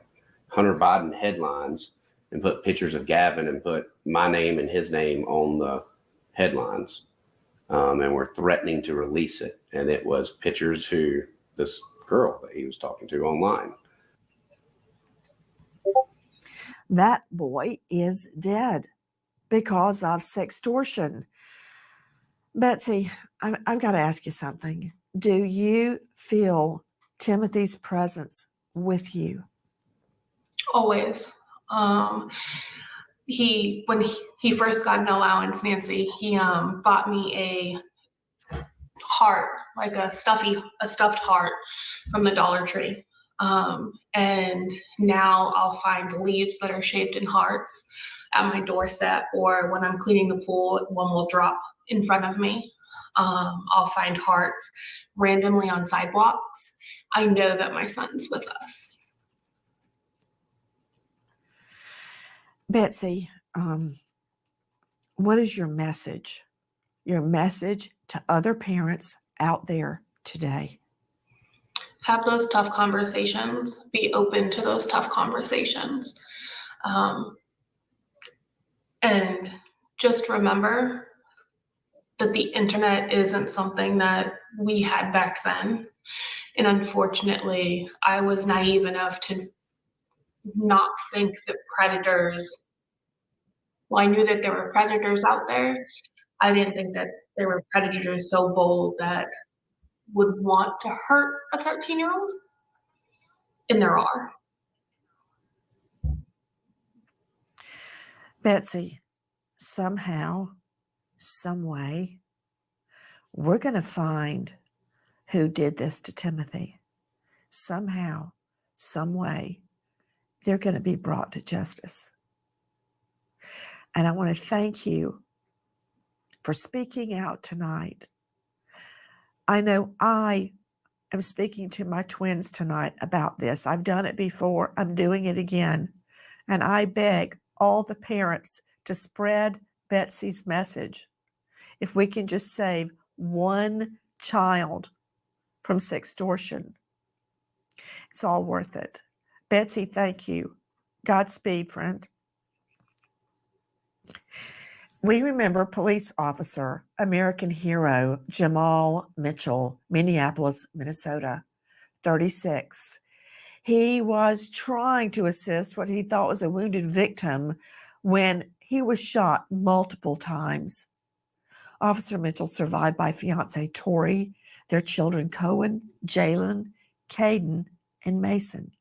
Hunter Biden headlines and put pictures of Gavin and put my name and his name on the headlines. And were threatening to release it. And it was pictures to this girl that he was talking to online. That boy is dead because of sextortion. Betsy, I've got to ask you something. Do you feel Timothy's presence with you? Always. When he first got an allowance, Nancy, he bought me a heart, like a stuffed heart from the Dollar Tree. And now I'll find leaves that are shaped in hearts at my doorstep, or when I'm cleaning the pool, one will drop in front of me. I'll find hearts randomly on sidewalks. I know that my son's with us. Betsy, what is your message? Your message to other parents out there today? Have those tough conversations. Be open to those tough conversations. And just remember that the internet isn't something that we had back then. And unfortunately, I was naive enough to not think that predators, well, I knew that there were predators out there. I didn't think that there were predators so bold that would want to hurt a 13-year-old. And there are. Betsy, somehow, some way, we're going to find who did this to Timothy. Somehow, some way, they're going to be brought to justice. And I want to thank you for speaking out tonight. I know I am speaking to my twins tonight about this. I've done it before. I'm doing it again. And I beg all the parents to spread Betsy's message. If we can just save one child from sextortion, it's all worth it. Betsy, thank you. Godspeed, friend. We remember police officer, American hero, Jamal Mitchell, Minneapolis, Minnesota, 36. He was trying to assist what he thought was a wounded victim when he was shot multiple times. Officer Mitchell survived by fiance Tori, their children Cohen, Jalen, Caden, and Mason.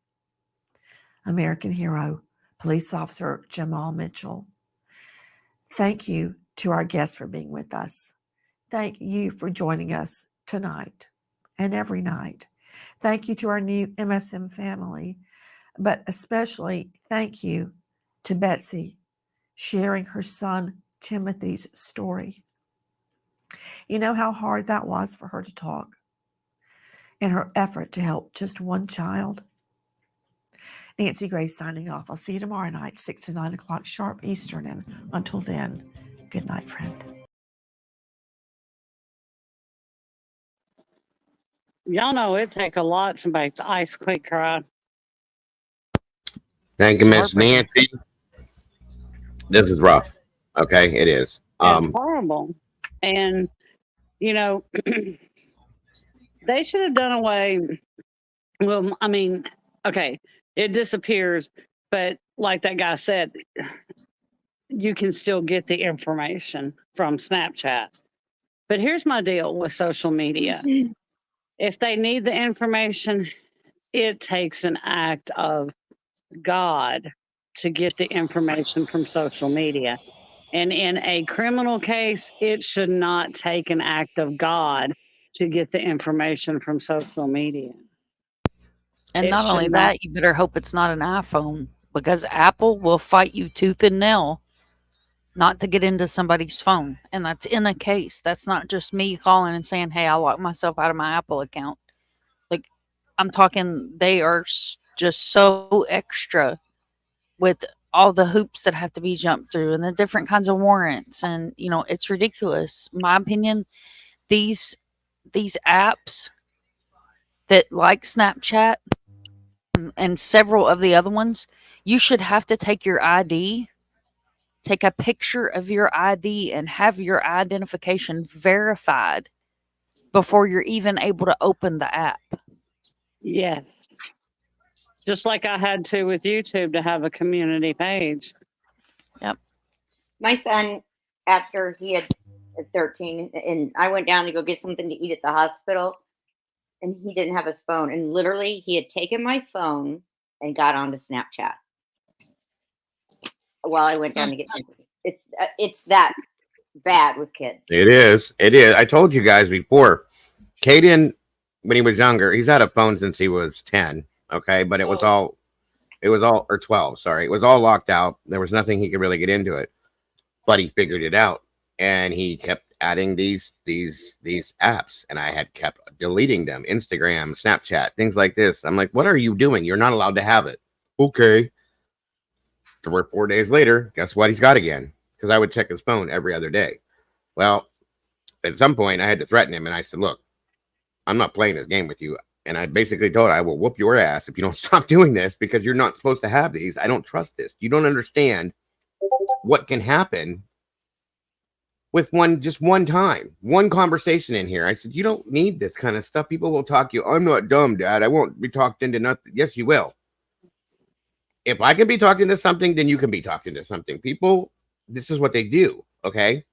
American hero, police officer Jamal Mitchell. Thank you to our guests for being with us. Thank you for joining us tonight and every night. Thank you to our new MSM family, but especially thank you to Betsy sharing her son Timothy's story. You know how hard that was for her to talk in her effort to help just one child? Nancy Grace signing off. I'll see you tomorrow night, 6 to 9 o'clock sharp Eastern. And until then, good night, friend. Y'all know it take a lot to make the ice queen cry. Thank you, Miss Nancy. This is rough. Okay, it is. It's horrible. And, you know, they should have done away. Well, I mean, okay, it disappears, but like that guy said, you can still get the information from Snapchat. But here's my deal with social media. If they need the information, it takes an act of God to get the information from social media. And in a criminal case, it should not take an act of God to get the information from social media. And It not should only not. that, you better hope it's not an iPhone because Apple will fight you tooth and nail not to get into somebody's phone. And that's in a case. That's not just me calling and saying, hey, I locked myself out of my Apple account. Like, I'm talking, they are just so extra with all the hoops that have to be jumped through and the different kinds of warrants. And, you know, it's ridiculous. In my opinion, these apps that like Snapchat and several of the other ones, you should have to take your ID, take a picture of your ID, and have your identification verified before you're even able to open the app. Yes. Just like I had to with YouTube to have a community page. Yep. My son, after he had 13, and I went down to go get something to eat at the hospital, and he didn't have his phone. And literally, he had taken my phone and got onto Snapchat while I went down to get something. It's that bad with kids. It is. It is. I told you guys before. Caden, when he was younger, he's had a phone since he was 10. Okay, but it was all or 12. Sorry, it was all locked out. There was nothing he could really get into it. But he figured it out, and he kept adding these apps, and I had kept deleting them. Instagram, Snapchat, things like this. I'm like, what are you doing? You're not allowed to have it. Okay. 3 or 4 days later, guess what? He's got again, because I would check his phone every other day. Well, at some point, I had to threaten him, and I said, look, I'm not playing this game with you. And I basically told her, I will whoop your ass if you don't stop doing this, because you're not supposed to have these. I don't trust this. You don't understand what can happen with one time, one conversation in here. I said, you don't need this kind of stuff. People will talk you. I'm not dumb, Dad. I won't be talked into nothing. Yes, you will. If I can be talked into something, then you can be talked into something. People, this is what they do. Okay.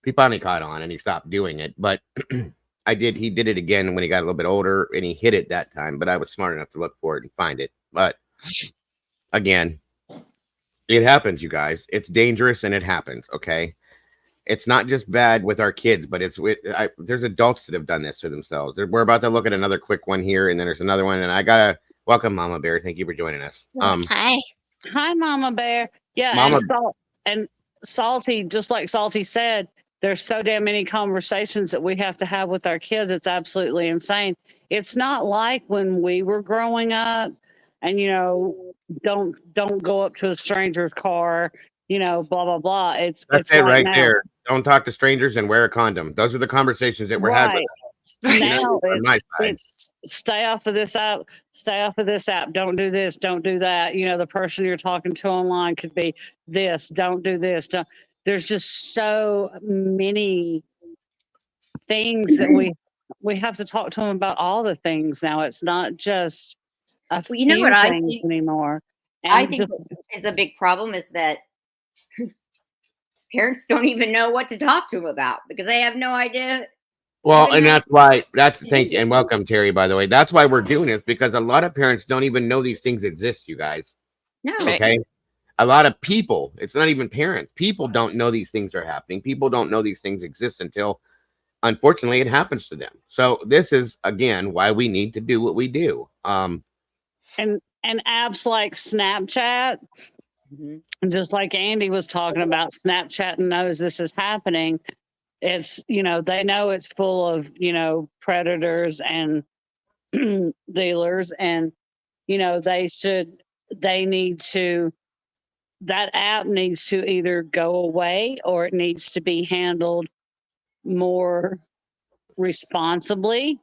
He finally caught on and he stopped doing it. But he did it again when he got a little bit older, and he hit it that time. But I was smart enough to look for it and find it. But again, it happens, you guys. It's dangerous and it happens. Okay. It's not just bad with our kids, but there's adults that have done this to themselves. We're about to look at another quick one here, and then there's another one. And I gotta welcome Mama Bear. Thank you for joining us. Hi, Mama Bear. Yeah, Mama and Salty, just like Salty said, there's so damn many conversations that we have to have with our kids. It's absolutely insane. It's not like when we were growing up, and don't go up to a stranger's car. Blah blah blah. It's That's it like right now. there. Don't talk to strangers and wear a condom. Those are the conversations that we're having. Now it's stay off of this app. Stay off of this app. Don't do this. Don't do that. The person you're talking to online could be this. Don't do this. There's just so many things that we have to talk to them about. All the things now. It's not just a Well, you know few what I things think anymore. I think is a big problem is that parents don't even know what to talk to them about because they have no idea. Well, and that's the thing. And welcome, Terry, by the way. That's why we're doing this, because a lot of parents don't even know these things exist, you guys. No. Okay. A lot of people, it's not even parents. People don't know these things are happening. People don't know these things exist until, unfortunately, it happens to them. So this is, again, why we need to do what we do. And apps like Snapchat, just like Andy was talking about, Snapchat knows this is happening. It's, they know it's full of, predators and dealers, and, that app needs to either go away or it needs to be handled more responsibly.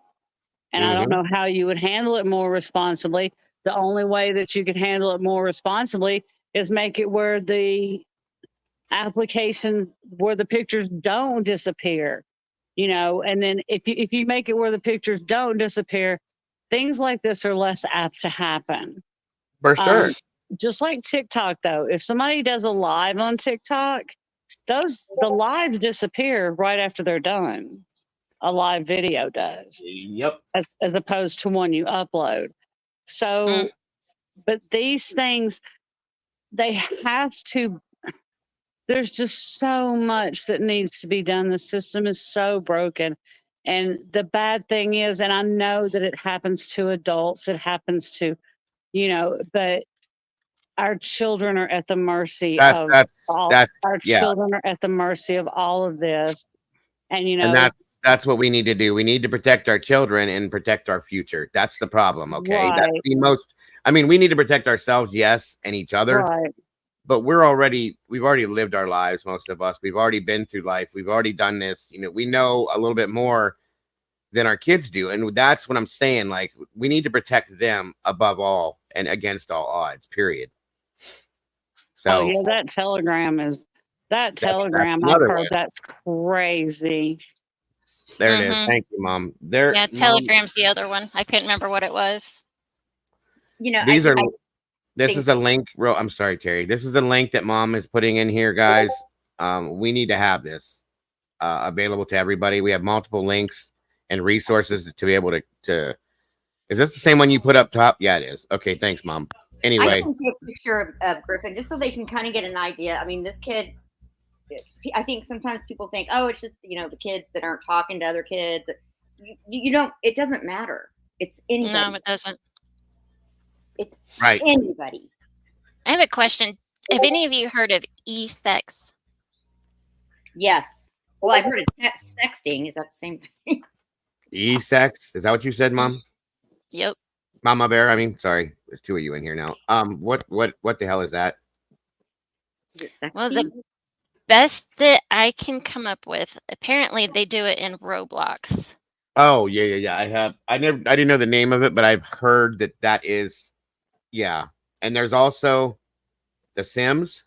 And I don't know how you would handle it more responsibly. The only way that you could handle it more responsibly is make it where the applications, where the pictures don't disappear, and then if you make it where the pictures don't disappear, things like this are less apt to happen. For sure. Just like TikTok, though, if somebody does a live on TikTok, the lives disappear right after they're done. A live video does. Yep. As opposed to one you upload. So, but these things, they have to, there's just so much that needs to be done. The system is so broken. And the bad thing is, and I know that it happens to adults, it happens to, but our children are at the mercy of our children are at the mercy of all of this. And that's what we need to do. We need to protect our children and protect our future. That's the problem. Okay. That's Right. the most, we need to protect ourselves, yes, and each other. Right. But we've already lived our lives, most of us. We've already been through life. We've already done this. We know a little bit more than our kids do. And that's what I'm saying. Like, we need to protect them above all and against all odds, period. So that telegram I've another heard one. that's crazy. There it is. Thank you, Mom. Yeah, Telegram's the other one. I couldn't remember what it was. This is a link. I'm sorry, Terry. This is a link that Mom is putting in here, guys. We need to have this available to everybody. We have multiple links and resources to be able to. Is this the same one you put up top? Yeah, it is. Okay, thanks, Mom. Anyway, I sent you a picture of Griffin just so they can kind of get an idea. I mean, this kid, I think sometimes people think, oh, it's just, the kids that aren't talking to other kids. You don't, it doesn't matter. It's anybody. No, it doesn't. It's right. Anybody. I have a question. Have any of you heard of e-sex? Yes. Well, I've heard of sexting. Is that the same thing? E-sex? Is that what you said, Mom? Yep. Mama Bear. Sorry. There's two of you in here now. What the hell is that? Well, the best that I can come up with, apparently they do it in Roblox. Oh, yeah. I didn't know the name of it, but I've heard that is, yeah. And there's also The Sims.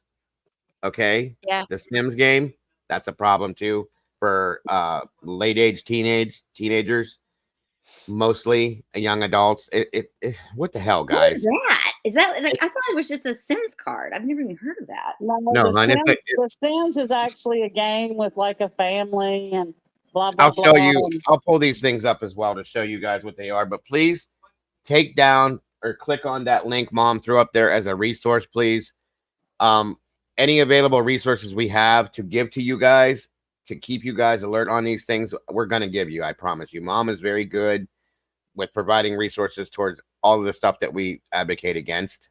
Okay. Yeah. The Sims game. That's a problem too for late age teenagers, mostly young adults. It what the hell, guys? What is that? Is that like, I thought it was just a Sims card. I've never even heard of that. No, the Sims is actually a game with like a family and blah blah. I'll show you. I'll pull these things up as well to show you guys what they are. But please take down or click on that link Mom threw up there as a resource, please. Any available resources we have to give to you guys to keep you guys alert on these things, we're going to give you. I promise you. Mom is very good with providing resources towards all of the stuff that we advocate against.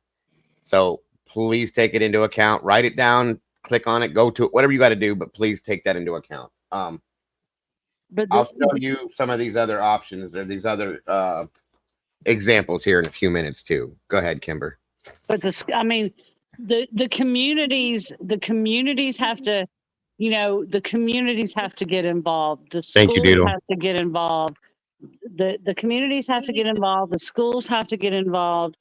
So please take it into account. Write it down. Click on it. Go to it. Whatever you got to do, but please take that into account. But I'll show you some of these other options or these other examples here in a few minutes too. Go ahead, Kimber. But the communities have to, the communities have to get involved. The schools have to get involved. The communities have to get involved. The schools have to get involved.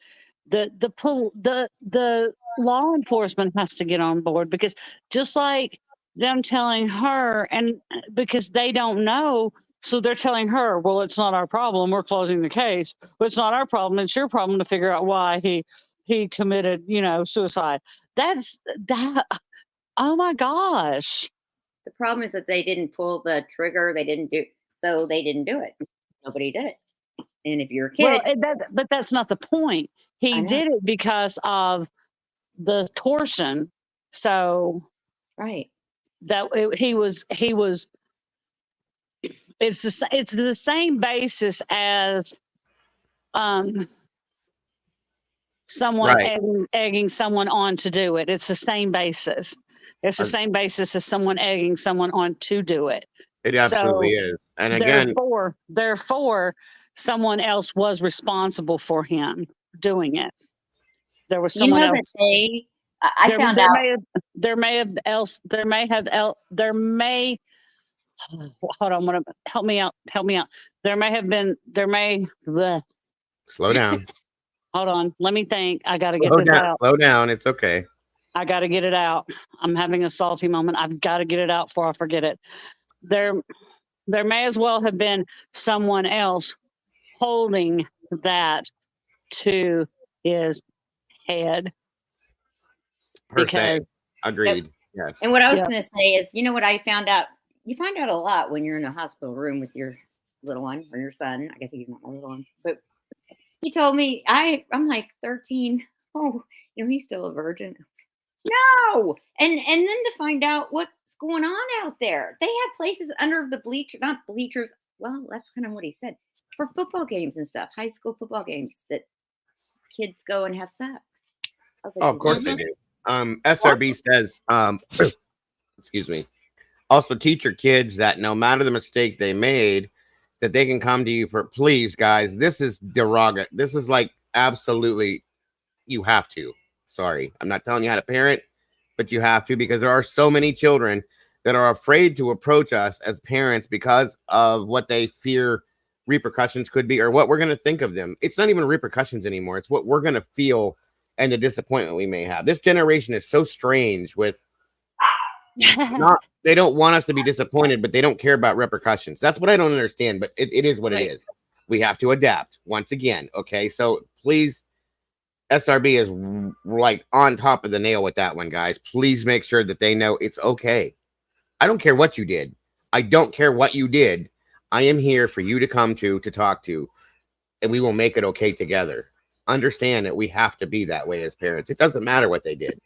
The law enforcement has to get on board, because just like them telling her, and because they don't know, so they're telling her, well, it's not our problem, we're closing the case. Well, it's not our problem, it's your problem to figure out why he committed, suicide. That's that. Oh my gosh. The problem is that they didn't pull the trigger. They didn't do it. Nobody did it. And if you're a kid, but that's not the point. He did it because of the torsion. So right. That he was. It's the same basis as someone egging someone on to do it. It's the same basis. It's the same basis as someone egging someone on to do it. It absolutely is. And again, therefore, someone else was responsible for him doing it. There was someone else. I found out hold on, help me out. Slow down. Hold on, let me think. I got to get this out. Slow down. It's okay. I got to get it out. I'm having a salty moment. I've got to get it out before I forget it. There may as well have been someone else holding that to his head. Because agreed. Yes. And what I was going to say is, what I found out? You find out a lot when you're in a hospital room with your little one or your son. I guess he's not my little one, but he told me, I'm like 13. Oh, he's still a virgin. No. And then to find out what's going on out there. They have places under the not bleachers, Well, that's kind of what he said. For football games and stuff, high school football games, that kids go and have sex. I was like, Oh, of course they do. SRB says, excuse me. Also teach your kids that no matter the mistake they made, that they can come to you for, please, guys, this is derogatory. This is like absolutely, you have to. Sorry, I'm not telling you how to parent, but you have to, because there are so many children that are afraid to approach us as parents because of what they fear repercussions could be, or what we're going to think of them. It's not even repercussions anymore. It's what we're going to feel and the disappointment we may have. This generation is so strange with they don't want us to be disappointed, but they don't care about repercussions. That's what I don't understand, but it is what it is. We have to adapt once again. Okay. So please, SRB is like on top of the nail with that one, guys. Please make sure that they know it's okay. I don't care what you did. I don't care what you did. I am here for you to come to talk to, and we will make it okay together. Understand that we have to be that way as parents. It doesn't matter what they did.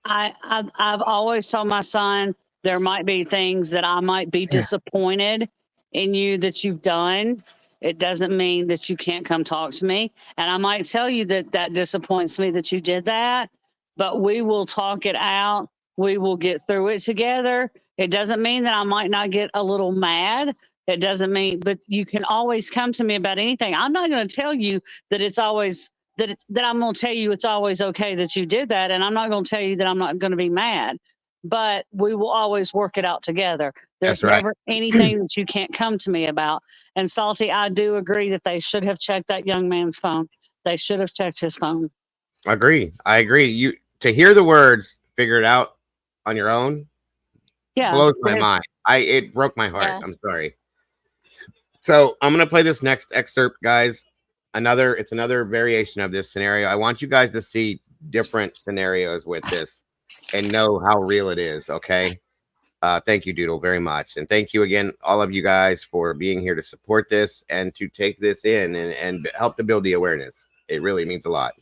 I've always told my son there might be things that I might be disappointed in you that you've done. It doesn't mean that you can't come talk to me. And I might tell you that that disappoints me that you did that, but we will talk it out. We will get through it together. It doesn't mean that I might not get a little mad. It doesn't mean, but you can always come to me about anything. I'm not going to tell you that it's always that I'm going to tell you it's always okay that you did that. And I'm not going to tell you that I'm not going to be mad, but we will always work it out together. There's never anything that you can't come to me about. And Salty, I do agree that they should have checked that young man's phone. They should have checked his phone. I agree. You to hear the words, figure it out on your own. Yeah. Blows my mind. It broke my heart. Yeah. I'm sorry. So I'm going to play this next excerpt, guys. It's another variation of this scenario. I want you guys to see different scenarios with this and know how real it is. Okay. Thank you, Doodle, very much. And thank you again, all of you guys, for being here to support this and to take this in and help to build the awareness. It really means a lot.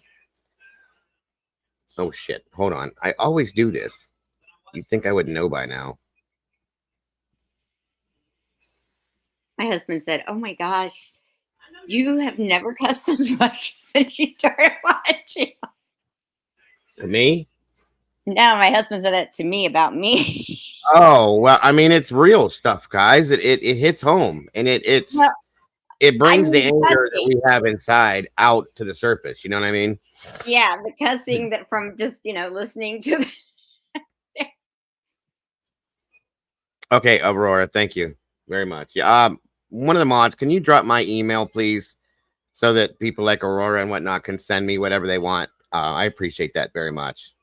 Oh, shit. Hold on. I always do this. You'd think I would know by now. My husband said, "Oh my gosh, you have never cussed as much since you started watching." Me? No, my husband said that to me about me. Oh, well, I mean, it's real stuff, guys. It hits home, and it brings the anger that we have inside out to the surface. You know what I mean? Yeah, the cussing that from just, listening to the Okay, Aurora, thank you very much. Yeah, one of the mods, can you drop my email, please, so that people like Aurora and whatnot can send me whatever they want? I appreciate that very much.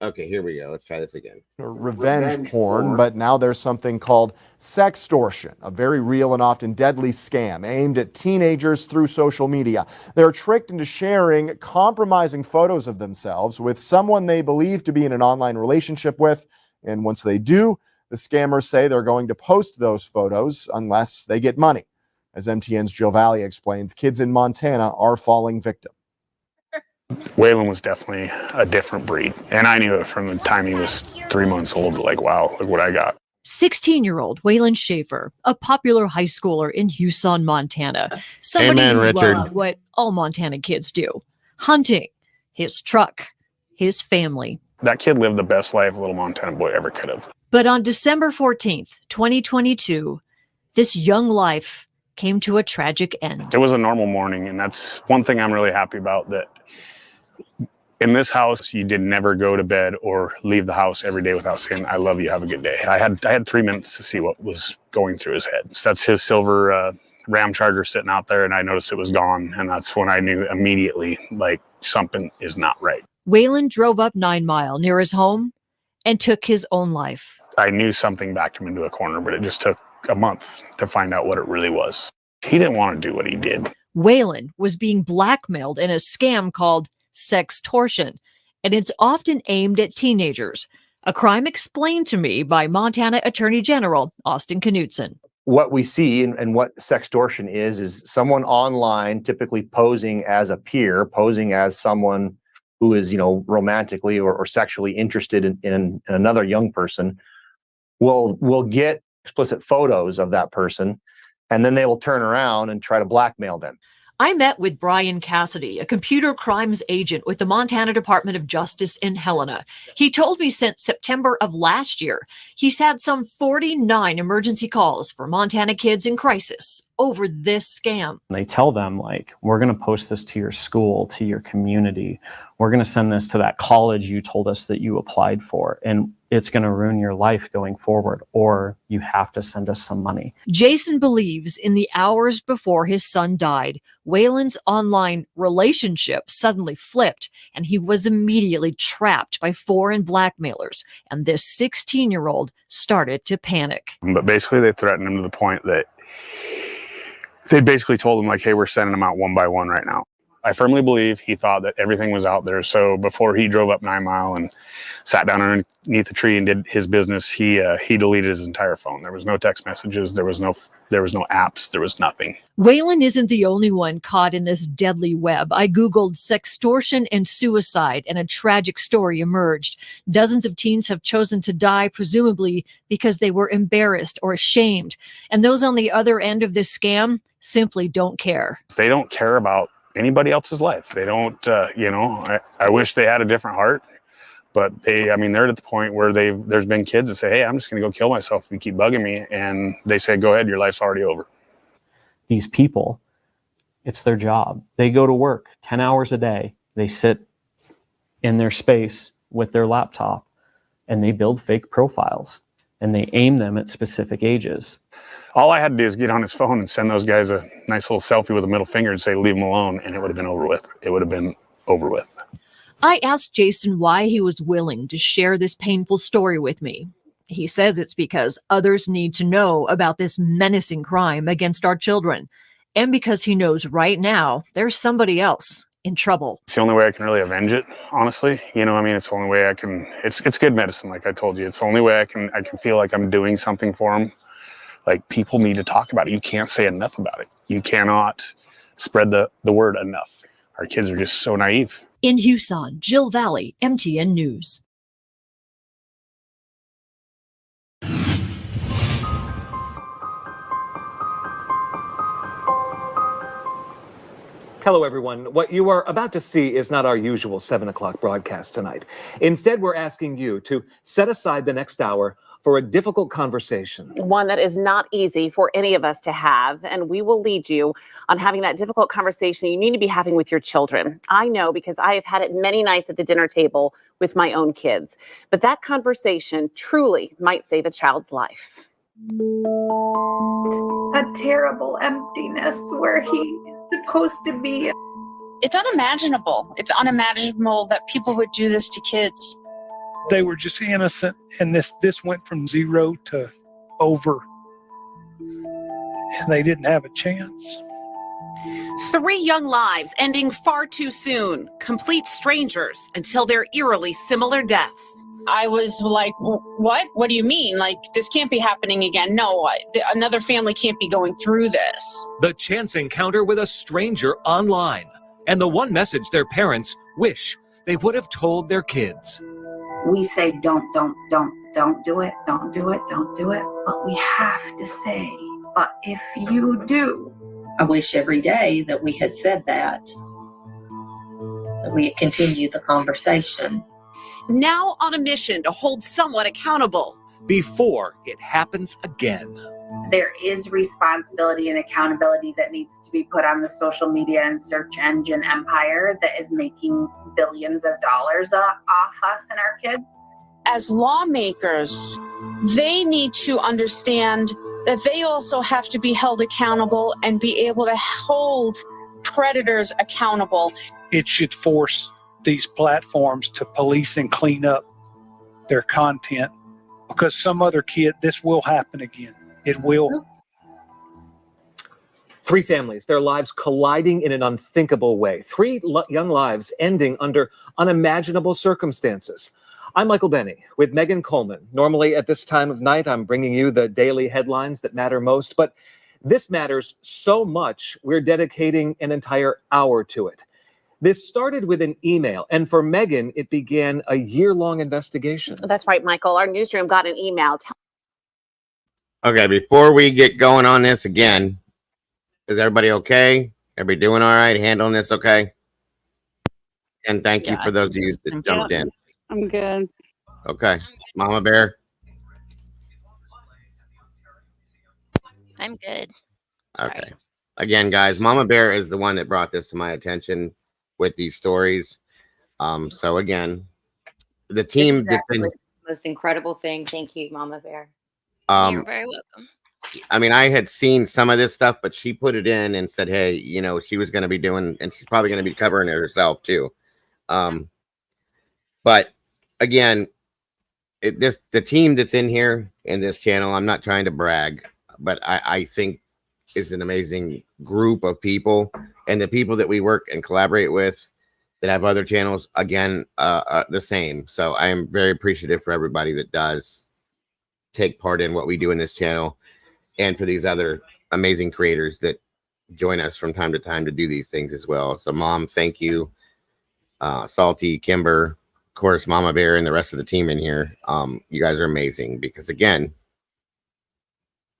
Okay, here we go. Let's try this again. Revenge porn, but now there's something called sextortion, a very real and often deadly scam aimed at teenagers through social media. They're tricked into sharing compromising photos of themselves with someone they believe to be in an online relationship with, and once they do, the scammers say they're going to post those photos unless they get money. As MTN's Jill Valley explains, kids in Montana are falling victim. Waylon was definitely a different breed. And I knew it from the time he was 3 months old. Like, wow, look what I got. 16-year-old Waylon Schaefer, a popular high schooler in Houston, Montana. Somebody Amen, who Richard. loved what all Montana kids do. Hunting, his truck, his family. That kid lived the best life a little Montana boy ever could have. But on December 14th, 2022, this young life came to a tragic end. It was a normal morning, and that's one thing I'm really happy about, that in this house, you did never go to bed or leave the house every day without saying, "I love you, have a good day." I had 3 minutes to see what was going through his head. So that's his silver Ram Charger sitting out there, and I noticed it was gone, and that's when I knew immediately, like, something is not right. Waylon drove up 9 Mile near his home and took his own life. I knew something backed him into a corner, but it just took a month to find out what it really was. He didn't want to do what he did. Waylon was being blackmailed in a scam called sextortion, and it's often aimed at teenagers, a crime explained to me by Montana Attorney General Austin Knudsen. What we see and what sextortion is someone online typically posing as a peer, posing as someone who is, romantically or sexually interested in another young person, will get explicit photos of that person and then they will turn around and try to blackmail them. I met with Brian Cassidy, a computer crimes agent with the Montana Department of Justice in Helena. He told me since September of last year, he's had some 49 emergency calls for Montana kids in crisis over this scam. They tell them, like, we're going to post this to your school, to your community. We're going to send this to that college you told us that you applied for, and it's going to ruin your life going forward, or you have to send us some money. Jason believes in the hours before his son died, Waylon's online relationship suddenly flipped, and he was immediately trapped by foreign blackmailers, and this 16-year-old started to panic. But basically, they threatened him to the point that they basically told him, like, hey, we're sending them out one by one right now. I firmly believe he thought that everything was out there. So before he drove up 9 Mile and sat down underneath the tree and did his business, he deleted his entire phone. There was no text messages. There was no apps. There was nothing. Waylon isn't the only one caught in this deadly web. I Googled sextortion and suicide, and a tragic story emerged. Dozens of teens have chosen to die, presumably because they were embarrassed or ashamed. And those on the other end of this scam simply don't care. They don't care about anybody else's life. They don't, I wish they had a different heart, but they're at the point where there's been kids that say, hey, I'm just going to go kill myself if you keep bugging me. And they say, go ahead, your life's already over. These people, it's their job. They go to work 10 hours a day. They sit in their space with their laptop and they build fake profiles and they aim them at specific ages. All I had to do is get on his phone and send those guys a nice little selfie with a middle finger and say, leave them alone. And it would have been over with. It would have been over with. I asked Jason why he was willing to share this painful story with me. He says it's because others need to know about this menacing crime against our children. And because he knows right now there's somebody else in trouble. It's the only way I can really avenge it, honestly. It's the only way I can, it's good medicine, like I told you. It's the only way I can feel like I'm doing something for them. Like, people need to talk about it. You can't say enough about it. You cannot spread the word enough. Our kids are just so naive. In Houston, Jill Valley, MTN News. Hello, everyone. What you are about to see is not our usual 7 o'clock broadcast tonight. Instead, we're asking you to set aside the next hour for a difficult conversation. One that is not easy for any of us to have, and we will lead you on having that difficult conversation you need to be having with your children. I know, because I have had it many nights at the dinner table with my own kids. But that conversation truly might save a child's life. A terrible emptiness where he's supposed to be. It's unimaginable. It's unimaginable that people would do this to kids. They were just innocent, and this went from 0 to over, and they didn't have a chance. 3 young lives ending far too soon, complete strangers until their eerily similar deaths. I was like, what? What do you mean? Like, this can't be happening again. No, another family can't be going through this. The chance encounter with a stranger online, and the one message their parents wish they would have told their kids. We say, don't do it, don't do it, don't do it. But we have to say, but if you do. I wish every day that we had said that, and we had continued the conversation. Now on a mission to hold someone accountable. Before it happens again. There is responsibility and accountability that needs to be put on the social media and search engine empire that is making billions of dollars off us and our kids. As lawmakers, they need to understand that they also have to be held accountable and be able to hold predators accountable. It should force these platforms to police and clean up their content, because some other kid, this will happen again. It will. 3 families, their lives colliding in an unthinkable way. 3 young lives ending under unimaginable circumstances. I'm Michael Benny with Megan Coleman. Normally at this time of night, I'm bringing you the daily headlines that matter most, but this matters so much, we're dedicating an entire hour to it. This started with an email, and for Megan, it began a year-long investigation. That's right, Michael. Our newsroom got an email Okay, before we get going on this again, is everybody okay? Everybody doing all right? Handling this okay? And thank you for those of you that jumped in. I'm good. Okay. Mama Bear? I'm good. Okay. Again, guys, Mama Bear is the one that brought this to my attention with these stories. So again, the team that's been the most incredible thing. Thank you, Mama Bear. You're very welcome. I mean, I had seen some of this stuff, but she put it in and said, hey, you know, she was going to be doing, and she's probably going to be covering it herself too. But again, the team that's in here in this channel, I'm not trying to brag, but I think is an amazing group of people, and the people that we work and collaborate with that have other channels, again, the same. So I am very appreciative for everybody that does take part in what we do in this channel, and for these other amazing creators that join us from time to time to do these things as well. So Mom, thank you. Salty, Kimber, of course, Mama Bear, and the rest of the team in here. You guys are amazing, because again,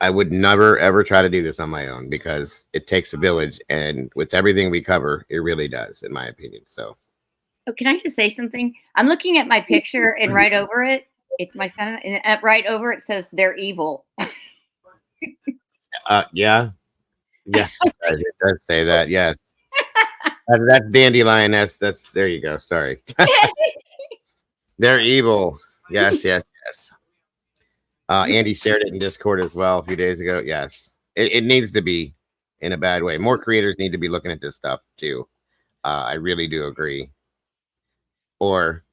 I would never ever try to do this on my own, because it takes a village, and with everything we cover, it really does, in my opinion. So Oh, can I just say something? I'm looking at my picture, and right over it, it's my son, and right over it says they're evil. yeah, it does say that. Yes, that's Dandelion. That's there you go. Sorry, they're evil. Yes. Andy shared it in Discord as well a few days ago. Yes, it needs to be in a bad way. More creators need to be looking at this stuff too. I really do agree. Or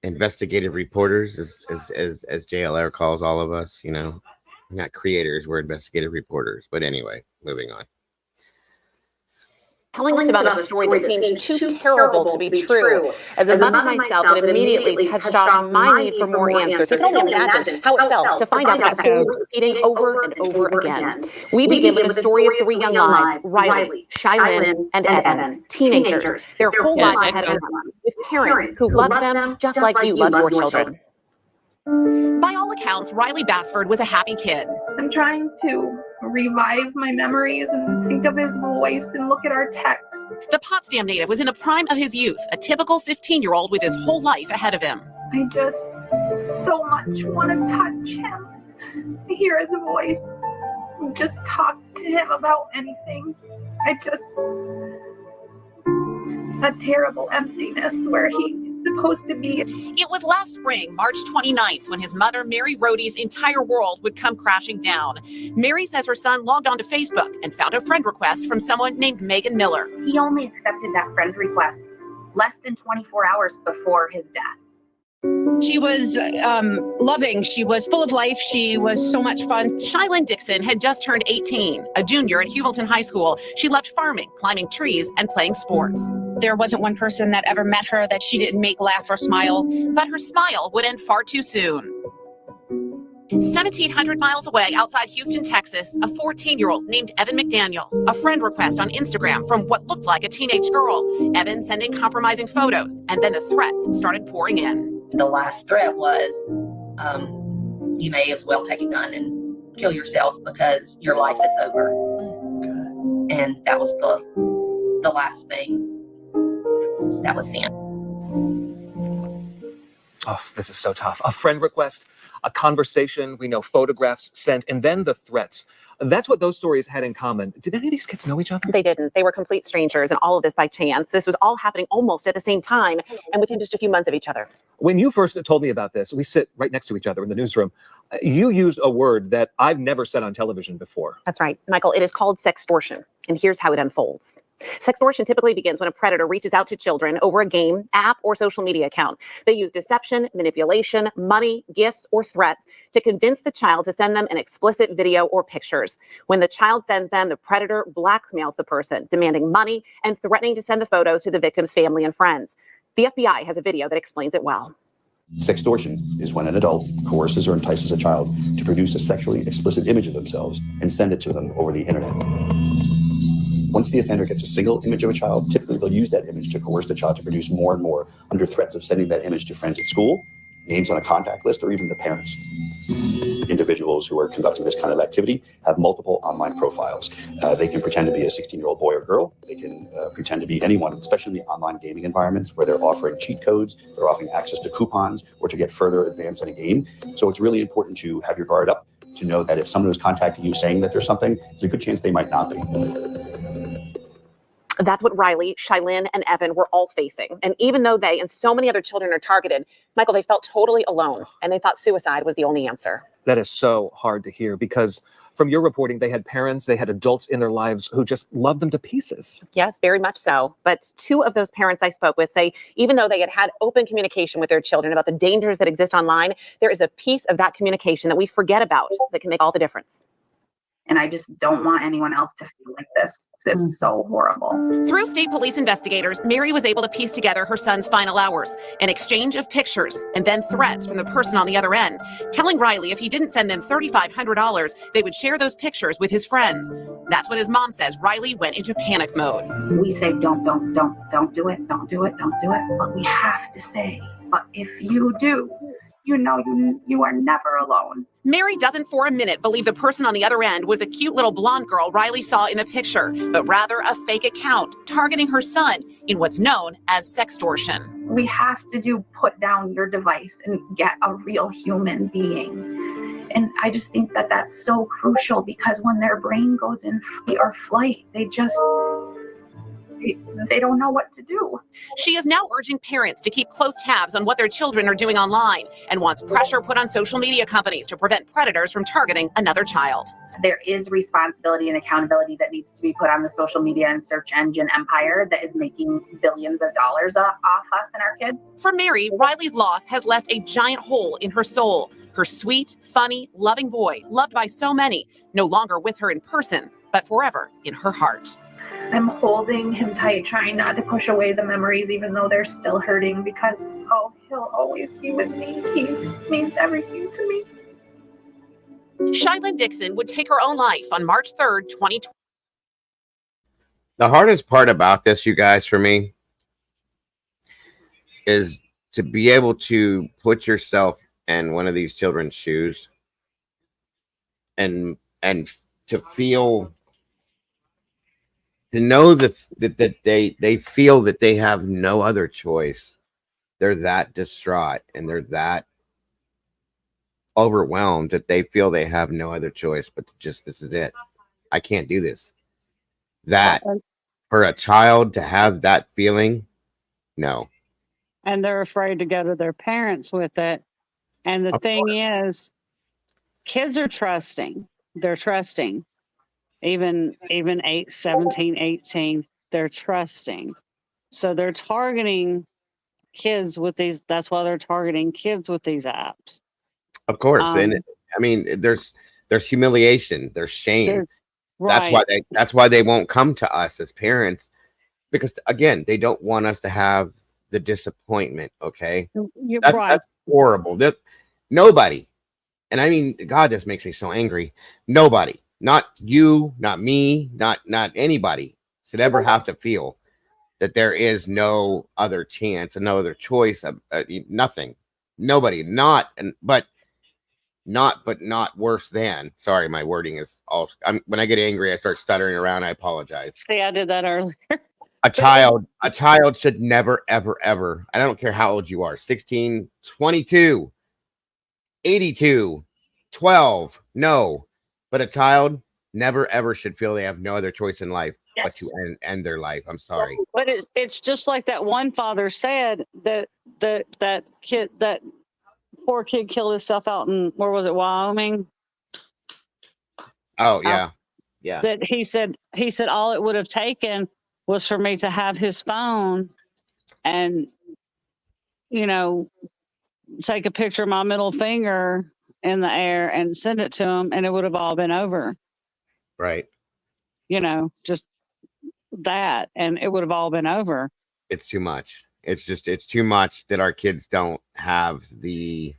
investigative reporters, as JLR calls all of us. You know, we're not creators, we're investigative reporters. But anyway, moving on. Telling us about a story that seems too terrible to be true. As a mother myself, it immediately touched off my need for more answers. You can only imagine how it felt to find out that story was repeating over and over again. We begin with the story of three young lives, Riley, Shylin, and Evan, teenagers. Their whole lives ahead of them, with parents who loved them just like you love your children. By all accounts, Riley Bassford was a happy kid. I'm trying to revive my memories and think of his voice and look at our texts. The Potsdam native was in the prime of his youth, a typical 15-year-old with his whole life ahead of him. I just so much want to touch him, hear his voice, and just talk to him about anything. A terrible emptiness where he's supposed to be. It was last spring, March 29th, when his mother, Mary Rohde's entire world would come crashing down. Mary says her son logged onto Facebook and found a friend request from someone named Megan Miller. He only accepted that friend request less than 24 hours before his death. She was loving. She was full of life. She was so much fun. Shylin Dixon had just turned 18, a junior at Hubleton High School. She loved farming, climbing trees, and playing sports. There wasn't one person that ever met her that she didn't make laugh or smile. But her smile would end far too soon. 1,700 miles away outside Houston, Texas, a 14-year-old named Evan McDaniel, a friend request on Instagram from what looked like a teenage girl. Evan sending compromising photos, and then the threats started pouring in. The last threat was, you may as well take a gun and kill yourself because your life is over. And that was the last thing that was sent. Oh, this is so tough. A friend request, a conversation, we know photographs sent, and then the threats. That's what those stories had in common. Did any of these kids know each other? They didn't. They were complete strangers, and all of this by chance. This was all happening almost at the same time and within just a few months of each other. When you first told me about this, we sit right next to each other in the newsroom. You used a word that I've never said on television before. That's right, Michael. It is called sextortion, and here's how it unfolds. Sextortion typically begins when a predator reaches out to children over a game, app, or social media account. They use deception, manipulation, money, gifts, or threats to convince the child to send them an explicit video or pictures. When the child sends them, the predator blackmails the person, demanding money and threatening to send the photos to the victim's family and friends. The FBI has a video that explains it well. Sextortion is when an adult coerces or entices a child to produce a sexually explicit image of themselves and send it to them over the internet. Once the offender gets a single image of a child, typically they'll use that image to coerce the child to produce more and more under threats of sending that image to friends at school, names on a contact list, or even the parents. individuals who are conducting this kind of activity have multiple online profiles. They can pretend to be a 16-year-old boy or girl. They can pretend to be anyone, especially in the online gaming environments where they're offering cheat codes, they're offering access to coupons, or to get further advanced in a game. So it's really important to have your guard up, to know that if someone is contacting you saying that there's something, there's a good chance they might not be. That's what Riley, Shylin, and Evan were all facing. And even though they and so many other children are targeted, Michael, they felt totally alone, and they thought suicide was the only answer. That is so hard to hear, because from your reporting, they had parents, they had adults in their lives who just loved them to pieces. Yes, very much so. But two of those parents I spoke with say even though they had had open communication with their children about the dangers that exist online, there is a piece of that communication that we forget about that can make all the difference. And I just don't want anyone else to feel like this. This is so horrible. Through state police investigators, Mary was able to piece together her son's final hours, an exchange of pictures, and then threats from the person on the other end, telling Riley if he didn't send them $3,500, they would share those pictures with his friends. That's when his mom says Riley went into panic mode. We say, don't do it, don't do it, don't do it. But we have to say, but if you do, you know you are never alone. Mary doesn't for a minute believe the person on the other end was the cute little blonde girl Riley saw in the picture, but rather a fake account targeting her son in what's known as sextortion. We have to put down your device and get a real human being. And I just think that that's so crucial, because when their brain goes in fight or flight, they don't know what to do. She is now urging parents to keep close tabs on what their children are doing online, and wants pressure put on social media companies to prevent predators from targeting another child. There is responsibility and accountability that needs to be put on the social media and search engine empire that is making billions of dollars off us and our kids. For Mary, Riley's loss has left a giant hole in her soul. Her sweet, funny, loving boy, loved by so many, no longer with her in person, but forever in her heart. I'm holding him tight, trying not to push away the memories, even though they're still hurting, because, he'll always be with me. He means everything to me. Shylin Dixon would take her own life on March 3rd, 2020. The hardest part about this, you guys, for me, is to be able to put yourself in one of these children's shoes and to feel, to know that they feel that they have no other choice. They're that distraught and they're that overwhelmed that they feel they have no other choice but to just, this is it. I can't do this. That for a child to have that feeling, no. And they're afraid to go to their parents with it. And the thing is, kids are trusting. They're trusting. Even 17, 18, they're trusting. So they're targeting kids with these. That's why they're targeting kids with these apps. Of course. And I mean, there's humiliation, there's shame. Right. That's why they won't come to us as parents, because again, they don't want us to have the disappointment. Okay. That's horrible. Nobody, and I mean, God, this makes me so angry. Nobody, not you, not me, not anybody should ever have to feel that there is no other chance and no other choice of nothing. Nobody, not worse than. Sorry, my wording is all. When I get angry, I start stuttering around. I apologize. See, I did that earlier. A child should never, ever, ever. I don't care how old you are. 16, 22, 82, 12. No, but a child never, ever should feel they have no other choice in life but to end their life. I'm sorry. But it's just like that one father said that poor kid killed himself out in, where was it, Wyoming? Oh yeah, yeah. That he said all it would have taken was for me to have his phone and, take a picture of my middle finger in the air and send it to him, and it would have all been over. Right. Just that, and it would have all been over. It's too much. It's too much that our kids don't have the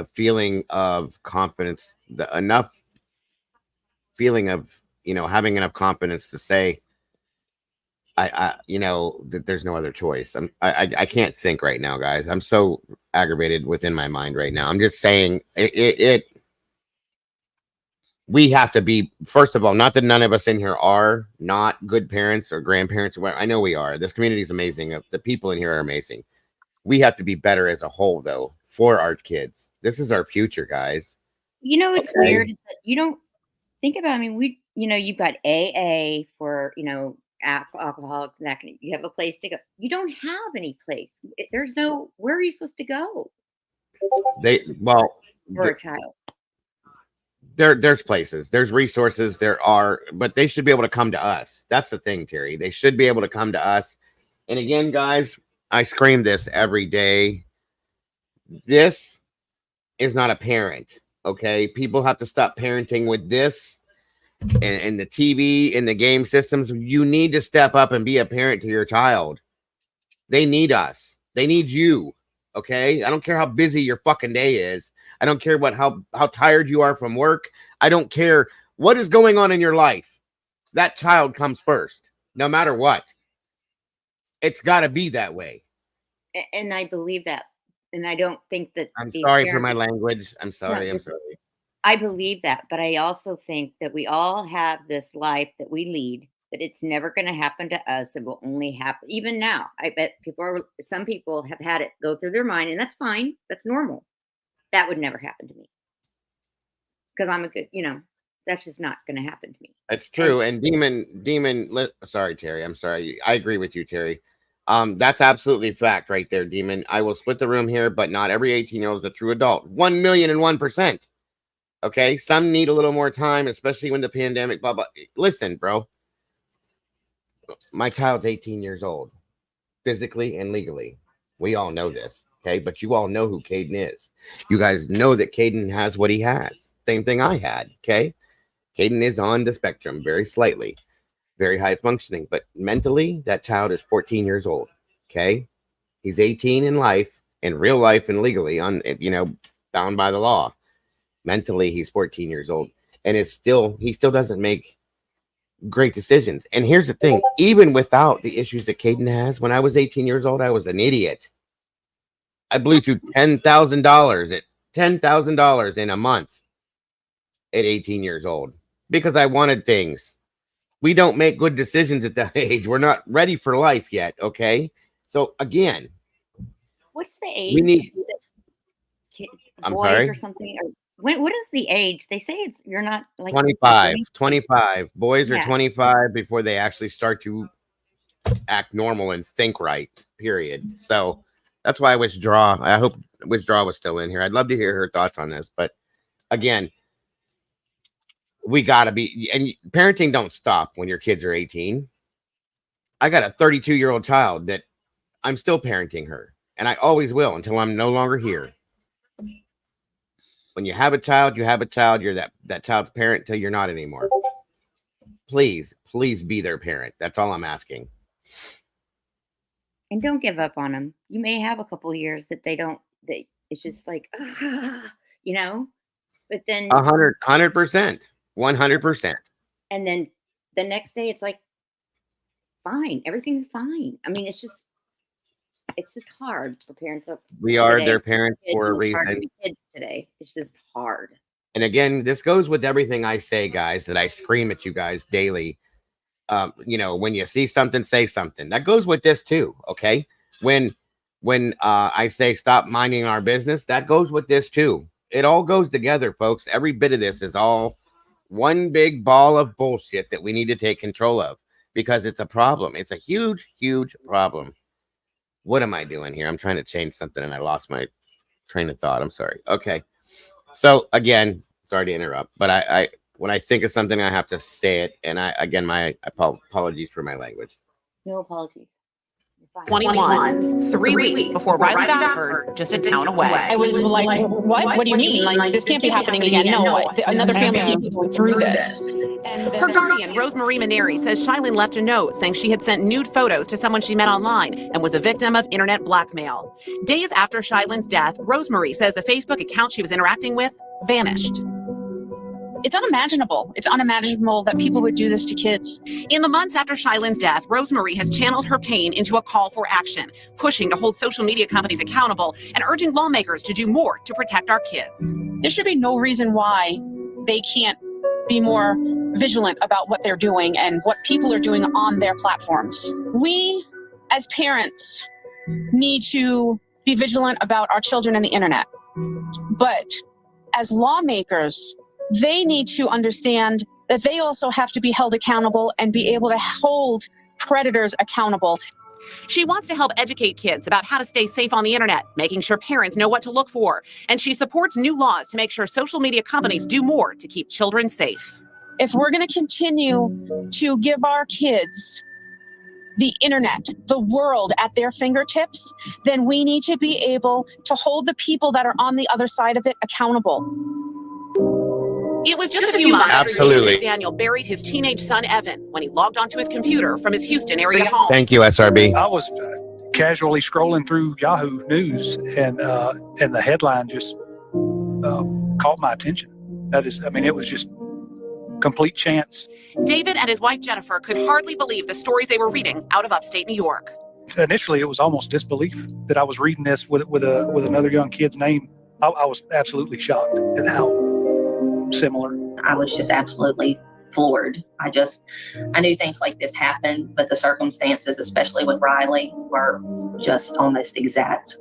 feeling of confidence, enough feeling of, having enough confidence to say, there's no other choice. I can't think right now, guys. I'm so aggravated within my mind right now. I'm just saying we have to be, first of all, not that none of us in here are not good parents or grandparents or whatever. I know we are. This community is amazing. The people in here are amazing. We have to be better as a whole, though, for our kids. This is our future, guys. What's weird is that you don't think about, you've got AA for, alcoholics, and that you have a place to go. You don't have any place. There's no, where are you supposed to go? For a child. There's places, there's resources, but they should be able to come to us. That's the thing, Terry. They should be able to come to us. And again, guys, I scream this every day. This is not a parent, okay? People have to stop parenting with this and the TV and the game systems. You need to step up and be a parent to your child. They need us. They need you, okay? I don't care how busy your fucking day is. I don't care how tired you are from work. I don't care what is going on in your life. That child comes first, no matter what. It's got to be that way. And I believe that. And I don't think that. I'm sorry for my language. I'm sorry. I'm sorry. I believe that. But I also think that we all have this life that we lead, that it's never going to happen to us. It will only happen. Even now, I bet some people have had it go through their mind, and that's fine. That's normal. That would never happen to me. Because I'm a good, that's just not going to happen to me. That's true. And Demon, sorry, Terry. I'm sorry. I agree with you, Terry. That's absolutely fact right there, Demon. I will split the room here, but not every 18-year-old is a true adult. 1,000,001%. Okay. Some need a little more time, especially when the pandemic, blah, blah. Listen, bro. My child's 18 years old, physically and legally. We all know this. Okay, but you all know who Caden is. You guys know that Caden has what he has. Same thing I had. Okay, Caden is on the spectrum very slightly, very high functioning, but mentally, that child is 14 years old. Okay, he's 18 in life, in real life, and legally bound by the law. Mentally, he's 14 years old, and he still doesn't make great decisions. And here's the thing: even without the issues that Caden has, when I was 18 years old, I was an idiot. I blew through $10,000 in a month at 18 years old because I wanted things. We don't make good decisions at that age. We're not ready for life yet. Okay. So again, what's the age? We need. I'm sorry. Or something. What is the age? They say you're not like 25. 25. Boys are 25 before they actually start to act normal and think right. Period. So. That's why I hope Withdraw was still in here. I'd love to hear her thoughts on this. But again, we got to be, and parenting don't stop when your kids are 18. I got a 32-year-old child that I'm still parenting her, and I always will until I'm no longer here. When you have a child, you have a child. You're that child's parent till you're not anymore. Please be their parent. That's all I'm asking. And don't give up on them. You may have a couple of years that it's just like, but then 100%, 100%. And then the next day it's like, fine, everything's fine. I mean, it's just hard for parents. We are their parents for a reason. Kids today, it's just hard. And again, this goes with everything I say, guys, that I scream at you guys daily. When you see something, say something. That goes with this too. Okay. When I say stop minding our business, that goes with this too. It all goes together, folks. Every bit of this is all one big ball of bullshit that we need to take control of because it's a problem. It's a huge, huge problem. What am I doing here? I'm trying to change something and I lost my train of thought. I'm sorry. Okay. So again, sorry to interrupt, but I when I think of something, I have to say it. And my apologies for my language. No apologies. 21, 3 weeks before Riley Bassford, just a town away. I was like, what? What do you mean? Like, this can't be happening again. No, another family can't be going through this. Her guardian, Rosemarie Maneri, says Shylin left a note saying she had sent nude photos to someone she met online and was a victim of internet blackmail. Days after Shylin's death, Rosemarie says the Facebook account she was interacting with vanished. It's unimaginable. It's unimaginable that people would do this to kids. In the months after Shylyn's death, Rosemarie has channeled her pain into a call for action, pushing to hold social media companies accountable and urging lawmakers to do more to protect our kids. There should be no reason why they can't be more vigilant about what they're doing and what people are doing on their platforms. We, as parents, need to be vigilant about our children and the internet. But as lawmakers, they need to understand that they also have to be held accountable and be able to hold predators accountable. She wants to help educate kids about how to stay safe on the internet, making sure parents know what to look for. And she supports new laws to make sure social media companies do more to keep children safe. If we're going to continue to give our kids the internet, the world at their fingertips, then we need to be able to hold the people that are on the other side of it accountable. It was just a few months Absolutely. after Daniel buried his teenage son, Evan, when he logged onto his computer from his Houston area home. Thank you, SRB. I was casually scrolling through Yahoo News, and the headline just caught my attention. That is, I mean, it was just complete chance. David and his wife, Jennifer, could hardly believe the stories they were reading out of upstate New York. Initially, it was almost disbelief that I was reading this with another young kid's name. I was absolutely shocked at how similar. I was just absolutely floored. I knew things like this happened, but the circumstances, especially with Riley, were just almost exact.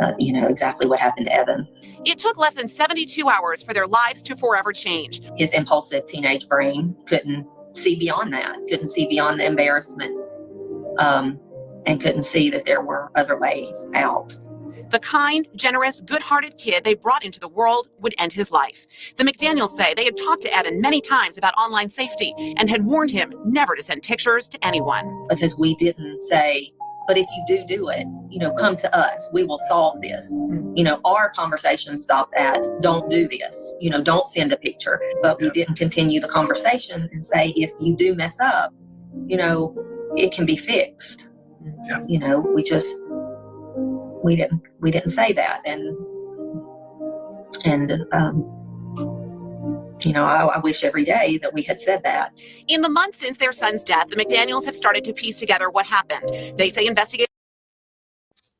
Exactly what happened to Evan. It took less than 72 hours for their lives to forever change. His impulsive teenage brain couldn't see beyond that, couldn't see beyond the embarrassment, and couldn't see that there were other ways out. The kind, generous, good-hearted kid they brought into the world would end his life. The McDaniels say they had talked to Evan many times about online safety and had warned him never to send pictures to anyone. Because we didn't say, but if you do it, come to us. We will solve this. Our conversation stopped at, don't do this. Don't send a picture. But we didn't continue the conversation and say, if you do mess up, it can be fixed. Yeah. We didn't say that. I wish every day that we had said that. In the months since their son's death, the McDaniels have started to piece together what happened. They say investigators.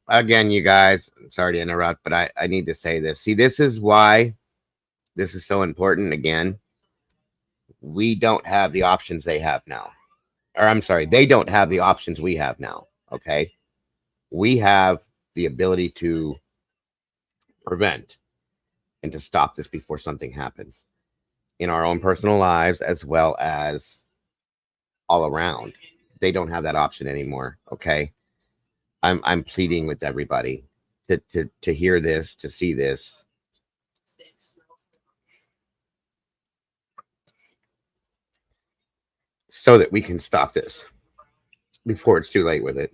Again, you guys, sorry to interrupt, but I need to say this. See, this is why this is so important. Again, we don't have the options they have now. Or I'm sorry, they don't have the options we have now. Okay. We have the ability to prevent and to stop this before something happens in our own personal lives as well as all around. They don't have that option anymore. Okay. I'm pleading with everybody to hear this, to see this. So that we can stop this before it's too late with it.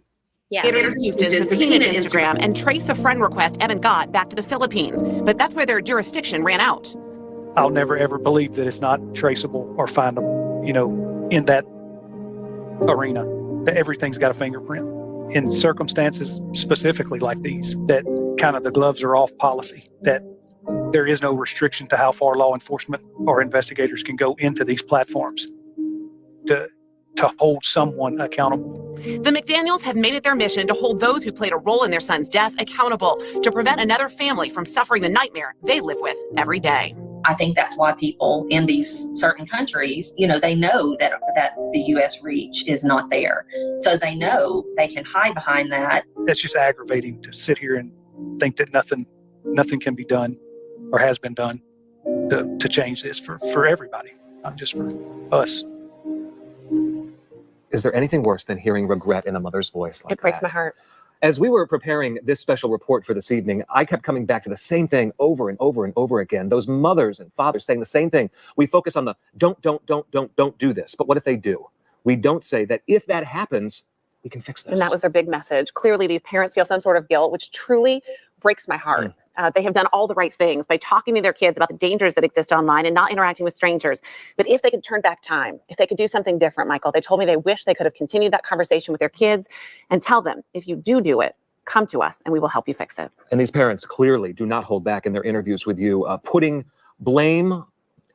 Houston subpoenaed Instagram and traced the friend request Evan got back to the Philippines, but that's where their jurisdiction ran out. I'll never ever believe that it's not traceable or findable, in that arena, that everything's got a fingerprint. In circumstances specifically like these, that kind of the gloves are off policy, that there is no restriction to how far law enforcement or investigators can go into these platforms to hold someone accountable. The McDaniels have made it their mission to hold those who played a role in their son's death accountable, to prevent another family from suffering the nightmare they live with every day. I think that's why people in these certain countries, they know that the U.S. reach is not there. So they know they can hide behind that. It's just aggravating to sit here and think that nothing can be done or has been done to change this for everybody, not just for us. Is there anything worse than hearing regret in a mother's voice like that? It breaks my heart. As we were preparing this special report for this evening, I kept coming back to the same thing over and over and over again. Those mothers and fathers saying the same thing. We focus on the don't do this. But what if they do? We don't say that if that happens, we can fix this. And that was their big message. Clearly, these parents feel some sort of guilt, which truly breaks my heart. They have done all the right things by talking to their kids about the dangers that exist online and not interacting with strangers. But if they could turn back time, if they could do something different, Michael, they told me they wish they could have continued that conversation with their kids and tell them, if you do it, come to us and we will help you fix it. And these parents clearly do not hold back in their interviews with you, putting blame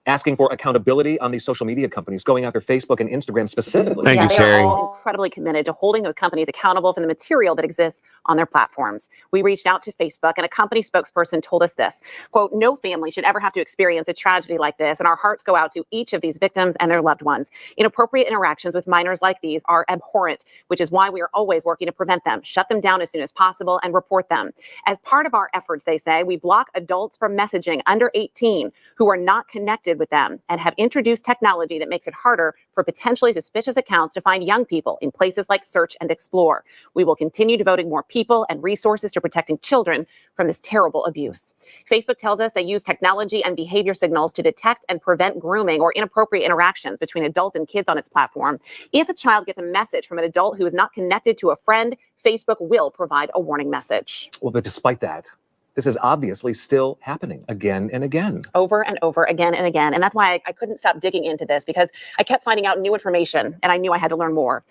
asking for accountability on these social media companies, going after Facebook and Instagram specifically. Thank you, They Sherry. are all incredibly committed to holding those companies accountable for the material that exists on their platforms. We reached out to Facebook, and a company spokesperson told us this, quote, "No family should ever have to experience a tragedy like this, and our hearts go out to each of these victims and their loved ones. Inappropriate interactions with minors like these are abhorrent, which is why we are always working to prevent them, shut them down as soon as possible, and report them. As part of our efforts," they say, "we block adults from messaging under 18 who are not connected with them and have introduced technology that makes it harder for potentially suspicious accounts to find young people in places like Search and Explore. We will continue devoting more people and resources to protecting children from this terrible abuse." Facebook tells us they use technology and behavior signals to detect and prevent grooming or inappropriate interactions between adults and kids on its platform. If a child gets a message from an adult who is not connected to a friend, Facebook will provide a warning message. Well, but despite that, this is obviously still happening again and again. Over and over again and again. And that's why I couldn't stop digging into this, because I kept finding out new information and I knew I had to learn more.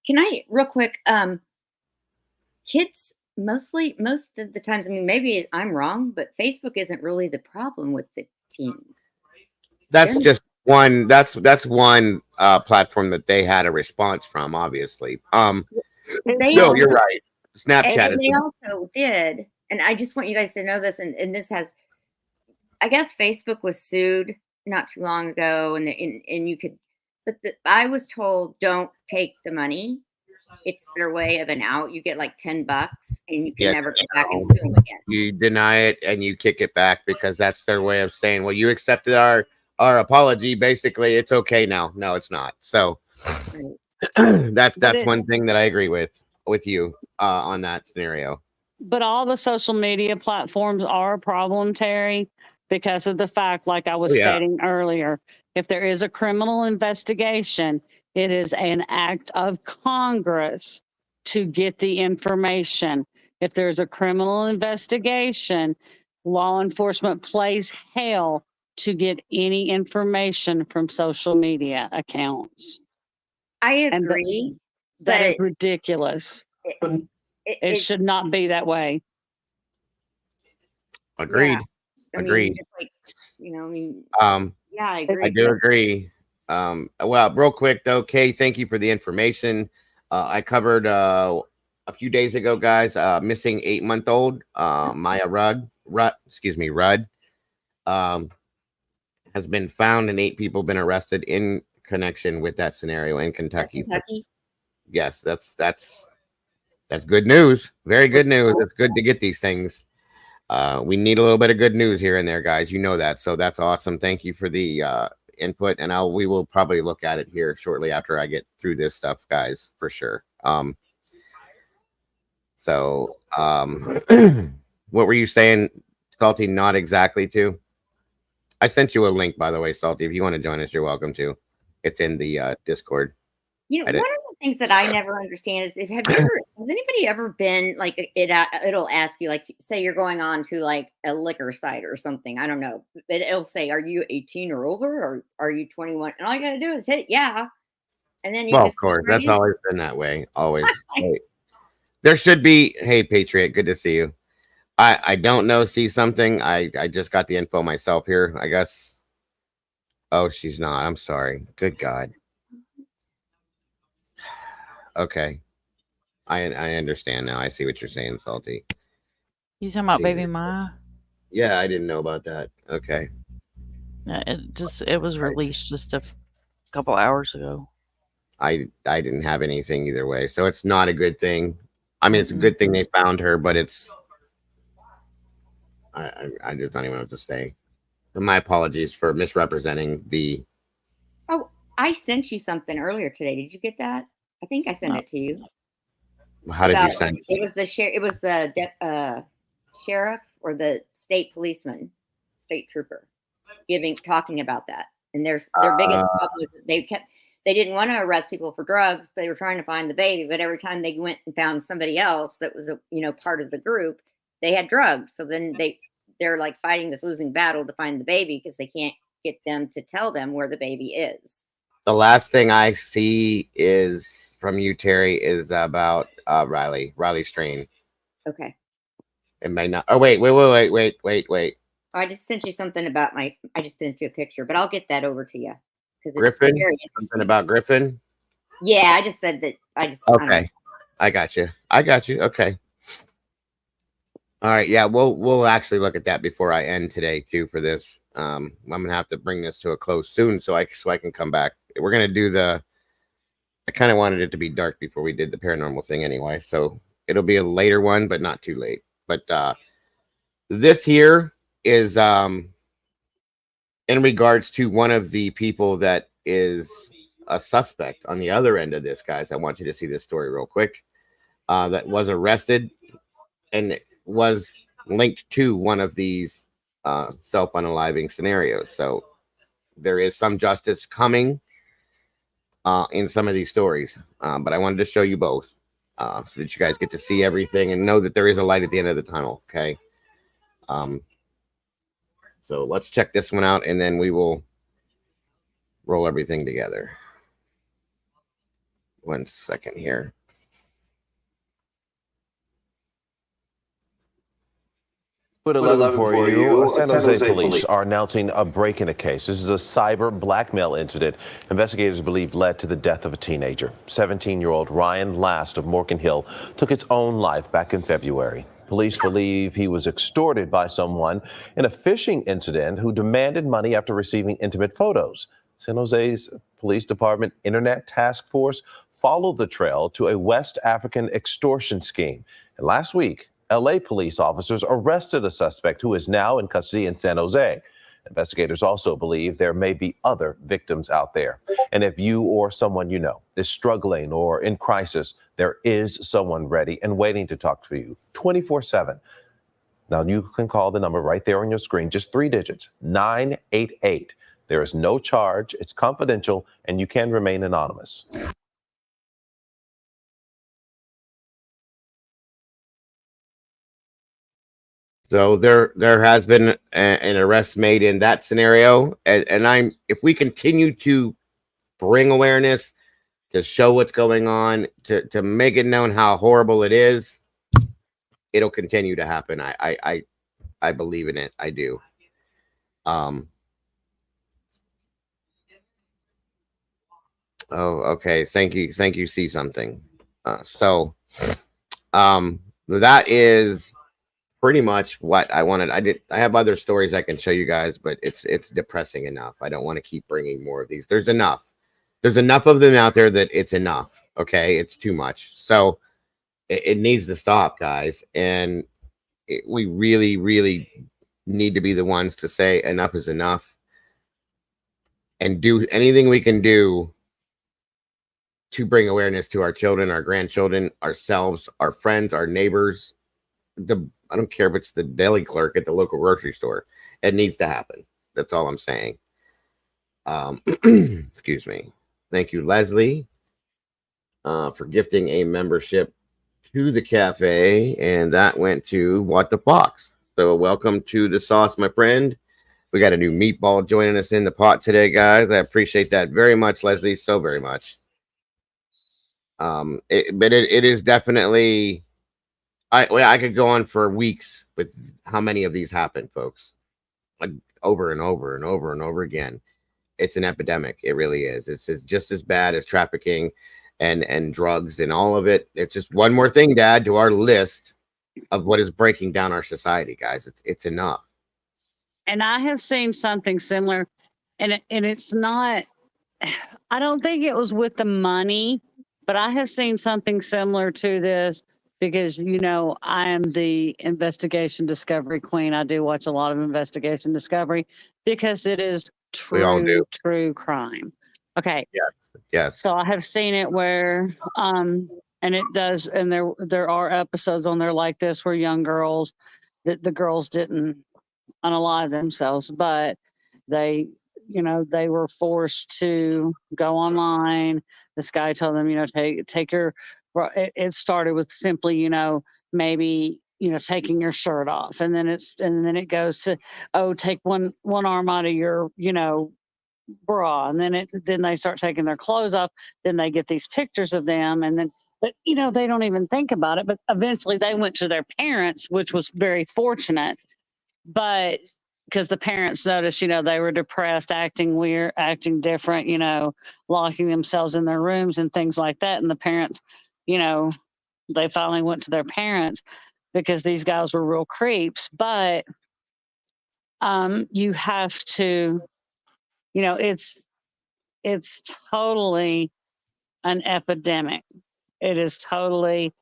Can I, real quick, kids most of the times, I mean, maybe I'm wrong, but Facebook isn't really the problem with the teens. That's just one. That's one platform that they had a response from, obviously. No, you're right. Snapchat is. They also did, and I just want you guys to know this. And this has, I guess, Facebook was sued not too long ago, and you could, but I was told don't take the money. It's their way of an out. You get like $10, and you can never go back and sue them again. You deny it and you kick it back because that's their way of saying, well, you accepted our apology. Basically, it's okay now. No, it's not. So that's one thing that I agree with you on that scenario. But all the social media platforms are a problem, Terry, because of the fact, like I was stating earlier, if there is a criminal investigation, it is an act of Congress to get the information. If there's a criminal investigation, law enforcement plays hell to get any information from social media accounts. I agree. That is ridiculous. It should not be that way. Agreed. Yeah. Agreed. Just like, yeah, I agree. I do agree. Well, real quick though, Kay, thank you for the information. I covered a few days ago, guys, missing 8-month-old Maya Rudd, has been found, and 8 people been arrested in connection with that scenario in Kentucky. Yes, that's good news. Very good news. It's good to get these things. We need a little bit of good news here and there, guys. You know that. So that's awesome. Thank you for the input, and we will probably look at it here shortly after I get through this stuff, guys, for sure. What were you saying, Salty? Not exactly to. I sent you a link, by the way, Salty. If you want to join us, you're welcome to. It's in the Discord. One of the things that I never understand is has anybody ever been like it'll ask you, like, say you're going on to like a liquor site or something, I don't know, but it'll say, are you 18 or over, or are you 21? And all you gotta do is hit and then you of course, that's always been that way. Always. There should be. Hey, Patriot, good to see you. I don't know. See something. I just got the info myself here, I guess. Oh, she's not. I'm sorry. Good God. Okay. I understand now. I see what you're saying, Salty. You talking about baby Maya? Yeah, I didn't know about that. Okay. It was released just a couple hours ago. I didn't have anything either way, so it's not a good thing. I mean, it's a good thing they found her, but it's I just don't even know what to say. So my apologies for misrepresenting the. Oh, I sent you something earlier today. Did you get that? I think I sent it to you. How did you send it? It was the sheriff or the state policeman, state trooper, talking about that. And their biggest problem is that they didn't want to arrest people for drugs. They were trying to find the baby, but every time they went and found somebody else that was part of the group, they had drugs. So then they're like fighting this losing battle to find the baby because they can't get them to tell them where the baby is. The last thing I see is from you, Terry, is about Riley Strain. Okay. It may not. Oh, wait. I just sent you something about I just sent you a picture, but I'll get that over to you. Griffin? Something about Griffin? Yeah, I just said that. Okay. I got you. Okay. All right. Yeah, we'll actually look at that before I end today too for this. I'm gonna have to bring this to a close soon so I can come back. We're gonna do I kind of wanted it to be dark before we did the paranormal thing anyway, so it'll be a later one, but not too late. But this here is in regards to one of the people that is a suspect on the other end of this, guys. I want you to see this story real quick. That was arrested and was linked to one of these self-unaliving scenarios. So there is some justice coming in some of these stories, but I wanted to show you both so that you guys get to see everything and know that there is a light at the end of the tunnel. Okay. So let's check this one out and then we will roll everything together. 1 second here. Put 11 for you. San Jose police are announcing a break in a case. This is a cyber blackmail incident investigators believe led to the death of a teenager. 17-year-old Ryan Last of Morgan Hill took his own life back in February. Police believe he was extorted by someone in a phishing incident who demanded money after receiving intimate photos. San Jose's Police Department Internet Task Force followed the trail to a West African extortion scheme. And last week, LA police officers arrested a suspect who is now in custody in San Jose. Investigators also believe there may be other victims out there. And if you or someone you know is struggling or in crisis, there is someone ready and waiting to talk to you 24/7. Now you can call the number right there on your screen, just 3 digits, 988. There is no charge, it's confidential, and you can remain anonymous. So there has been an arrest made in that scenario, and if we continue to bring awareness, to show what's going on, to make it known how horrible it is, it'll continue to happen. I believe in it. I do. Oh, okay. Thank you. See something. That is pretty much what I wanted. I have other stories I can show you guys, but it's depressing enough. I don't want to keep bringing more of these. There's enough of them out there that it's enough. Okay. It's too much. So it needs to stop, guys. And we really, really need to be the ones to say enough is enough and do anything we can do to bring awareness to our children, our grandchildren, ourselves, our friends, our neighbors. I don't care if it's the deli clerk at the local grocery store. It needs to happen. That's all I'm saying. Excuse me. Thank you, Leslie, for gifting a membership to the cafe, and that went to What the Fox. So welcome to the sauce, my friend. We got a new meatball joining us in the pot today, guys. I appreciate that very much, Leslie, so very much. It is definitely. I could go on for weeks with how many of these happen, folks. Like over and over and over and over again. It's an epidemic. It really is. It's just as bad as trafficking and drugs and all of it. It's just one more thing, Dad, to our list of what is breaking down our society, guys. It's enough. And I have seen something similar, and it's not. I don't think it was with the money, but I have seen something similar to this. Because, I am the investigation discovery queen. I do watch a lot of investigation discovery because it is true crime. Okay. Yes. So I have seen it where, and it does, and there are episodes on there like this where young girls, the girls didn't unalive themselves, but they were forced to go online. This guy told them, take your. It started with simply, maybe, taking your shirt off, and then it goes to, take one arm out of your, bra, and then they start taking their clothes off. Then they get these pictures of them, and then, but they don't even think about it. But eventually, they went to their parents, which was very fortunate. But because the parents noticed, they were depressed, acting weird, acting different, locking themselves in their rooms and things like that. And the parents, they finally went to their parents because these guys were real creeps. But you have to, it's totally an epidemic. It is totally,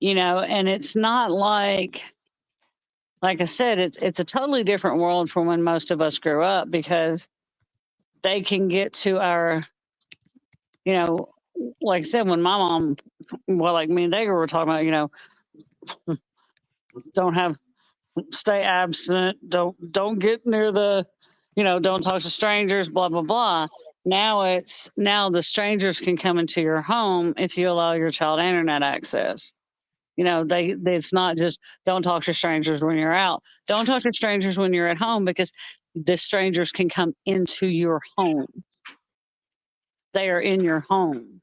and it's not like I said, it's a totally different world from when most of us grew up, because they can get to our, like I said, when my mom, well, like me and Dager were talking about, stay abstinent, don't get near the, don't talk to strangers, blah, blah, blah. Now the strangers can come into your home if you allow your child internet access. It's not just don't talk to strangers when you're out. Don't talk to strangers when you're at home, because the strangers can come into your home. They are in your home.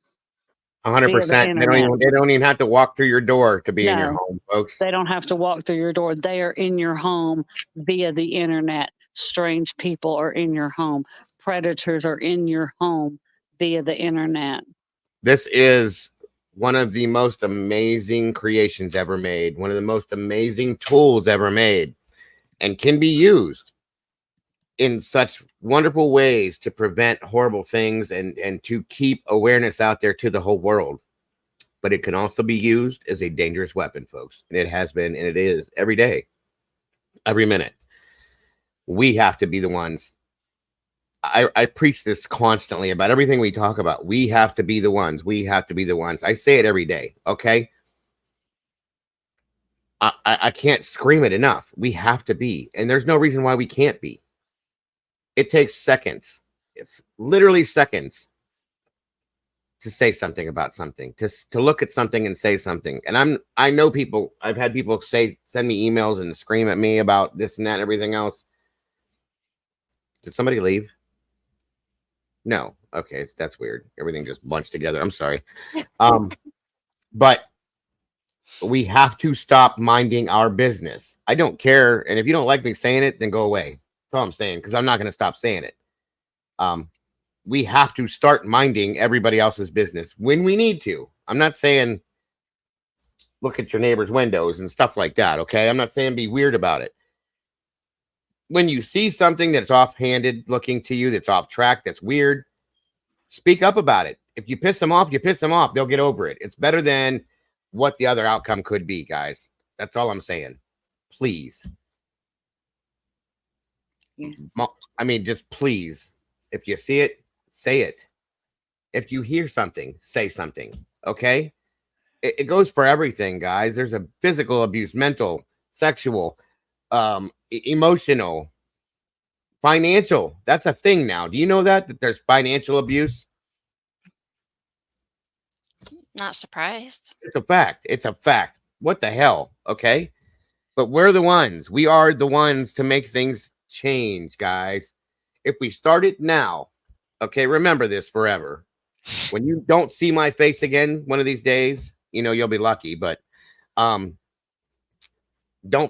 100%. They don't even have to walk through your door to be in your home, folks. They don't have to walk through your door. They are in your home via the internet. Strange people are in your home. Predators are in your home via the internet. This is one of the most amazing creations ever made, one of the most amazing tools ever made, and can be used in such wonderful ways to prevent horrible things and to keep awareness out there to the whole world. But it can also be used as a dangerous weapon, folks. And it has been, and it is every day, every minute. We have to be the ones. I preach this constantly about everything we talk about. We have to be the ones. We have to be the ones. I say it every day. Okay. I can't scream it enough. We have to be, and there's no reason why we can't be. It takes seconds. It's literally seconds to say something about something, to look at something and say something. And I know people, I've had people send me emails and scream at me about this and that and everything else. Did somebody leave? No. Okay, that's weird. Everything just bunched together. I'm sorry. But we have to stop minding our business. I don't care. And if you don't like me saying it, then go away. That's all I'm saying, because I'm not going to stop saying it. We have to start minding everybody else's business when we need to. I'm not saying look at your neighbor's windows and stuff like that, okay? I'm not saying be weird about it. When you see something that's offhanded looking to you, that's off track, that's weird, speak up about it. If you piss them off, you piss them off. They'll get over it. It's better than what the other outcome could be, guys. That's all I'm saying. Please. I mean, just please. If you see it, say it. If you hear something, say something. Okay? It goes for everything, guys. There's a physical abuse, mental, sexual, emotional, financial. That's a thing now. Do you know that there's financial abuse? Not surprised. It's a fact. It's a fact. What the hell? Okay? But we're the ones. We are the ones to make things change, guys. If we start it now, okay, remember this forever. When you don't see my face again one of these days, you'll be lucky, but don't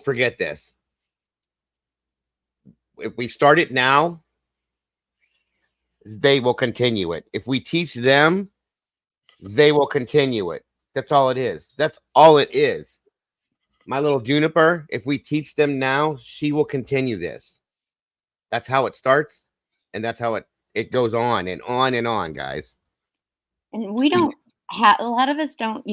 forget this. If we start it now, they will continue it. If we teach them, they will continue it. That's all it is. That's all it is. My little Juniper, if we teach them now, she will continue this. That's how it starts, and that's how it goes on and on and on, guys. And we don't have, a lot of us don't,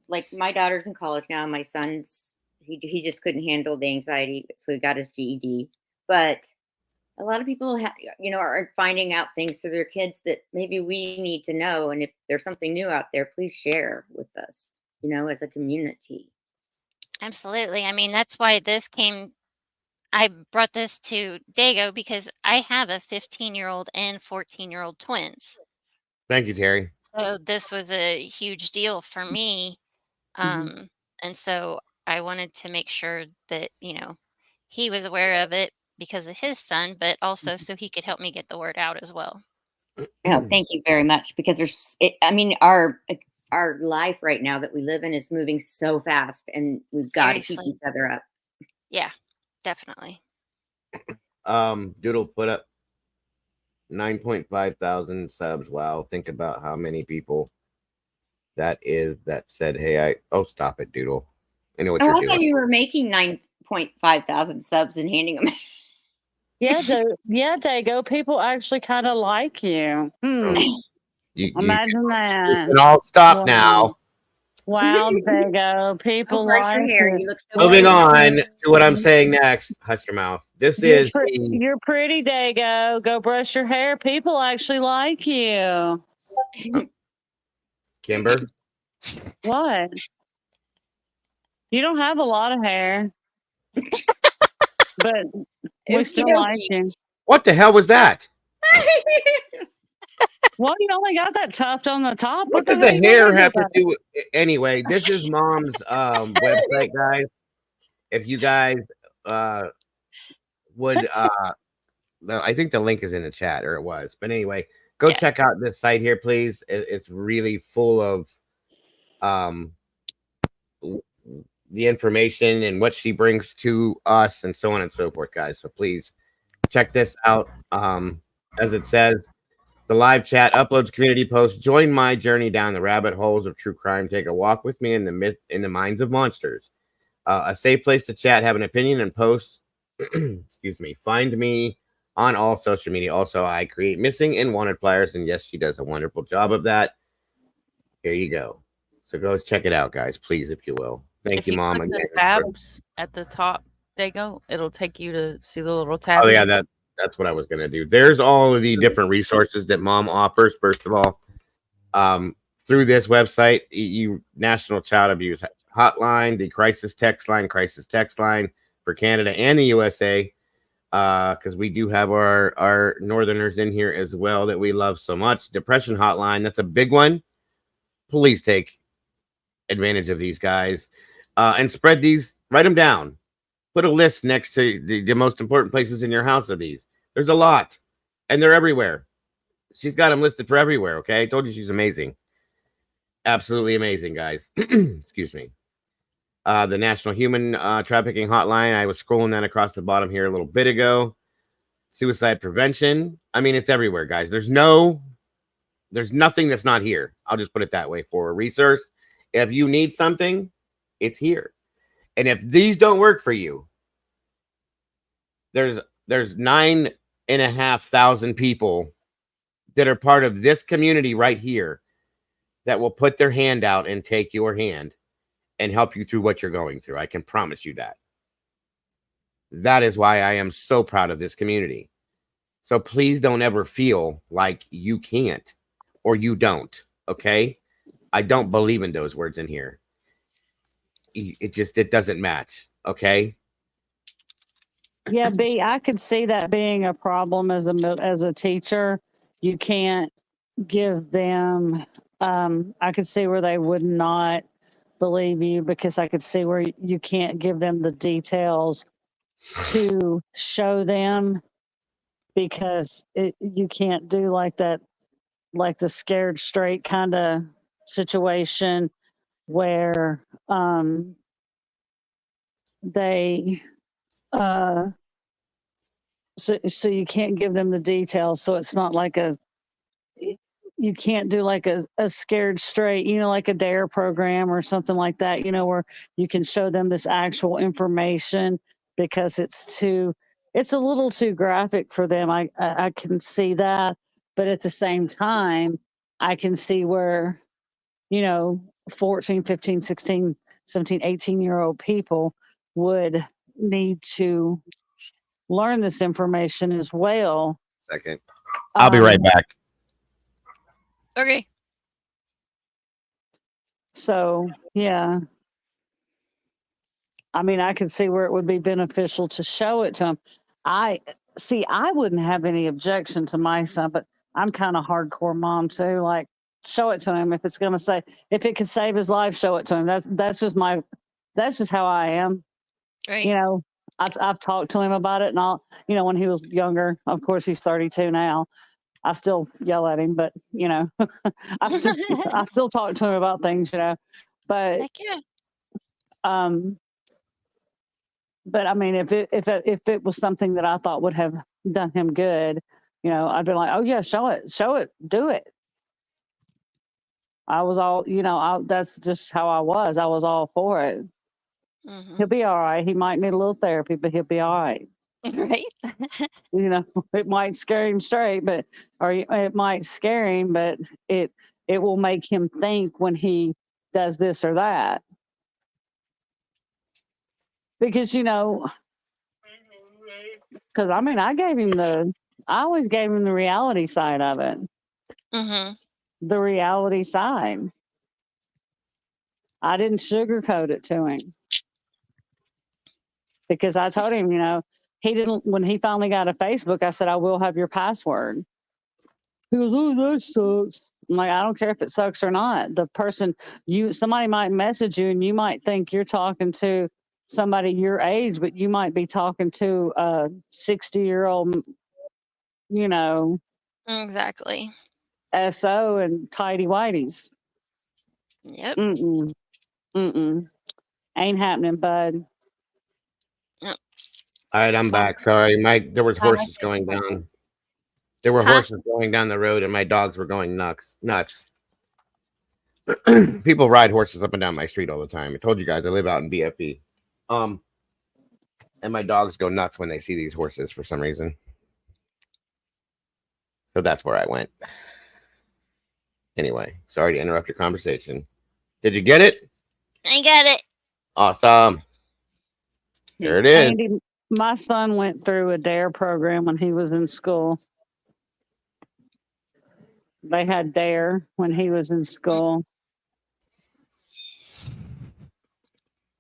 like my daughter's in college now. My son's, he just couldn't handle the anxiety, so he got his GED. But a lot of people, are finding out things to their kids that maybe we need to know. And if there's something new out there, please share with us, as a community. Absolutely. I mean, that's why I brought this to Dago, because I have a 15-year-old and 14-year-old twins. Thank you, Terry. So this was a huge deal for me. And so I wanted to make sure that, he was aware of it because of his son, but also so he could help me get the word out as well. Oh, thank you very much. Because our life right now that we live in is moving so fast, and we've got to keep each other up. Yeah, definitely. Doodle put up 9.5 thousand subs. Wow, think about how many people that is that said, "Hey, stop it, Doodle. I know what Oh, you're I doing." thought you were making 9.5 thousand subs and handing them. Yeah, Dago. People actually kind of like you. Imagine that. You can all stop Wow. now. Wow, Dago. People brush your like hair. it. You look so Moving pretty. on to what I'm saying next. Hush your mouth. This is You're pretty, Dago. Go brush your hair. People actually like you. Kimber. What? You don't have a lot of hair, but we still like you. What the hell was that? Well, you only got that tuft on the top. What the does the hell you hair worried have to about? do with anyway? This is Mom's website, guys. If you guys would I think the link is in the chat, or it was. But anyway, go check out this site here, please. It's really full of the information and what she brings to us and so on and so forth, guys. So please check this out. As it says, the live chat uploads community posts. Join my journey down the rabbit holes of true crime. Take a walk with me in the minds of monsters. A safe place to chat, have an opinion, and post. Excuse me. Find me on all social media. Also, I create missing and wanted flyers, and yes, she does a wonderful job of that. Here you go. So go check it out, guys, please, if you will. Thank you, Mom. Click Again. the tabs at the top, Dago. It'll take you to see the little tab. Oh yeah, that's what I was gonna do. There's all of the different resources that Mom offers. First of all, through this website, National Child Abuse Hotline, the crisis text line for Canada and the USA, because we do have our Northerners in here as well that we love so much. Depression hotline, that's a big one. Please take advantage of these guys and spread these. Write them down. Put a list next to the most important places in your house of these. There's a lot, and they're everywhere. She's got them listed for everywhere, okay? I told you she's amazing. Absolutely amazing, guys. Excuse me. The National Human Trafficking Hotline. I was scrolling that across the bottom here a little bit ago. Suicide prevention. I mean, it's everywhere, guys. There's nothing that's not here. I'll just put it that way for a resource. If you need something, it's here. And if these don't work for you, there's 9,500 people that are part of this community right here that will put their hand out and take your hand and help you through what you're going through. I can promise you that. That is why I am so proud of this community. So please don't ever feel like you can't or you don't, okay? I don't believe in those words in here. It doesn't match, okay? Yeah, B, I could see that being a problem as a teacher. You can't give them, I could see where they would not believe you, because I could see where you can't give them the details to show them, because you can't do like that, like the scared straight kind of situation where they so you can't give them the details, so it's not like you can't do like a scared straight, like a DARE program or something like that, where you can show them this actual information, because it's a little too graphic for them. I can see that, but at the same time, I can see where 14, 15, 16, 17, 18-year-old people would need to learn this information as well. Second. I'll be right back. Okay. So, yeah. I mean, I could see where it would be beneficial to show it to them. I wouldn't have any objection to my son, but I'm kind of hardcore mom too. Like, show it to him if it's going to say, if it could save his life, show it to him. That's just how I am. Right. I've talked to him about it, and when he was younger, of course he's 32 now. I still yell at him, but I still talk to him about things, but Heck yeah. But I mean, if it was something that I thought would have done him good, you know, I'd be like, oh yeah, show it, do it. I was all, you know, that's just how I was. I was all for it. Mm-hmm. He'll be all right. He might need a little therapy, but he'll be all right. Right. You know, it might scare him straight, or it might scare him, but it will make him think when he does this or that. Because, you know, because I mean, I always gave him the reality side of it. Mm-hmm. The reality side. I didn't sugarcoat it to him. Because I told him, you know, when he finally got a Facebook, I said, I will have your password. He goes, oh, that sucks. I'm like, I don't care if it sucks or not. The person, somebody might message you and you might think you're talking to somebody your age, but you might be talking to a 60-year-old, you know. Exactly. SO and tidy whities. Yep. Mm-mm. Ain't happening, bud. Yep. All right, I'm back. Sorry, there was horses going down. There were horses going down the road, and my dogs were going nuts. People ride horses up and down my street all the time. I told you guys I live out in BFE. And my dogs go nuts when they see these horses for some reason. So that's where I went. Anyway, sorry to interrupt your conversation. Did you get it? I got it. Awesome. There it is. Andy, my son went through a DARE program when he was in school. They had DARE when he was in school.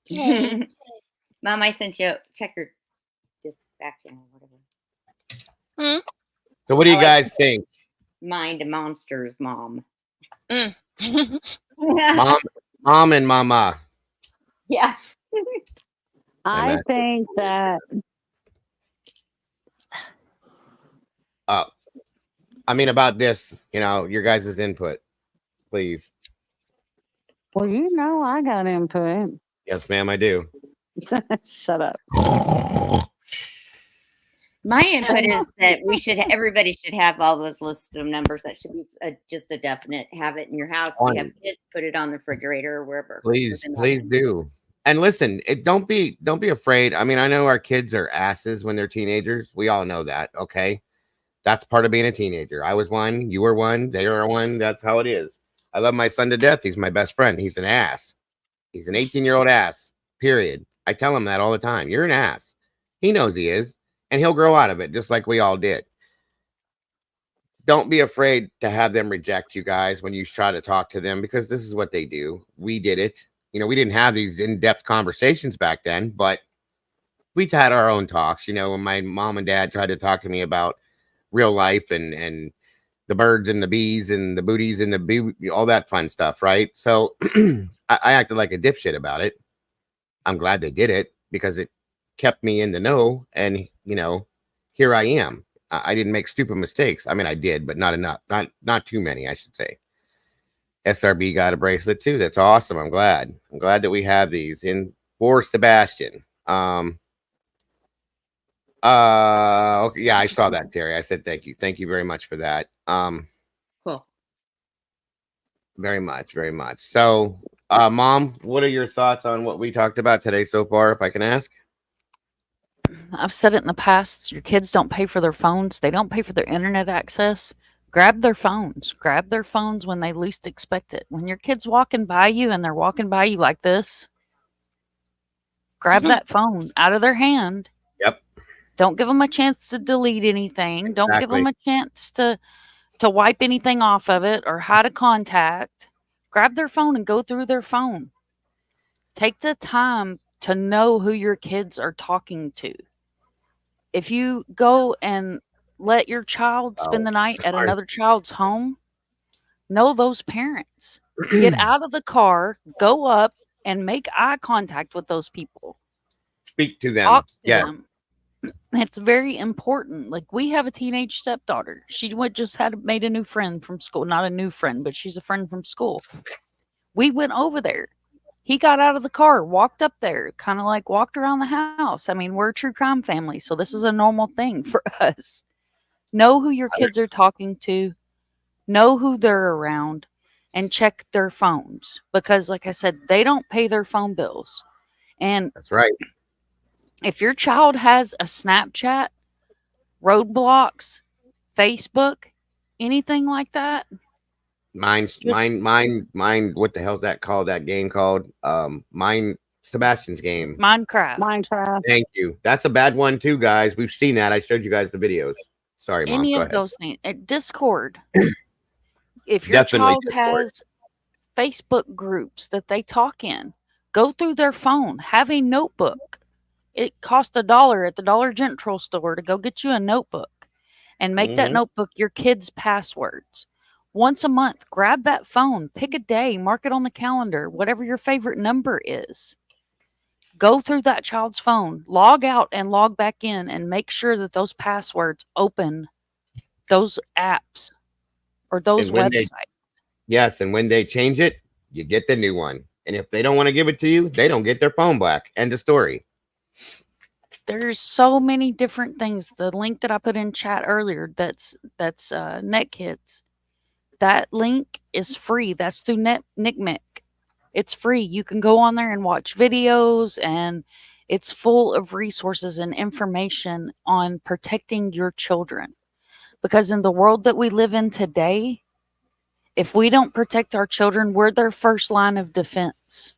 Mom, I sent you check your back channel, whatever. So what do you guys think? Mind monsters, Mom. Mom and Mama. Yeah. I think that. I mean, about this, you know, your guys' input, please. Well, you know, I got input. Yes, ma'am, I do. Shut up. My input is that everybody should have all those lists of numbers. That should be just a definite. Have it in your house. If you have kids, put it on the refrigerator or wherever. Please do. And listen, don't be afraid. I mean, I know our kids are asses when they're teenagers. We all know that. Okay, that's part of being a teenager. I was one. You were one. They are one. That's how it is. I love my son to death. He's my best friend. He's an ass. He's an 18-year-old ass. Period. I tell him that all the time. You're an ass. He knows he is. And he'll grow out of it, just like we all did. Don't be afraid to have them reject you guys when you try to talk to them, because this is what they do. We did it. You know, we didn't have these in-depth conversations back then, but we had our own talks. You know, when my mom and dad tried to talk to me about real life and the birds and the bees and the booties and all that fun stuff, right? So I acted like a dipshit about it. I'm glad they did it because it kept me in the know, and you know, here I am. I didn't make stupid mistakes. I mean, I did, but not enough. Not too many, I should say. SRB got a bracelet too. That's awesome. I'm glad that we have these in for Sebastian. Okay, yeah, I saw that, Terry. I said thank you very much for that. Cool. Very much. So Mom, what are your thoughts on what we talked about today so far, if I can ask? I've said it in the past. Your kids don't pay for their phones. They don't pay for their internet access. Grab their phones. Grab their phones when they least expect it. When your kid's walking by you and they're walking by you like this, grab that phone out of their hand. Yep. Don't give them a chance to delete anything. Don't give them a chance to wipe anything off of it or how to contact. Grab their phone and go through their phone. Take the time to know who your kids are talking to. If you go and let your child spend the night at another child's home, know those parents. Get out of the car, go up, and make eye contact with those people. Speak to them. Talk to them. It's very important. Like, we have a teenage stepdaughter. She made a new friend from school. Not a new friend, but she's a friend from school. We went over there. He got out of the car, walked up there, kind of like walked around the house. I mean, we're a true crime family, so this is a normal thing for us. Know who your kids are talking to, know who they're around, and check their phones. Because, like I said, they don't pay their phone bills. And that's right. If your child has a Snapchat, Roadblocks, Facebook, anything like that, Mine. What the hell's that called? That game called? Sebastian's game. Minecraft. Thank you. That's a bad one too, guys. We've seen that. I showed you guys the videos. Sorry, Mom. Any Go of ahead. those things. Discord. If your Definitely child Discord. has Facebook groups that they talk in, go through their phone. Have a notebook. It costs $1 at the Dollar General store to go get you a notebook and make that notebook your kids' passwords. Once a month, grab that phone, pick a day, mark it on the calendar, whatever your favorite number is. Go through that child's phone, log out and log back in, and make sure that those passwords open those apps or those websites. Yes, and when they change it, you get the new one. And if they don't want to give it to you, they don't get their phone back. End of story. There's so many different things. The link that I put in chat earlier, that's NetKids. That link is free. That's through NCMEC. It's free. You can go on there and watch videos, and it's full of resources and information on protecting your children. Because in the world that we live in today, if we don't protect our children, we're their first line of defense.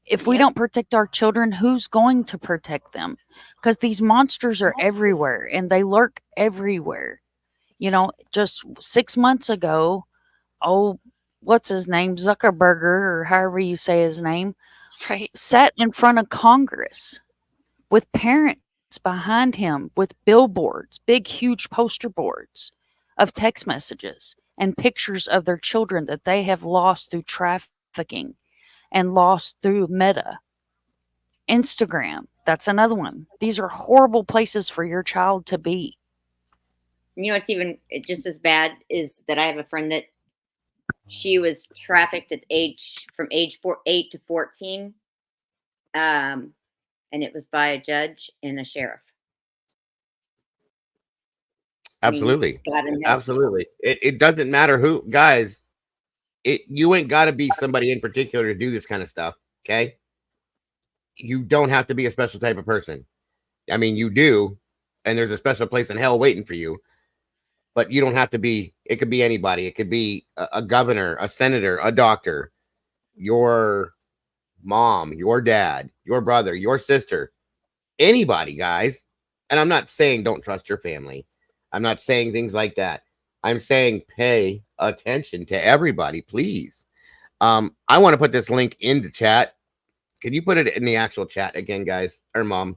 If we don't protect our children, who's going to protect them? Because these monsters are everywhere, and they lurk everywhere. You know, just 6 months ago, what's his name? Zuckerberg, or however you say his name, right, sat in front of Congress with parents behind him with billboards, big, huge poster boards of text messages and pictures of their children that they have lost through trafficking and lost through Meta. Instagram, that's another one. These are horrible places for your child to be. You know what's even just as bad is that I have a friend that she was trafficked at from age 8 to 14, and it was by a judge and a sheriff. Absolutely. Absolutely. It doesn't matter who, guys. You ain't got to be somebody in particular to do this kind of stuff. Okay. You don't have to be a special type of person. I mean, you do, and there's a special place in hell waiting for you. But you don't have to be. It could be anybody. It could be a governor, a senator, a doctor, your mom, your dad, your brother, your sister, anybody, guys. And I'm not saying don't trust your family. I'm not saying things like that. I'm saying pay attention to everybody, please. I want to put this link in the chat. Can you put it in the actual chat again, guys? Or Mom,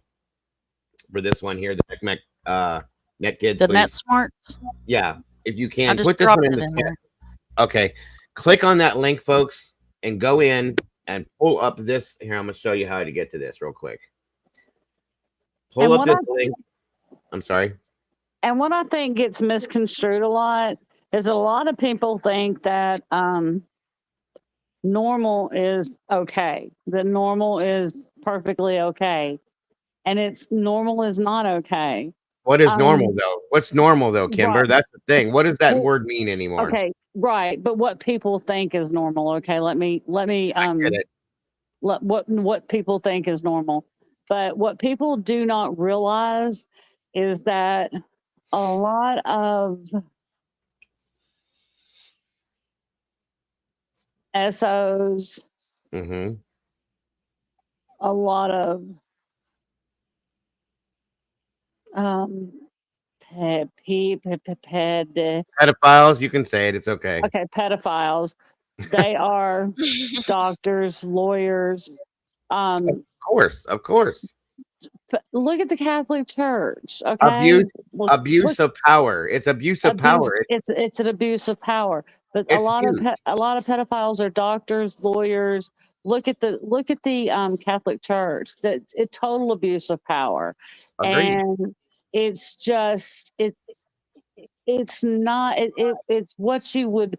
for this one here, the NetKids, the please. NetSmarts. Yeah, if you can, just put this one in dropped the it in chat. there. Okay, click on that link, folks, and go in and pull up this. Here, I'm going to show you how to get to this real quick. Pull up this link. I'm sorry. And what I think gets misconstrued a lot is a lot of people think that normal is okay. That normal is perfectly okay. And normal is not okay. What is normal, though? What's normal, though, Kimber? Right. That's the thing. What does that word mean anymore? Okay, right. But what people think is normal. Okay, let me I get it. what people think is normal. But what people do not realize is that a lot of SOs, Mm-hmm. a lot of Pedophiles, you can say it. It's okay. okay, pedophiles. They are doctors, lawyers. Of course. Look at the Catholic Church. Okay, Abuse of power. It's abuse of power. It's an abuse of power. But a It's lot huge. of pedophiles are doctors, lawyers. Look at the Catholic Church. That's a total abuse of power. Agreed. And it's just it's not it's what you would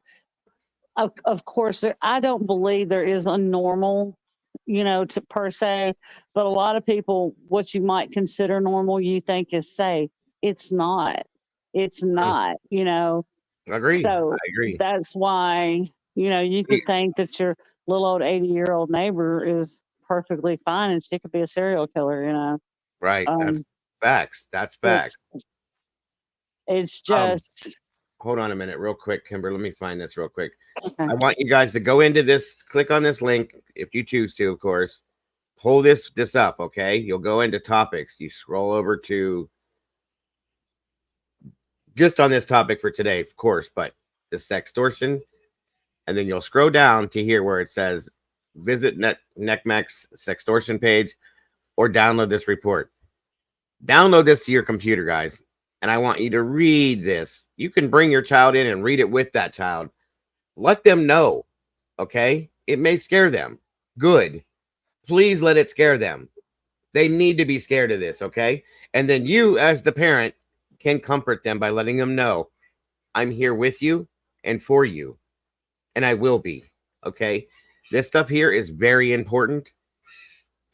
of course, I don't believe there is a normal, to per se, but a lot of people, what you might consider normal, you think is safe. It's not. It's not. Agree. So I agree. that's why you could think that your little old 80-year-old neighbor is perfectly fine, and she could be a serial killer. Right. That's facts. That's facts. It's just. Hold on a minute, real quick, Kimber. Let me find this real quick. Okay. I want you guys to go into this, click on this link if you choose to, of course. Pull this up, okay? You'll go into topics. You scroll over to just on this topic for today, of course, but the sextortion, and then you'll scroll down to here where it says visit NECMEC's sextortion page or download this report. Download this to your computer, guys. And I want you to read this. You can bring your child in and read it with that child. Let them know, okay? It may scare them. Good. Please let it scare them. They need to be scared of this, okay? And then you, as the parent, can comfort them by letting them know, I'm here with you and for you. And I will be, okay? This stuff here is very important.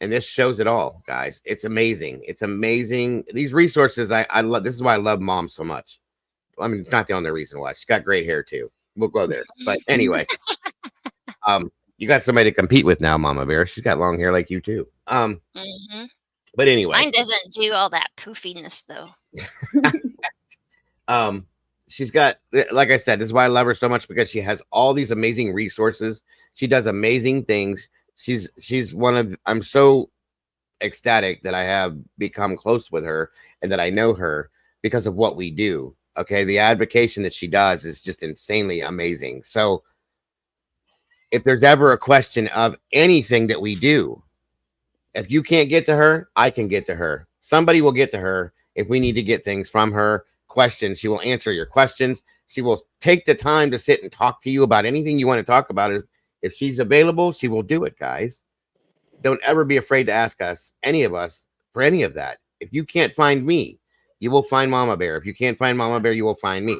And this shows it all, guys. It's amazing. It's amazing. These resources, I love. This is why I love Mom so much. I mean, it's not the only reason why. She's got great hair too. We'll go there. But anyway, you got somebody to compete with now, Mama Bear. She's got long hair like you too. But anyway, mine doesn't do all that poofiness though. She's got, like I said, this is why I love her so much, because she has all these amazing resources. She does amazing things. She's one of, I'm so ecstatic that I have become close with her and that I know her because of what we do. Okay. The advocacy that she does is just insanely amazing. So if there's ever a question of anything that we do, if you can't get to her, I can get to her. Somebody will get to her. If we need to get things from her, questions, she will answer your questions. She will take the time to sit and talk to you about anything you want to talk about. If she's available, she will do it, guys. Don't ever be afraid to ask us, any of us, for any of that. If you can't find me, you will find Mama Bear. If you can't find Mama Bear, you will find me.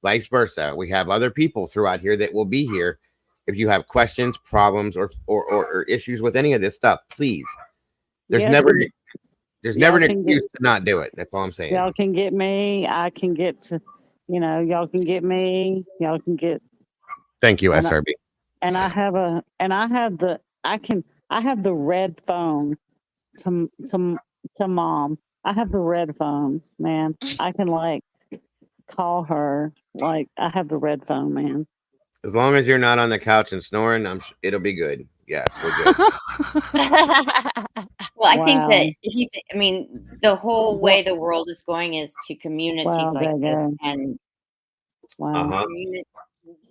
Vice versa. We have other people throughout here that will be here. If you have questions, problems, or issues with any of this stuff, please. There's never an excuse to not do it. That's all I'm saying. Y'all can get me. I can get to, y'all can get me. Y'all can get. Thank you, SRB. I have the red phone to Mom. I have the red phone, man. I can call her. I have the red phone, man. As long as you're not on the couch and snoring, it'll be good. Yes, we're good. Well, I think that the whole way the world is going is to communities like this, and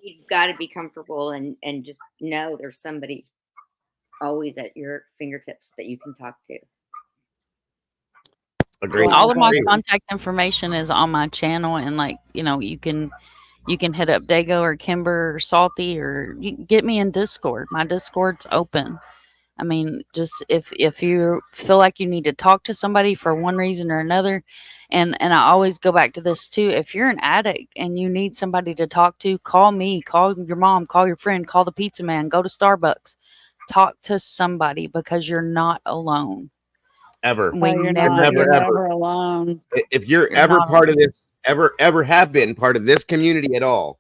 you've got to be comfortable and just know there's somebody always at your fingertips that you can talk to. Agreed. All of my contact information is on my channel, and you can hit up Dago or Kimber or Salty, or you can get me in Discord. My Discord's open. I mean, just if you feel like you need to talk to somebody for one reason or another, and I always go back to this too. If you're an addict and you need somebody to talk to, call me, call your mom, call your friend, call the pizza man, go to Starbucks, talk to somebody, because you're not alone. Ever. You're never alone. If you're ever part of this, ever have been part of this community at all,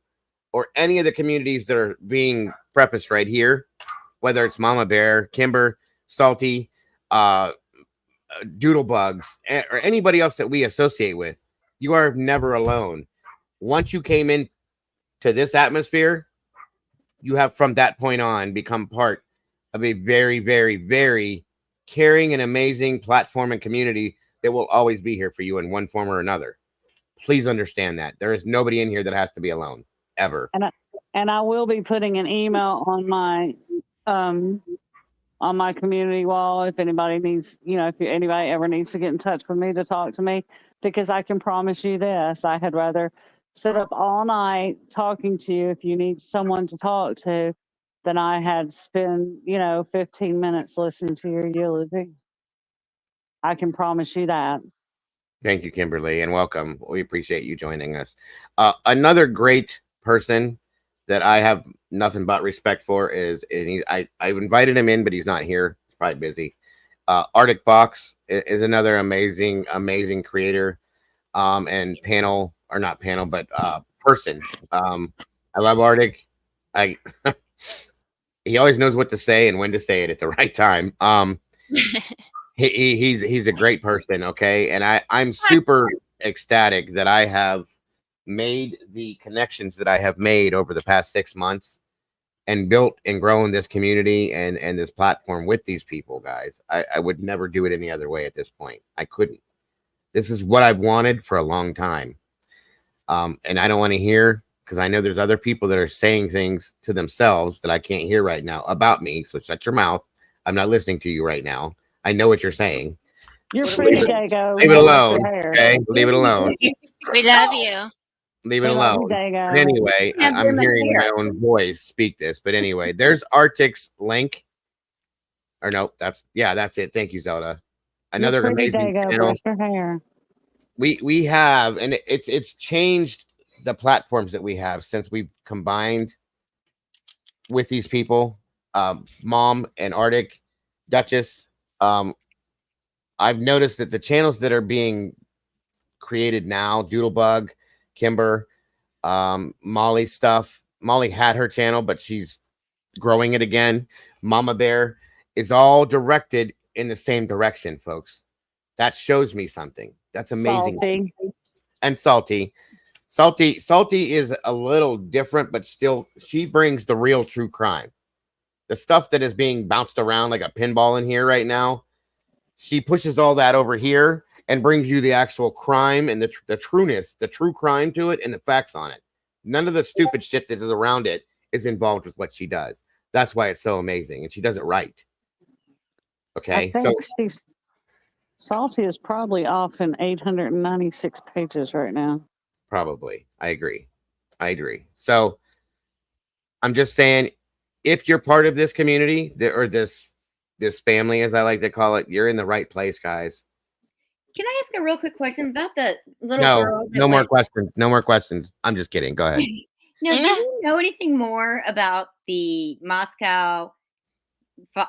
or any of the communities that are being prefaced right here, whether it's Mama Bear, Kimber, Salty, Doodlebugs, or anybody else that we associate with, you are never alone. Once you came in to this atmosphere, you have from that point on become part of a very, very, very caring and amazing platform and community that will always be here for you in one form or another. Please understand that there is nobody in here that has to be alone ever. And I will be putting an email on my community wall if anybody needs, if anybody ever needs to get in touch with me to talk to me, because I can promise you this: I had rather sit up all night talking to you if you need someone to talk to than I had spend 15 minutes listening to your eulogy. I can promise you that. Thank you, Kimberly, and welcome. We appreciate you joining us. Another great person that I have nothing but respect for is, and I invited him in, but he's not here. He's probably busy. Arctic Box is another amazing creator, and panel, or not panel, but person. I love Arctic. He always knows what to say and when to say it at the right time. He's a great person. Okay. And I'm super ecstatic that I have made the connections that I have made over the past 6 months and built and grown this community and this platform with these people, guys. I would never do it any other way at this point. I couldn't. This is what I've wanted for a long time. And I don't want to hear, because I know there's other people that are saying things to themselves that I can't hear right now about me. So shut your mouth. I'm not listening to you right now. I know what you're saying. You're pretty, Dago. Leave it alone. Okay, leave it alone. We love you. Leave it alone. But anyway, I'm hearing my own voice speak this. But anyway, there's Arctic's link. Or no, that's it. Thank you, Zelda. Another amazing channel. We have, and it's changed the platforms that we have since we've combined with these people, Mom and Arctic, Duchess. I've noticed that the channels that are being created now, Doodlebug, Kimber, Molly stuff. Molly had her channel, but she's growing it again. Mama Bear is all directed in the same direction, folks. That shows me something. That's amazing. Salty. And Salty. Salty is a little different, but still, she brings the real true crime. The stuff that is being bounced around like a pinball in here right now, she pushes all that over here and brings you the actual crime and the trueness, the true crime to it and the facts on it. None of the stupid shit that is around it is involved with what she does. That's why it's so amazing. And she does it right. Okay. I think Salty is probably off in 896 pages right now. Probably. I agree. So I'm just saying, if you're part of this community or this family, as I like to call it, you're in the right place, guys. Can I ask a real quick question about the little girl? No more questions. No more questions. I'm just kidding. Go ahead. No, do you know anything more about the Moscow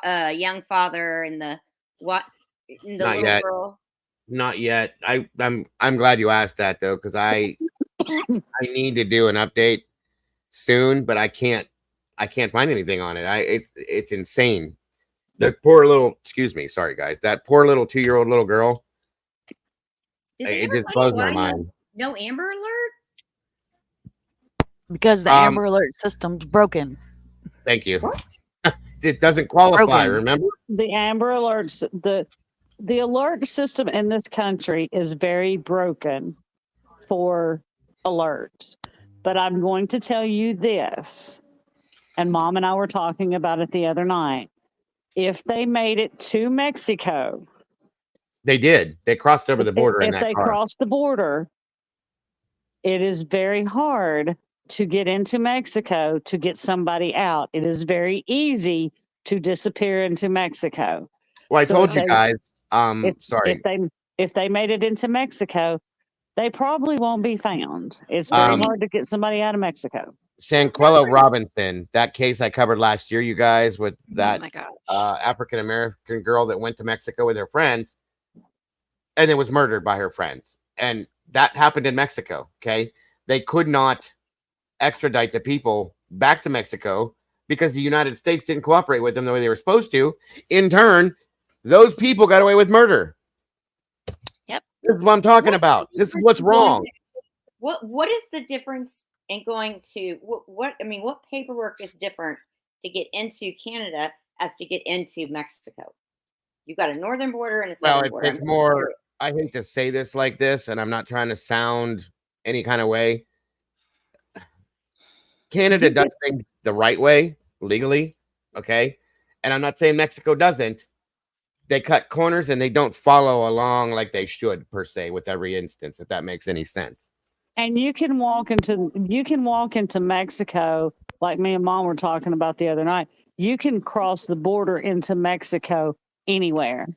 young father and the little girl? Not yet. I'm glad you asked that though, because I need to do an update soon, but I can't find anything on it. It's insane. The poor little, excuse me, sorry guys, that poor little 2-year-old little girl. It just blows my mind. No Amber Alert? Because the Amber Alert system's broken. Thank you. What? It doesn't qualify, remember? The Amber Alerts, the alert system in this country is very broken for alerts. But I'm going to tell you this, and Mom and I were talking about it the other night. If they made it to Mexico, they did. They crossed over the border. If they crossed the border, it is very hard to get into Mexico to get somebody out. It is very easy to disappear into Mexico. Well, I told you guys. Sorry. If they made it into Mexico, they probably won't be found. It's very hard to get somebody out of Mexico. Shanquella Robinson, that case I covered last year, you guys, with that African-American girl that went to Mexico with her friends and then was murdered by her friends. And that happened in Mexico, okay? They could not extradite the people back to Mexico because the United States didn't cooperate with them the way they were supposed to. In turn, those people got away with murder. Yep. This is what I'm talking about. This is what's wrong. What is the difference in going to what paperwork is different to get into Canada as to get into Mexico? You've got a northern border and a southern border. It's more, I hate to say this like this, and I'm not trying to sound any kind of way. Canada does things the right way, legally, okay? And I'm not saying Mexico doesn't. They cut corners and they don't follow along like they should, per se, with every instance, if that makes any sense. And you can walk into Mexico, like me and Mom were talking about the other night. You can cross the border into Mexico anywhere.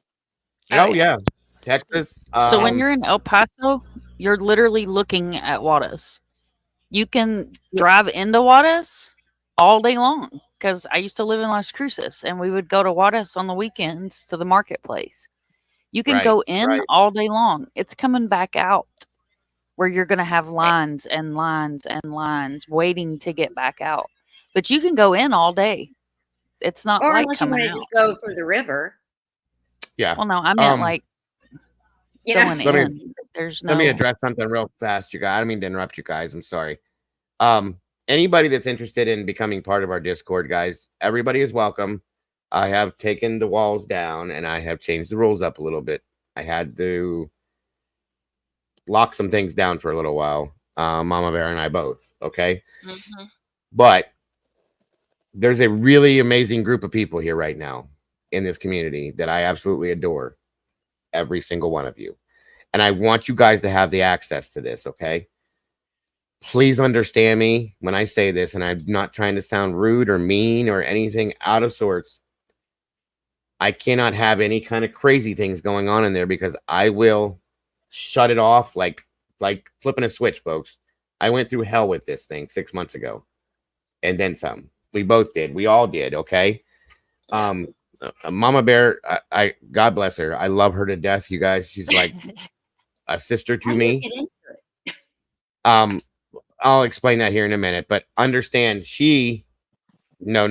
Oh yeah. Texas. So when you're in El Paso, you're literally looking at Juarez. You can drive into Juarez all day long because I used to live in Las Cruces and we would go to Juarez on the weekends to the marketplace. You can go in all day long. It's coming back out where you're going to have lines and lines and lines waiting to get back out. But you can go in all day. It's not Or like unless you coming want to out. just go for the river. Yeah. Well, no, I meant like You know, going Let me in. There's no. let me address something real fast, you guys. I don't mean to interrupt you guys. I'm sorry. Anybody that's interested in becoming part of our Discord, guys, everybody is welcome. I have taken the walls down and I have changed the rules up a little bit. I had to lock some things down for a little while. Mama Bear and I both. Okay. Mhm. But there's a really amazing group of people here right now in this community that I absolutely adore. Every single one of you. And I want you guys to have the access to this. Okay. Please understand me when I say this, and I'm not trying to sound rude or mean or anything out of sorts. I cannot have any kind of crazy things going on in there because I will shut it off like flipping a switch, folks. I went through hell with this thing 6 months ago and then some. We both did. We all did. Okay. Mama Bear, I God bless her. I love her to death, you guys. She's like a sister to me. I'll explain that here in a minute, but understand she no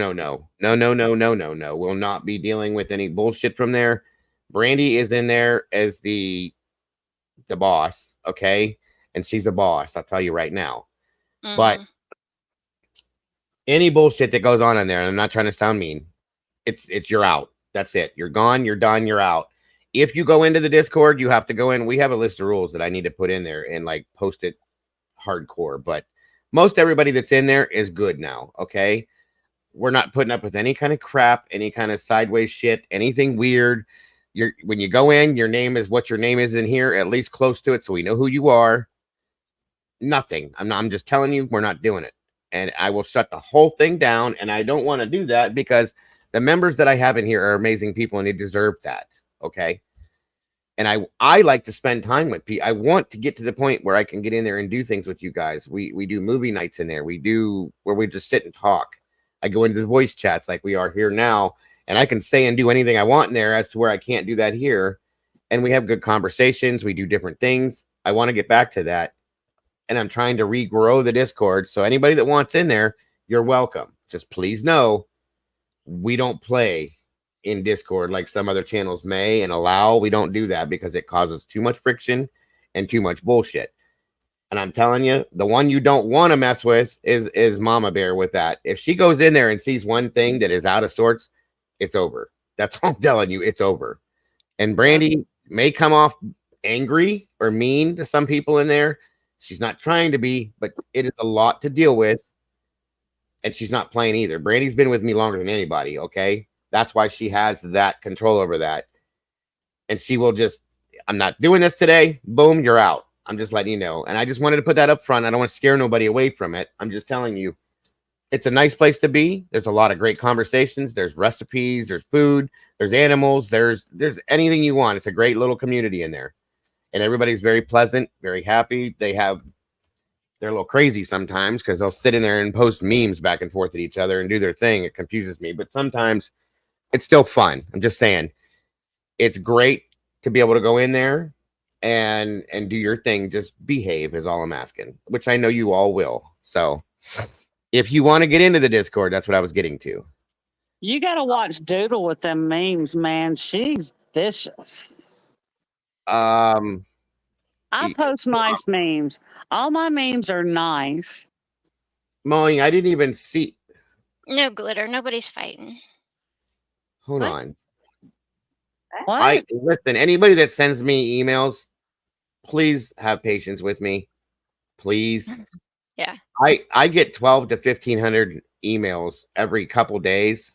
will not be dealing with any bullshit from there. Brandy is in there as the boss, okay? And she's the boss, I'll tell you right now. But any bullshit that goes on in there, and I'm not trying to sound mean, it's you're out. That's it. You're gone, you're done, you're out. If you go into the Discord, you have to go in. We have a list of rules that I need to put in there and like post it hardcore, but most everybody that's in there is good now. Okay. We're not putting up with any kind of crap, any kind of sideways shit, anything weird. When you go in, your name is what your name is in here, at least close to it, so we know who you are. Nothing. I'm just telling you, we're not doing it. And I will shut the whole thing down. And I don't want to do that because the members that I have in here are amazing people and they deserve that. Okay. And I like to spend time with people. I want to get to the point where I can get in there and do things with you guys. We do movie nights in there. We do where we just sit and talk. I go into the voice chats like we are here now, and I can say and do anything I want in there as to where I can't do that here. And we have good conversations. We do different things. I want to get back to that. And I'm trying to regrow the Discord. So anybody that wants in there, you're welcome. Just please know we don't play in Discord like some other channels may and allow. We don't do that because it causes too much friction and too much bullshit. And I'm telling you, the one you don't want to mess with is Mama Bear with that. If she goes in there and sees one thing that is out of sorts, it's over. That's all I'm telling you. It's over. And Brandy may come off angry or mean to some people in there. She's not trying to be, but it is a lot to deal with. And she's not playing either. Brandy's been with me longer than anybody. Okay. That's why she has that control over that. And she will just, I'm not doing this today. Boom, you're out. I'm just letting you know. And I just wanted to put that up front. I don't want to scare nobody away from it. I'm just telling you, it's a nice place to be. There's a lot of great conversations. There's recipes, there's food, there's animals, there's anything you want. It's a great little community in there. And everybody's very pleasant, very happy. They're a little crazy sometimes because they'll sit in there and post memes back and forth at each other and do their thing. It confuses me. But sometimes it's still fun. I'm just saying it's great to be able to go in there and do your thing. Just behave is all I'm asking, which I know you all will. So if you want to get into the Discord, that's what I was getting to. You got to watch Doodle with them memes, man. She's vicious. I post nice memes. All my memes are nice. Molly, I didn't even see. No glitter. Nobody's fighting. Hold on. What? Listen, anybody that sends me emails, please have patience with me. Please. Yeah. I get 12 to 1,500 emails every couple days.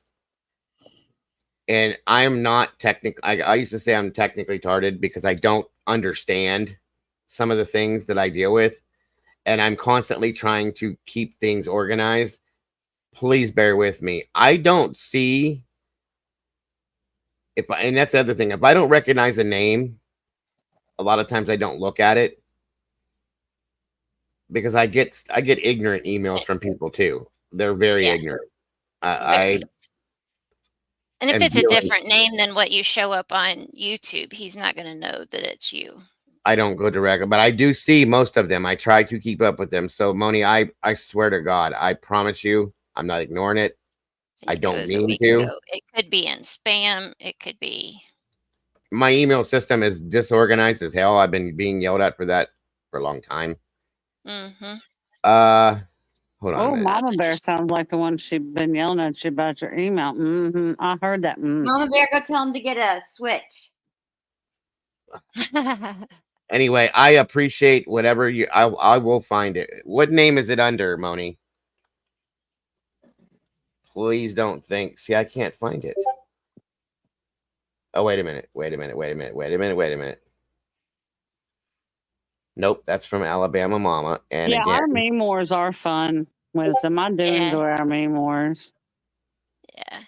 And I'm not I used to say I'm technically retarded because I don't understand some of the things that I deal with. And I'm constantly trying to keep things organized. Please bear with me. I don't see and that's the other thing. If I don't recognize a name, a lot of times I don't look at it because I get ignorant emails from people too. They're very ignorant. I And if am it's a dealing- different name than what you show up on YouTube, he's not going to know that it's you. I don't go direct, but I do see most of them. I try to keep up with them. So, Moni, I swear to God, I promise you, I'm not ignoring it. I don't mean to. It could be in spam. It could be. My email system is disorganized as hell. I've been being yelled at for that for a long time. Mm-hmm. Hold on. Oh, Mama Bear sounds like the one she's been yelling at you about your email. I heard that. Mama Bear, go tell him to get a switch. Anyway, I appreciate whatever you. I will find it. What name is it under, Moni? Please don't think. See, I can't find it. Oh, wait a minute. Nope, that's from Alabama Mama. And yeah, again, our memoirs are fun. Wisdom. I do enjoy our memoirs. Yeah.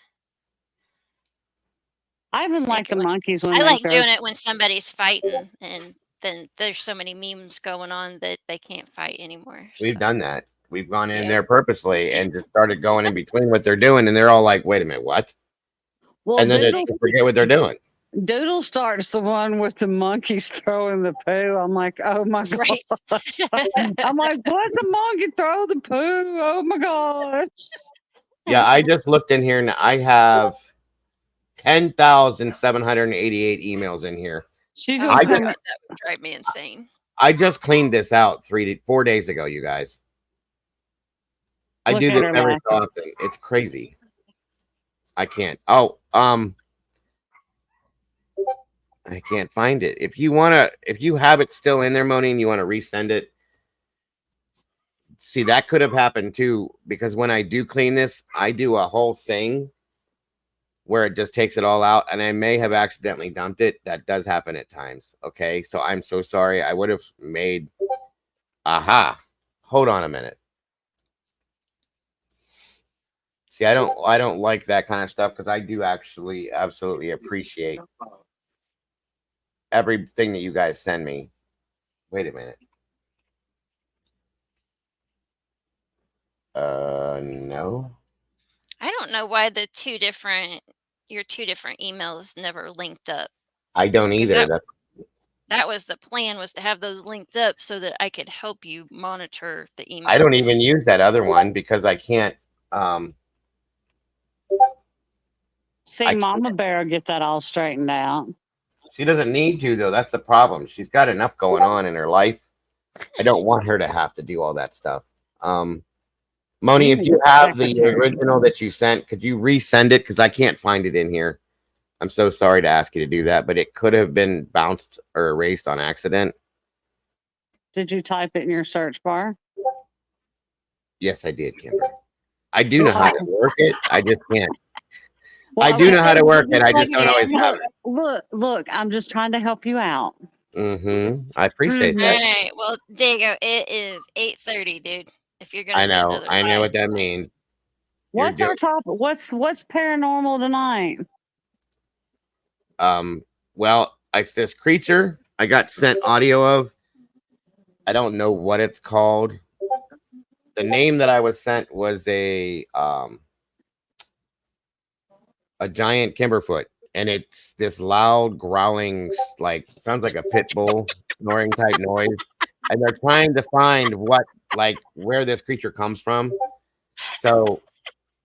I even like the monkeys when I they like throw- doing it when somebody's fighting, and then there's so many memes going on that they can't fight anymore. we've done that. We've gone in there purposely and just started going in between what they're doing, and they're all like, "Wait a minute, what?" Well, And then they Doodles- forget what they're doing. Doodle starts the one with the monkeys throwing the poo. I'm like, oh my god! I'm like, what's a monkey throw the poo? Oh my god! Yeah, I just looked in here and I have 10,788 emails in here. She's Oh, I God, just, that would drive me insane. I just cleaned this out 4 days ago, you guys. I Look do at this her every so laughing. often. It's crazy. I can't. Oh, I can't find it. If you have it still in there, Moni, and you want to resend it, see, that could have happened too, because when I do clean this, I do a whole thing where it just takes it all out, and I may have accidentally dumped it. That does happen at times. Okay, so I'm so sorry. I would have made. Aha! Hold on a minute. See, I don't like that kind of stuff because I do actually absolutely appreciate everything that you guys send me. Wait a minute. No. I don't know why your two different emails never linked up. I don't either. That was the plan, was to have those linked up so that I could help you monitor the emails. I don't even use that other one because I can't. See, Mama Bear will get that all straightened out. She doesn't need to, though. That's the problem. She's got enough going on in her life. I don't want her to have to do all that stuff. Moni, if you have the original that you sent, could you resend it? Because I can't find it in here. I'm so sorry to ask you to do that, but it could have been bounced or erased on accident. Did you type it in your search bar? Yes, I did, Kimber. I do know how to work it. I just can't. I do know how to work it. I just don't always have it. Look, I'm just trying to help you out. I appreciate All that. right. Well, Diego, it is 8:30, dude. If you're gonna I do know. another I know live what that means. What's our topic? What's paranormal tonight? Well, it's this creature I got sent audio of. I don't know what it's called. The name that I was sent was a giant kimberfoot, and it's this loud growling, like sounds like a pit bull snoring type noise. And they're trying to find where this creature comes from. So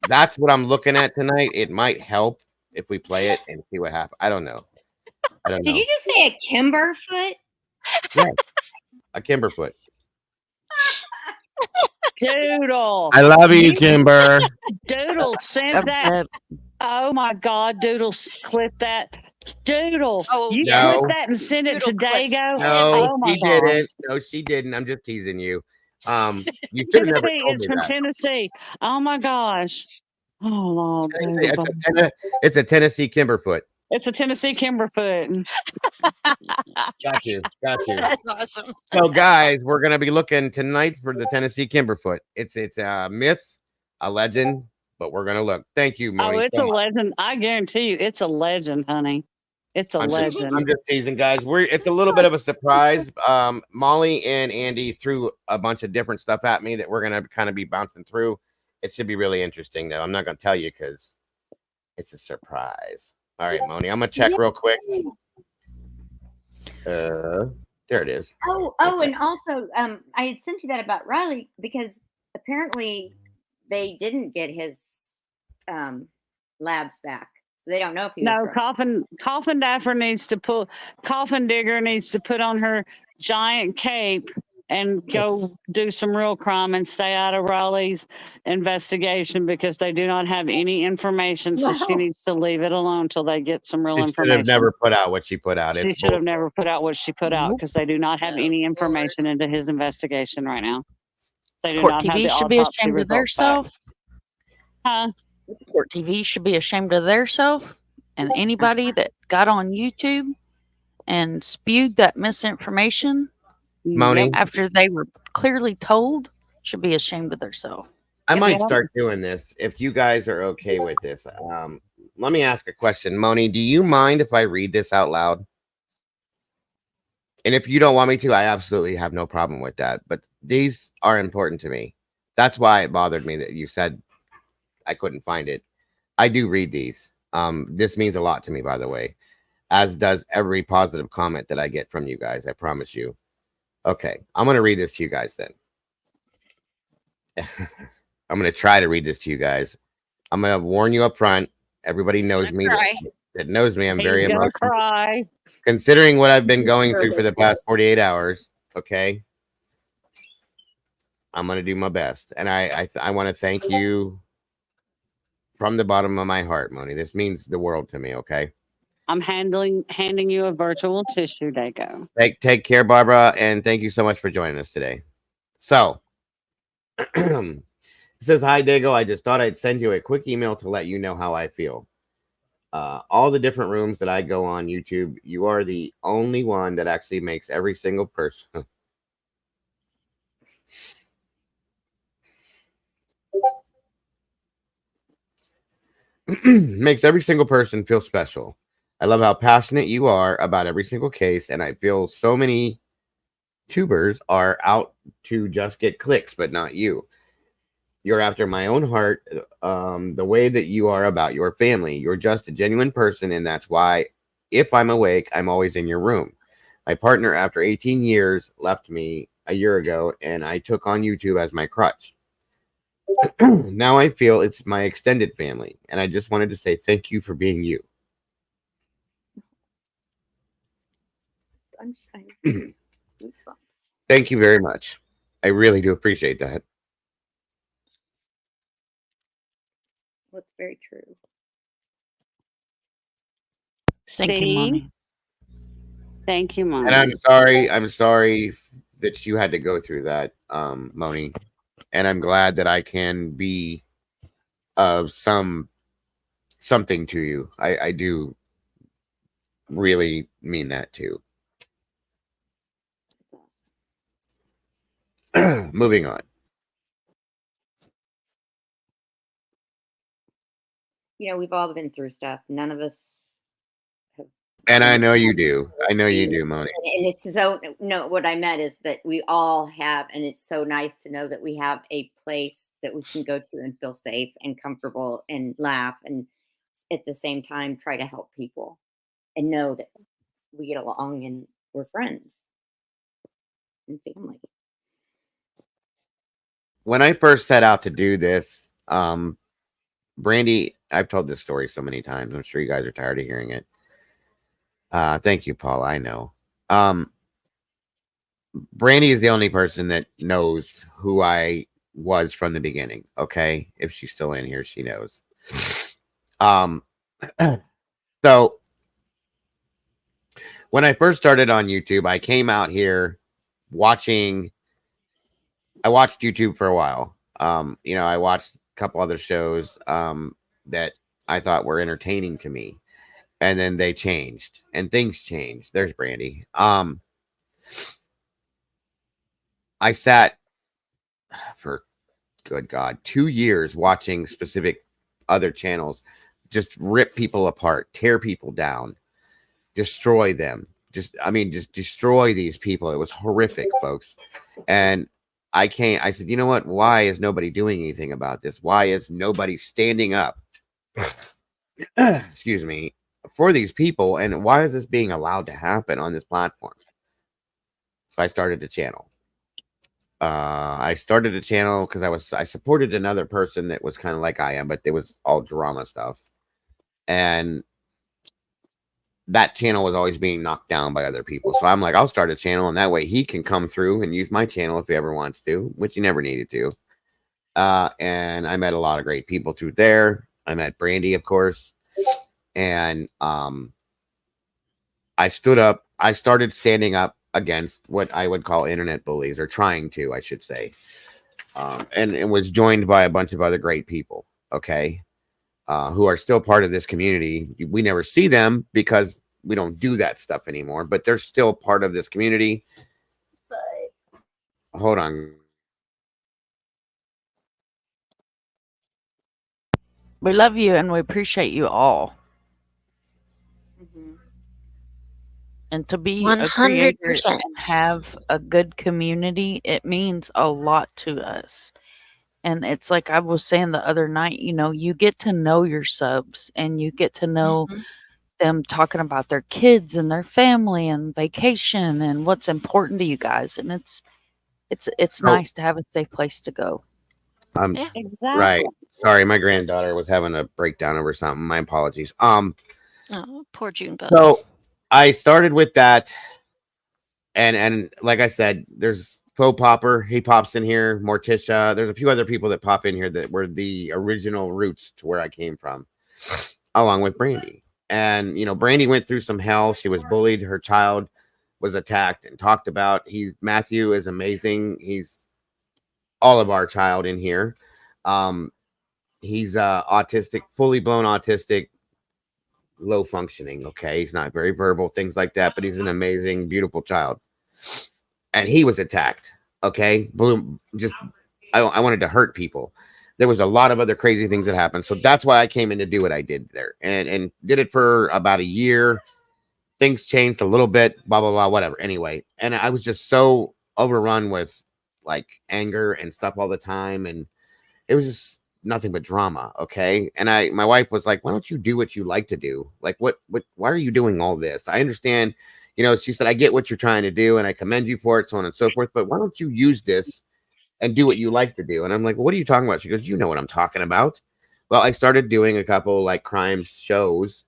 that's what I'm looking at tonight. It might help if we play it and see what happens. I don't know. Did you just say a Kimberfoot? Yeah, a kimberfoot. Doodle. I love you, Kimber. Doodle, send that. Oh my God, Doodle, clip that. Doodle, you No. clip that and send it to Dago. No, oh my she God. didn't. No, she didn't. I'm just teasing you. You should have never Tennessee, told it's me from that. Tennessee. Oh my gosh. Oh Lord. It's a Tennessee kimberfoot. It's a Tennessee Kimberfoot. Got you. That's awesome. So, guys, we're gonna be looking tonight for the Tennessee kimberfoot. It's a myth, a legend, but we're gonna look. Thank you, Moni. Oh, it's so a much. legend. I guarantee you, it's a legend, honey. It's a legend. I'm just teasing, guys. It's a little bit of a surprise. Molly and Andy threw a bunch of different stuff at me that we're gonna kind of be bouncing through, It should be really interesting, though. I'm not going to tell you because it's a surprise. All right, Moni, I'm going to check real quick. There it is. Oh, and also, I had sent you that about Riley because apparently they didn't get his labs back. So they don't know if he was Coffin Daffer needs to pull, Coffin Digger needs to put on her giant cape and go do some real crime and stay out of Riley's investigation because they do not have any information. So she needs to leave it alone until they get some real information. She should have never put out what she put out. She should have never put out what she put out because they do not have any information into his investigation right now. They do Court not have TV the should be autopsy ashamed of results back. theirself. Huh? Court TV should be ashamed of theirself, and anybody that got on YouTube and spewed that misinformation Moni? after they were clearly told should be ashamed of themselves. I might start doing this if you guys are okay with this. Let me ask a question. Moni, do you mind if I read this out loud? And if you don't want me to, I absolutely have no problem with that. But these are important to me. That's why it bothered me that you said I couldn't find it. I do read these. This means a lot to me, by the way, as does every positive comment that I get from you guys. I promise you. Okay, I'm going to read this to you guys then. I'm going to try to read this to you guys. I'm going to warn you up front. Everybody knows me. That knows me. I'm very emotional. Cry. Considering what I've been going through for the past 48 hours. Okay. I'm going to do my best. And I want to thank you from the bottom of my heart, Moni. This means the world to me. Okay. I'm handing you a virtual tissue, Dago. Take care, Barbara, and thank you so much for joining us today. So, it says, hi, Dago. I just thought I'd send you a quick email to let you know how I feel. All the different rooms that I go on YouTube, you are the only one that actually makes every single person. Makes every single person feel special. I love how passionate you are about every single case, and I feel so many tubers are out to just get clicks, but not you. You're after my own heart, the way that you are about your family. You're just a genuine person, and that's why, if I'm awake, I'm always in your room. My partner, after 18 years, left me a year ago, and I took on YouTube as my crutch. Now I feel it's my extended family, and I just wanted to say thank you for being you. I'm saying. Thank you very much. I really do appreciate that. That's very true. Thank you, Moni. Thank you, Moni. And I'm sorry that you had to go through that, Moni. And I'm glad that I can be of something to you. I do really mean that too. Moving on. You know, we've all been through stuff. None of us have. And I know you do. I know you do, Moni. And it's so, no, what I meant is that we all have, and it's so nice to know that we have a place that we can go to and feel safe and comfortable and laugh and at the same time try to help people and know that we get along and we're friends and family. When I first set out to do this, Brandy, I've told this story so many times. I'm sure you guys are tired of hearing it. Thank you, Paul. I know. Brandy is the only person that knows who I was from the beginning. Okay. If she's still in here, she knows. So when I first started on YouTube, I came out here I watched YouTube for a while. You know, I watched a couple other shows that I thought were entertaining to me. And then they changed and things changed. There's Brandy. I sat for, good God, 2 years watching specific other channels just rip people apart, tear people down, destroy them. Just destroy these people. It was horrific, folks. And I said, you know what? Why is nobody doing anything about this? Why is nobody standing up? Excuse me, for these people, and why is this being allowed to happen on this platform? So I started a channel. I started a channel because I supported another person that was kind of like I am, but it was all drama stuff, and that channel was always being knocked down by other people. So I'm like, I'll start a channel, and that way he can come through and use my channel if he ever wants to, which he never needed to. And I met a lot of great people through there. I met Brandy, of course. And I started standing up against what I would call internet bullies, or trying to, I should say. And it was joined by a bunch of other great people, okay, who are still part of this community. We never see them because we don't do that stuff anymore, but they're still part of this community. Hold on. We love you and we appreciate you all. And to be a creator 100%. and have a good community, it means a lot to us. And it's like I was saying the other night, you know, you get to know your subs and you get to know them talking about their kids and their family and vacation and what's important to you guys. And it's nice to have a safe place to go. Exactly. Right. Sorry, my granddaughter was having a breakdown over something. My apologies. Oh, poor June bug. So I started with that, and like I said, there's Faux Popper. He pops in here. Morticia. There's a few other people that pop in here that were the original roots to where I came from, along with Brandy. And you know, Brandy went through some hell. She was bullied. Her child was attacked and talked about. Matthew is amazing. He's all of our child in here. He's autistic, fully blown autistic, low functioning. Okay, he's not very verbal, things like that, but he's an amazing, beautiful child. And he was attacked. Okay, boom. Just I wanted to hurt people. There was a lot of other crazy things that happened, so that's why I came in to do what I did there, and did it for about a year. Things changed a little bit, blah blah blah, whatever. Anyway, and I was just so overrun with like anger and stuff all the time, and it was just nothing but drama. Okay, and my wife was like, why don't you do what you like to do? Like, why are you doing all this? I understand, you know, she said, I get what you're trying to do and I commend you for it, so on and so forth, but why don't you use this and do what you like to do? And I'm like, well, what are you talking about? She goes, you know what I'm talking about. Well, I started doing a couple like crime shows,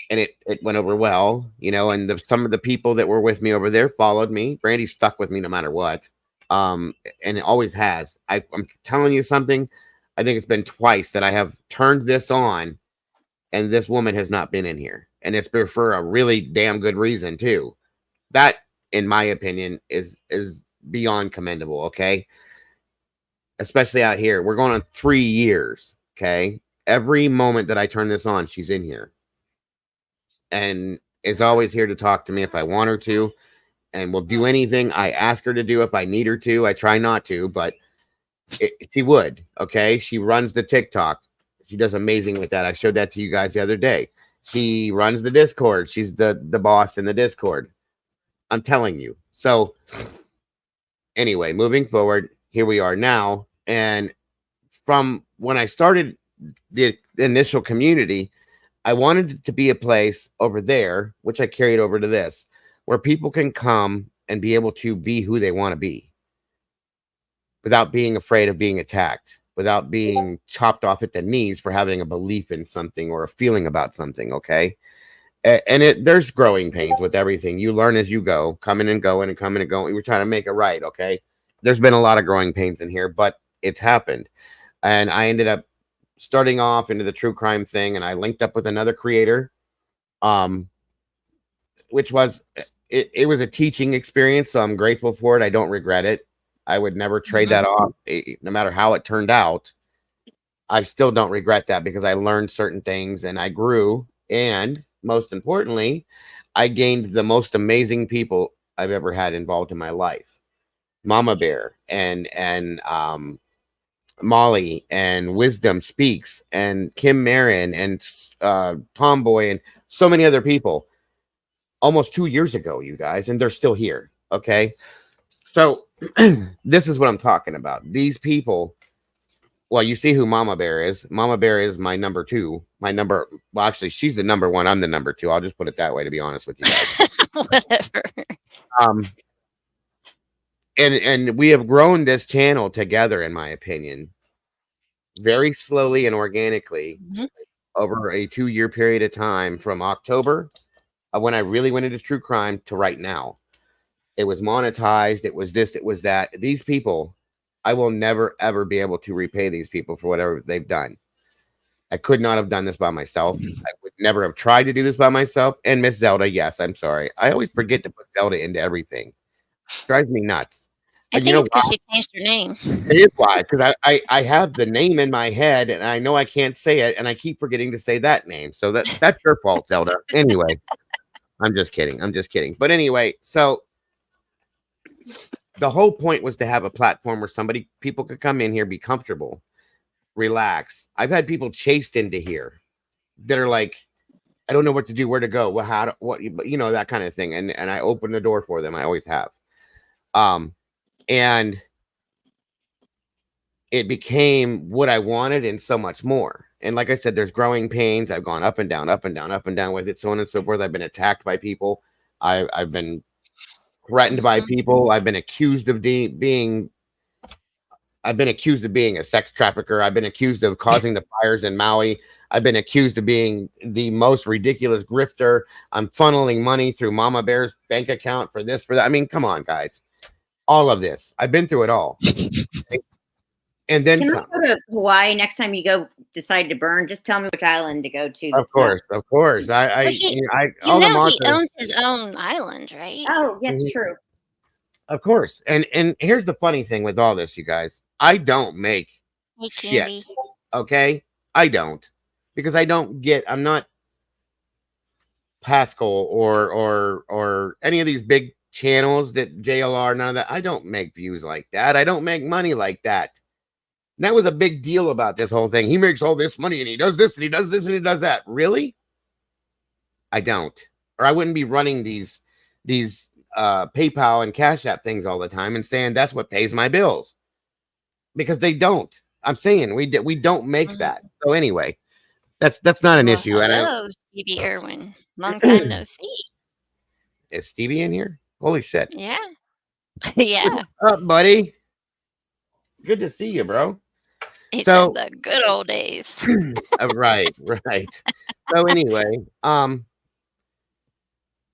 and it went over well, you know, and some of the people that were with me over there followed me. Brandy stuck with me no matter what. And it always has. I'm telling you something. I think it's been twice that I have turned this on and this woman has not been in here. And it's been for a really damn good reason too. That, in my opinion, is beyond commendable. Okay. Especially out here. We're going on 3 years. Okay. Every moment that I turn this on, she's in here. And is always here to talk to me if I want her to. And will do anything I ask her to do if I need her to. I try not to, but she would. Okay. She runs the TikTok. She does amazing with that. I showed that to you guys the other day. She runs the Discord. She's the boss in the Discord. I'm telling you. So anyway, moving forward, here we are now. And from when I started the initial community, I wanted it to be a place over there, which I carried over to this, where people can come and be able to be who they want to be without being afraid of being attacked, without being chopped off at the knees for having a belief in something or a feeling about something. Okay. And there's growing pains with everything. You learn as you go, coming and going and coming and going. We're trying to make it right. Okay. There's been a lot of growing pains in here, but it's happened. And I ended up starting off into the true crime thing, and I linked up with another creator, which was, it was a teaching experience. So I'm grateful for it. I don't regret it. I would never trade that off, no matter how it turned out. I still don't regret that because I learned certain things and I grew. And most importantly, I gained the most amazing people I've ever had involved in my life. Mama Bear and Molly and Wisdom Speaks and Kim Marin and Tomboy and so many other people almost 2 years ago, you guys, and they're still here. Okay. So this is what I'm talking about. These people, well, you see who Mama Bear is. Mama Bear is my number 2. Well, actually, she's the number 1. I'm the number 2. I'll just put it that way, to be honest with you guys. Whatever. And we have grown this channel together, in my opinion, very slowly and organically over a 2-year period of time, from October, when I really went into true crime, to right now. It was monetized. It was this, it was that. These people, I will never, ever be able to repay these people for whatever they've done. I could not have done this by myself. I would never have tried to do this by myself. And Miss Zelda, yes, I'm sorry. I always forget to put Zelda into everything. It drives me nuts. I think it's because she changed her name. It is why, because I have the name in my head, and I know I can't say it, and I keep forgetting to say that name. So that's your fault, Zelda. Anyway, I'm just kidding. I'm just kidding. But anyway, so the whole point was to have a platform where people could come in here, be comfortable, relax. I've had people chased into here that are like, I don't know what to do, where to go, that kind of thing. And I open the door for them. I always have. And it became what I wanted and so much more. And like I said, there's growing pains. I've gone up and down, up and down, up and down with it, so on and so forth. I've been attacked by people. I've been threatened by people. I've been accused of being a sex trafficker. I've been accused of causing the fires in Maui. I've been accused of being the most ridiculous grifter. I'm funneling money through Mama Bear's bank account for this, for that. I mean, come on, guys. All of this. I've been through it all. And then Can some. I go to Hawaii next time you decide to burn? Just tell me which island to go to. Of course. He owns his own island, right? Oh, that's true. Of course. And here's the funny thing with all this, you guys. I don't make shit. Okay? I don't. Because I'm not Pascal or any of these big channels that JLR, none of that. I don't make views like that. I don't make money like that. And that was a big deal about this whole thing. He makes all this money and he does this and he does this and he does that. Really? I don't. Or I wouldn't be running these PayPal and Cash App things all the time and saying that's what pays my bills. Because they don't. I'm saying we don't make that. So anyway, that's not an issue. Hello, Stevie Irwin. Long time no see. Is Stevie in here? Holy shit. Yeah. Yeah. What's up, buddy? Good to see you, bro. He said the good old days. Right. So anyway,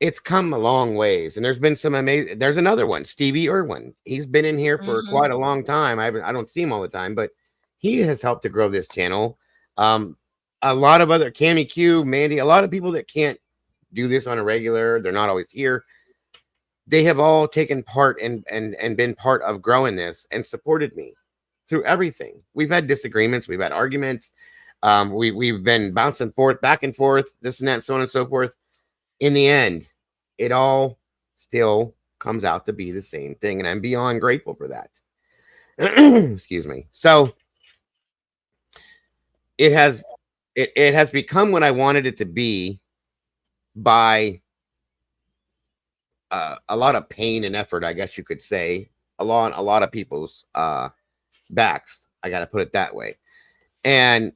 it's come a long ways, and there's been some amazing. There's another one, Stevie Irwin. He's been in here for quite a long time. I don't see him all the time, but he has helped to grow this channel. A lot of other Cammy Q, Mandy, a lot of people that can't do this on a regular, they're not always here. They have all taken part and been part of growing this and supported me through everything. We've had disagreements, we've had arguments, we've been bouncing back and forth, this and that, so on and so forth. In the end, it all still comes out to be the same thing, and I'm beyond grateful for that. Excuse me. So it has become what I wanted it to be by a lot of pain and effort, I guess you could say, along a lot of people's backs. I got to put it that way. And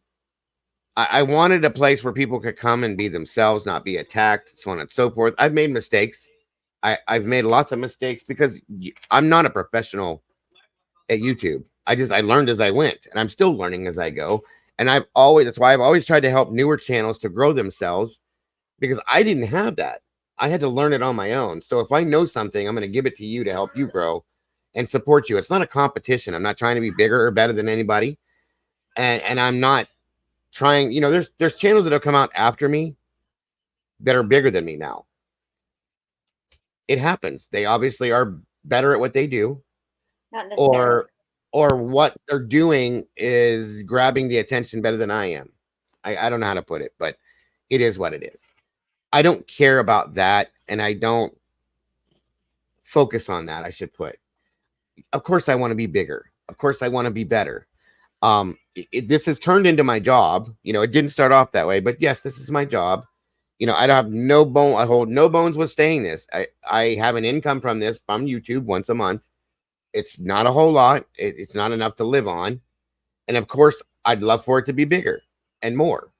I wanted a place where people could come and be themselves, not be attacked, so on and so forth. I've made mistakes. I've made lots of mistakes because I'm not a professional at YouTube. I learned as I went, and I'm still learning as I go. And that's why I've always tried to help newer channels to grow themselves, because I didn't have that. I had to learn it on my own. So if I know something, I'm going to give it to you to help you grow and support you. It's not a competition. I'm not trying to be bigger or better than anybody. And I'm not trying, there's channels that have come out after me that are bigger than me now. It happens. They obviously are better at what they do. Not necessarily. Or what they're doing is grabbing the attention better than I am. I don't know how to put it, but it is what it is. I don't care about that, and I don't focus on that, I should put. Of course, I want to be bigger. Of course, I want to be better. This has turned into my job. It didn't start off that way, but yes, this is my job. I don't have I hold no bones with saying this. I have an income from this, from YouTube once a month. It's not a whole lot. It's not enough to live on. And of course, I'd love for it to be bigger and more.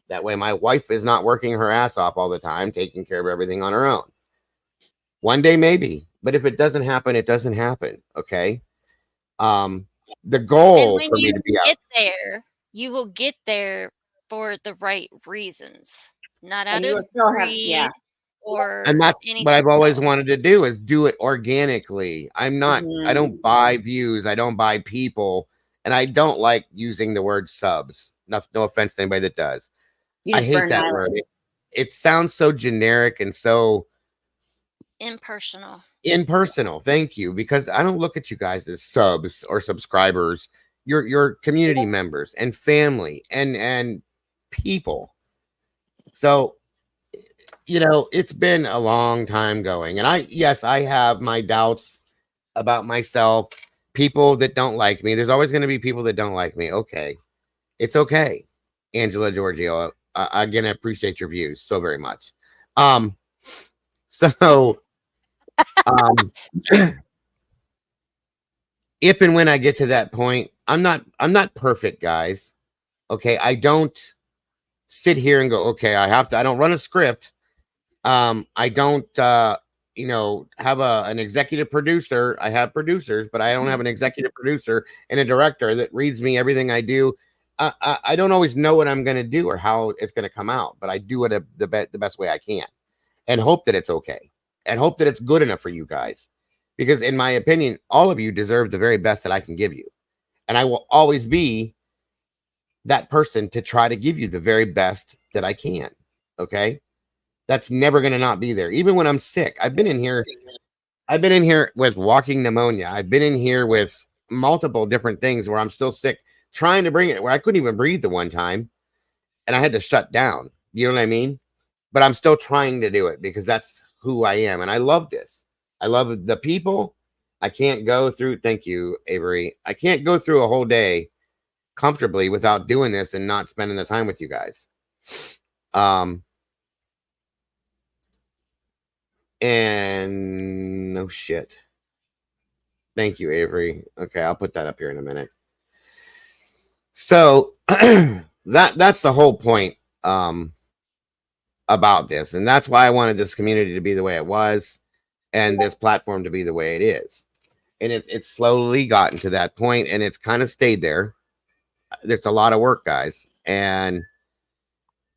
That way my wife is not working her ass off all the time, taking care of everything on her own. One day, maybe. But if it doesn't happen, it doesn't happen. Okay. The goal And for when me you to be out. get there, you will get there for the right reasons, not out And you will of still have, yeah. greed or And that's anything what I've always else. wanted to do, is do it organically. I Mm-hmm. don't buy views. I don't buy people. And I don't like using the word subs. No offense to anybody that does. You I just hate burn that violence. word. It sounds so generic and so Impersonal. impersonal. Thank you. Because I don't look at you guys as subs or subscribers. You're community members and family and people. So, it's been a long time going. And I have my doubts about myself. People that don't like me. There's always going to be people that don't like me. Okay. It's okay. Angela Giorgio. Again, I appreciate your views so very much. So if and when I get to that point, I'm not perfect, guys. Okay. I don't sit here and go, okay, I don't run a script. I don't have an executive producer. I have producers, but I don't have an executive producer and a director that reads me everything I do. I don't always know what I'm going to do or how it's going to come out, but I do it the best way I can and hope that it's okay and hope that it's good enough for you guys. Because in my opinion, all of you deserve the very best that I can give you. And I will always be that person to try to give you the very best that I can. Okay. That's never going to not be there. Even when I'm sick, I've been in here with walking pneumonia. I've been in here with multiple different things where I'm still sick, trying to bring it where I couldn't even breathe the one time and I had to shut down. You know what I mean? But I'm still trying to do it because that's who I am. And I love this. I love the people. I can't go through. Thank you, Avery. I can't go through a whole day comfortably without doing this and not spending the time with you guys. And no shit. Thank you, Avery. Okay, I'll put that up here in a minute. So that's the whole point about this. And that's why I wanted this community to be the way it was and this platform to be the way it is. And it's slowly gotten to that point and it's kind of stayed there. There's a lot of work, guys. And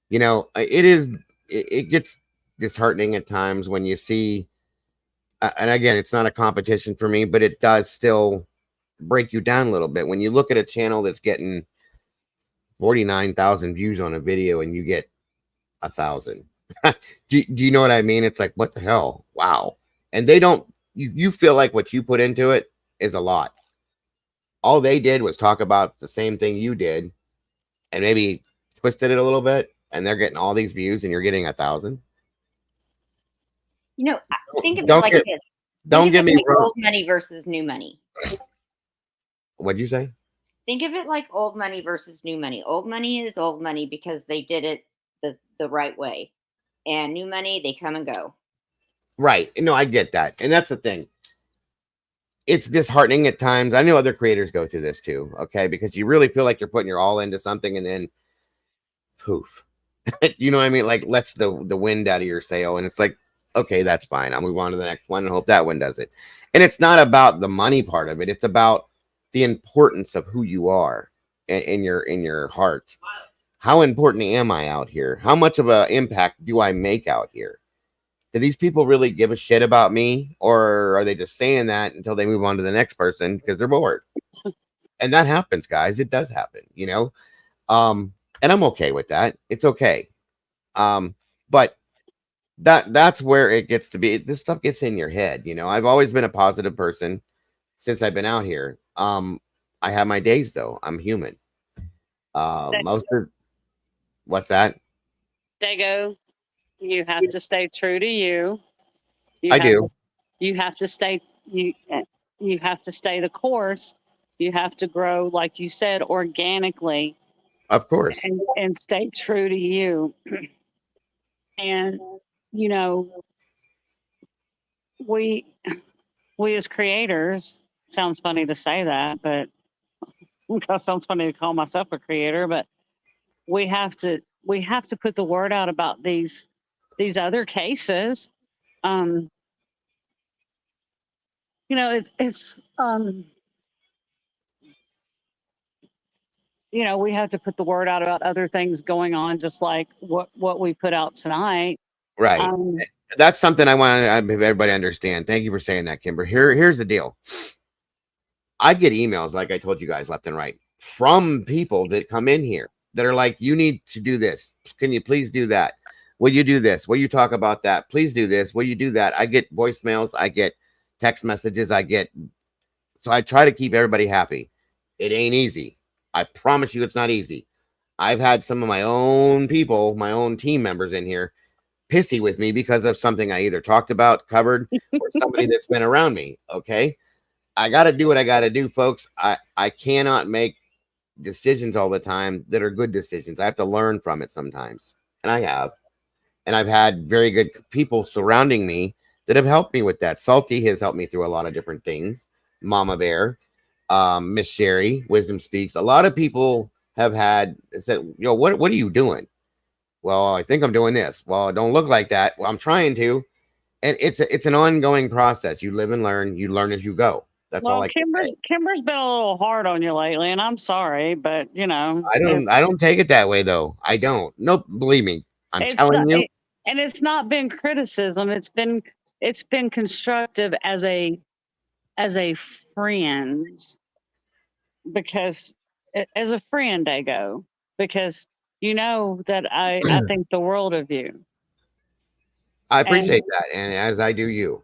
it gets disheartening at times when you see and again, it's not a competition for me, but it does still break you down a little bit when you look at a channel that's getting 49,000 views on a video and you get 1,000. do you know what I mean? It's like, what the hell? Wow. And they don't, you feel like what you put into it is a lot. All they did was talk about the same thing you did and maybe twisted it a little bit, and they're getting all these views and you're getting 1,000. Think of it like this. Don't get me wrong. Old money versus new money. What'd you say? Think of it like old money versus new money. Old money is old money because they did it the right way. And new money, they come and go. Right. No, I get that. And that's the thing. It's disheartening at times. I know other creators go through this too. Okay. Because you really feel like you're putting your all into something and then poof. You know what I mean? Like lets the wind out of your sail. And it's like, okay, that's fine. I'll move on to the next one and hope that one does it. And it's not about the money part of it. It's about the importance of who you are in your heart. How important am I out here? How much of an impact do I make out here? Do these people really give a shit about me? Or are they just saying that until they move on to the next person because they're bored? And that happens, guys. It does happen, and I'm okay with that. It's okay. But that's where it gets to be. This stuff gets in your head. I've always been a positive person since I've been out here. I have my days though. I'm human. What's that? Dago, you have to stay true to you. I do. You have to stay. You have to stay the course. You have to grow, like you said, organically. Of course. And stay true to you. And we as creators sounds funny to say that, but it sounds funny to call myself a creator, but we have to put the word out about these other cases. You know, it's you know, we have to put the word out about other things going on, just like what we put out tonight. Right. That's something I want to have everybody understand. Thank you for saying that, Kimber. Here's the deal. I get emails, like I told you guys, left and right, from people that come in here that are like, you need to do this. Can you please do that? Will you do this? Will you talk about that? Please do this. Will you do that? I get voicemails. I get text messages. So I try to keep everybody happy. It ain't easy. I promise you it's not easy. I've had some of my own people, my own team members in here pissy with me because of something I either talked about, covered, or somebody that's been around me. Okay. I got to do what I got to do, folks. I cannot make decisions all the time that are good decisions. I have to learn from it sometimes. And I have. And I've had very good people surrounding me that have helped me with that. Salty has helped me through a lot of different things. Mama Bear, Miss Sherry, Wisdom Speaks. A lot of people have said, yo, what are you doing? Well, I think I'm doing this. Well, it don't look like that. Well, I'm trying to. And it's an ongoing process. You live and learn. You learn as you go. That's all I can say. Kimber's been a little hard on you lately, and I'm sorry, but you know, I don't take it that way though. I don't. Nope, believe me. I'm telling you. And it's not been criticism. It's been constructive as a friend, because as a friend I go, because you know that I think the world of you. I appreciate that, and as I do you.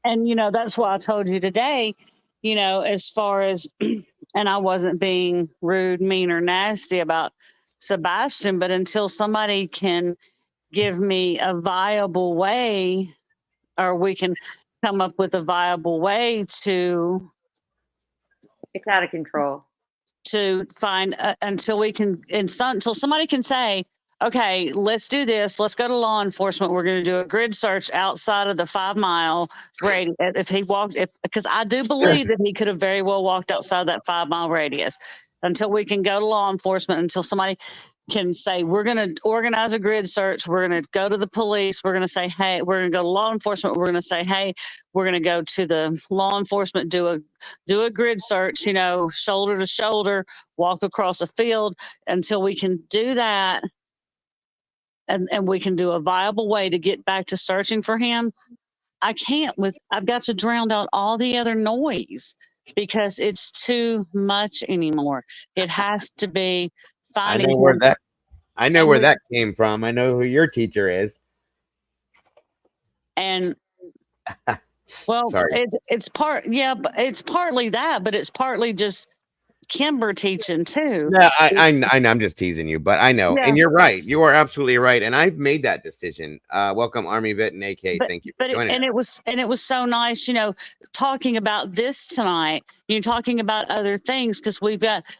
And you know, that's why I told you today, you know, as far as and I wasn't being rude, mean, or nasty about Sebastian, but until somebody can give me a viable way, or we can come up with a viable way to, it's out of control, to find until somebody can say, okay, let's do this. Let's go to law enforcement. We're going to do a grid search outside of the 5 mile radius. Because I do believe that he could have very well walked outside that 5 mile radius. Until we can go to law enforcement, until somebody can say, we're going to organize a grid search. We're going to go to the police. We're going to say, hey, we're going to go to law enforcement. We're going to say, hey, we're going to go to the law enforcement, do a grid search, you know, shoulder to shoulder, walk across a field. Until we can do that, and we can do a viable way to get back to searching for him, I've got to drown out all the other noise, because it's too much anymore. It has to be finding I know where that came from. I know who your teacher is. And well, it's partly that, but it's partly just Kimber teaching too. Yeah, I know. I'm just teasing you, but I know. Yeah. And you're right. You are absolutely right. And I've made that decision. Welcome, Army Vet and AK. Thank you for joining. It was so nice, you know, talking about this tonight. You're talking about other things, because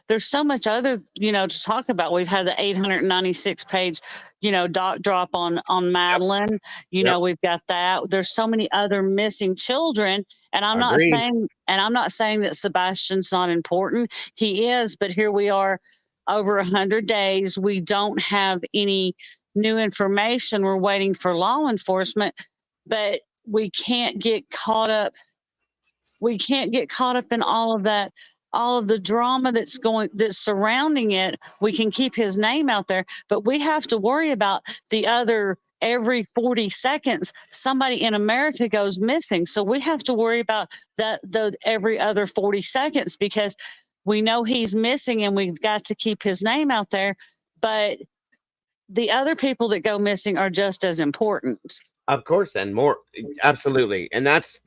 there's so much other, you know, to talk about. We've had the 896 page, you know, doc drop on Madeline. Yep. You know, we've got that. There's so many other missing children, and I'm not saying that Sebastian's not important. He is, but here we are, over 100 days. We don't have any new information. We're waiting for law enforcement, but we can't get caught up. We can't get caught up in all of that, all of the drama that's surrounding it. We can keep his name out there, but we have to worry about the other. Every 40 seconds, somebody in America goes missing. So we have to worry about that every other 40 seconds, because we know he's missing and we've got to keep his name out there. But the other people that go missing are just as important. Of course, and more. Absolutely. And that's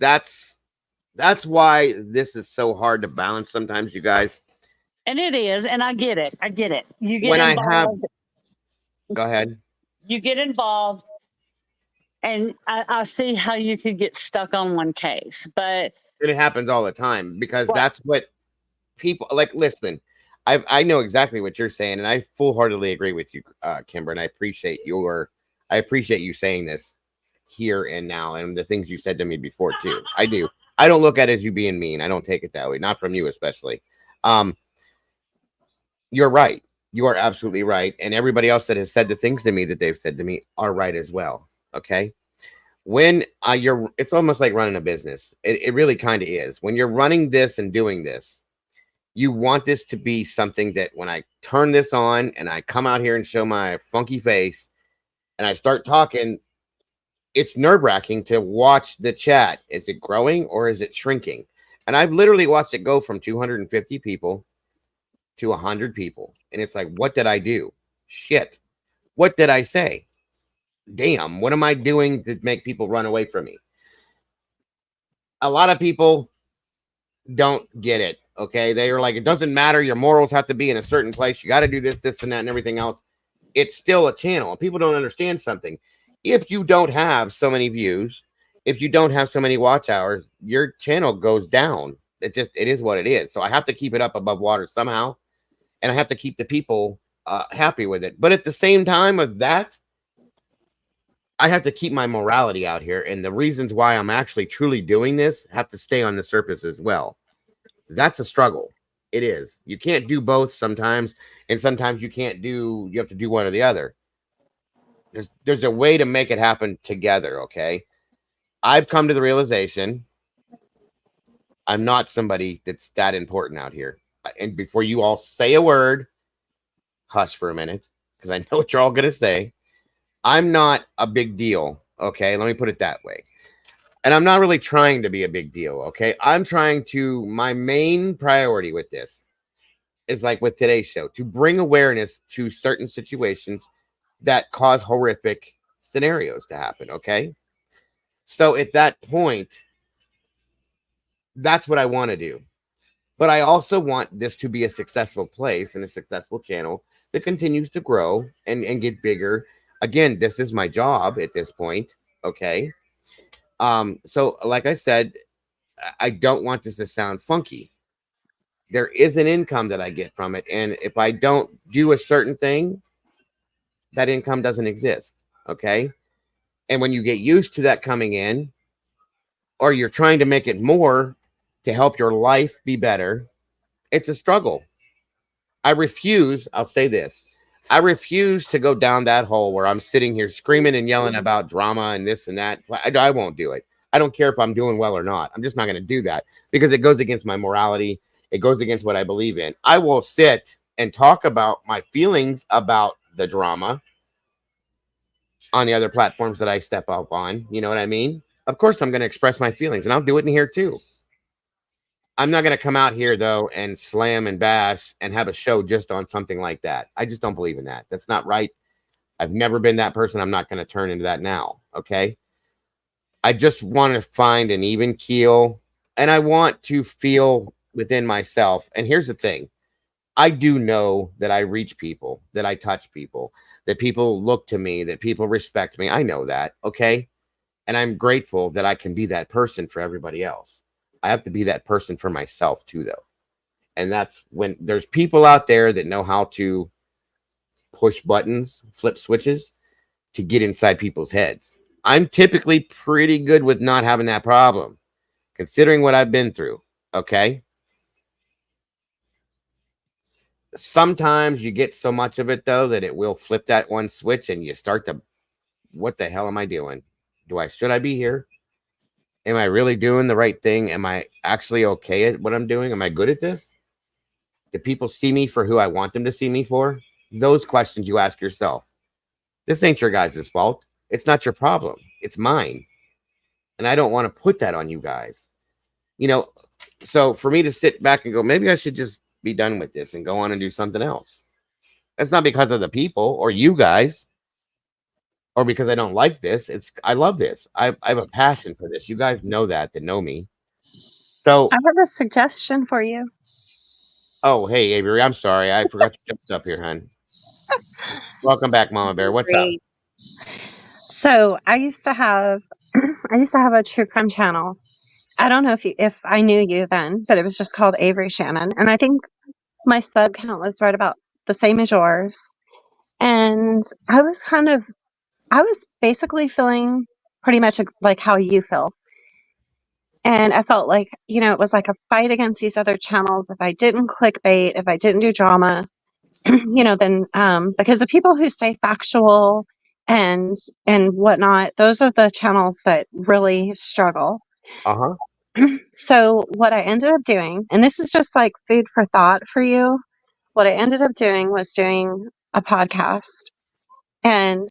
why this is so hard to balance sometimes, you guys. And it is. And I get it. You get involved. Go ahead. You get involved, and I see how you could get stuck on one case, but it happens all the time, because that's what people like. Listen, I know exactly what you're saying, and I full-heartedly agree with you, Kimber, and I appreciate you saying this here and now, and the things you said to me before too. I do. I don't look at it as you being mean. I don't take it that way. Not from you, especially. You're right. You are absolutely right. And everybody else that has said the things to me that they've said to me are right as well. Okay. When it's almost like running a business. It really kind of is. When you're running this and doing this, you want this to be something that when I turn this on and I come out here and show my funky face and I start talking, it's nerve-wracking to watch the chat. Is it growing or is it shrinking? And I've literally watched it go from 250 people to 100 people. And it's like, what did I do? Shit. What did I say? Damn, what am I doing to make people run away from me? A lot of people don't get it. Okay. They are like, it doesn't matter. Your morals have to be in a certain place. You got to do this, this, and that, and everything else. It's still a channel. People don't understand something. If you don't have so many views, if you don't have so many watch hours, your channel goes down. It is what it is. So I have to keep it up above water somehow. And I have to keep the people happy with it. But at the same time of that, I have to keep my morality out here. And the reasons why I'm actually truly doing this have to stay on the surface as well. That's a struggle. It is. You can't do both sometimes. And sometimes you have to do one or the other. There's a way to make it happen together. Okay. I've come to the realization I'm not somebody that's that important out here. And before you all say a word, hush for a minute, because I know what you're all going to say. I'm not a big deal. Okay. Let me put it that way. And I'm not really trying to be a big deal. Okay. My main priority with this is like with today's show, to bring awareness to certain situations that cause horrific scenarios to happen. Okay. So at that point, that's what I want to do. But I also want this to be a successful place and a successful channel that continues to grow and get bigger. Again, this is my job at this point. Okay. So like I said, I don't want this to sound funky. There is an income that I get from it. And if I don't do a certain thing, that income doesn't exist. Okay. And when you get used to that coming in, or you're trying to make it more to help your life be better, it's a struggle. I'll say this. I refuse to go down that hole where I'm sitting here screaming and yelling about drama and this and that. I won't do it. I don't care if I'm doing well or not. I'm just not going to do that because it goes against my morality. It goes against what I believe in. I will sit and talk about my feelings about the drama on the other platforms that I step up on. You know what I mean? Of course, I'm going to express my feelings, and I'll do it in here too. I'm not going to come out here, though, and slam and bash and have a show just on something like that. I just don't believe in that. That's not right. I've never been that person. I'm not going to turn into that now. Okay. I just want to find an even keel, and I want to feel within myself. And here's the thing. I do know that I reach people, that I touch people, that people look to me, that people respect me. I know that. Okay. And I'm grateful that I can be that person for everybody else. I have to be that person for myself too, though. And that's when there's people out there that know how to push buttons, flip switches to get inside people's heads. I'm typically pretty good with not having that problem, considering what I've been through. Okay. Sometimes you get so much of it, though, that it will flip that one switch and you start to, what the hell am I doing? Should I be here? Am I really doing the right thing? Am I actually okay at what I'm doing? Am I good at this? Do people see me for who I want them to see me for? Those questions you ask yourself. This ain't your guys' fault. It's not your problem. It's mine. And I don't want to put that on you guys. You know, so for me to sit back and go, maybe I should just be done with this and go on and do something else. That's not because of the people or you guys, or because I don't like this. I love this. I have a passion for this. You guys know that know me. So I have a suggestion for you. Oh, hey, Avery. I'm sorry. I forgot you jumped up here, hon. Welcome back, Mama Bear. What's up? So I used to have a true crime channel. I don't know if I knew you then, but it was just called Avery Shannon. And I think my sub count was right about the same as yours. And I was basically feeling pretty much like how you feel. And I felt like, it was like a fight against these other channels. If I didn't clickbait, if I didn't do drama, then because the people who stay factual and whatnot, those are the channels that really struggle. Uh-huh. So what I ended up doing, and this is just like food for thought for you, what I ended up doing was doing a podcast. And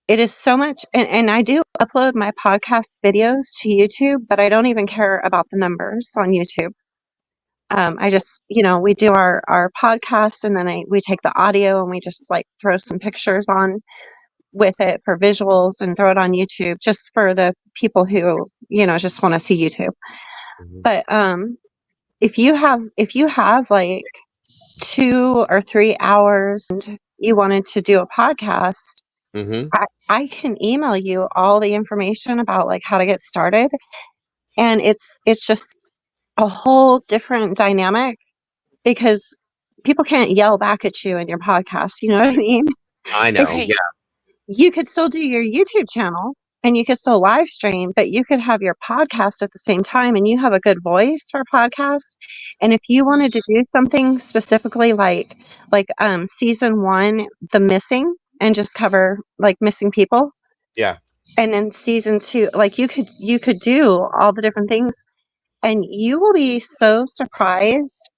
it is so much, and I do upload my podcast videos to YouTube, but I don't even care about the numbers on YouTube. I just, we do our podcast, and then we take the audio and we just like throw some pictures on with it for visuals and throw it on YouTube just for the people who, just want to see YouTube. But if you have like 2 or 3 hours and you wanted to do a podcast, I can email you all the information about like how to get started. And it's just a whole different dynamic because people can't yell back at you in your podcast. You know what I mean? I know. Yeah. You could still do your YouTube channel and you could still live stream, but you could have your podcast at the same time, and you have a good voice for podcasts. And if you wanted to do something specifically like season 1, the missing, and just cover like missing people. Yeah. And then season 2, like you could do all the different things, and you will be so surprised.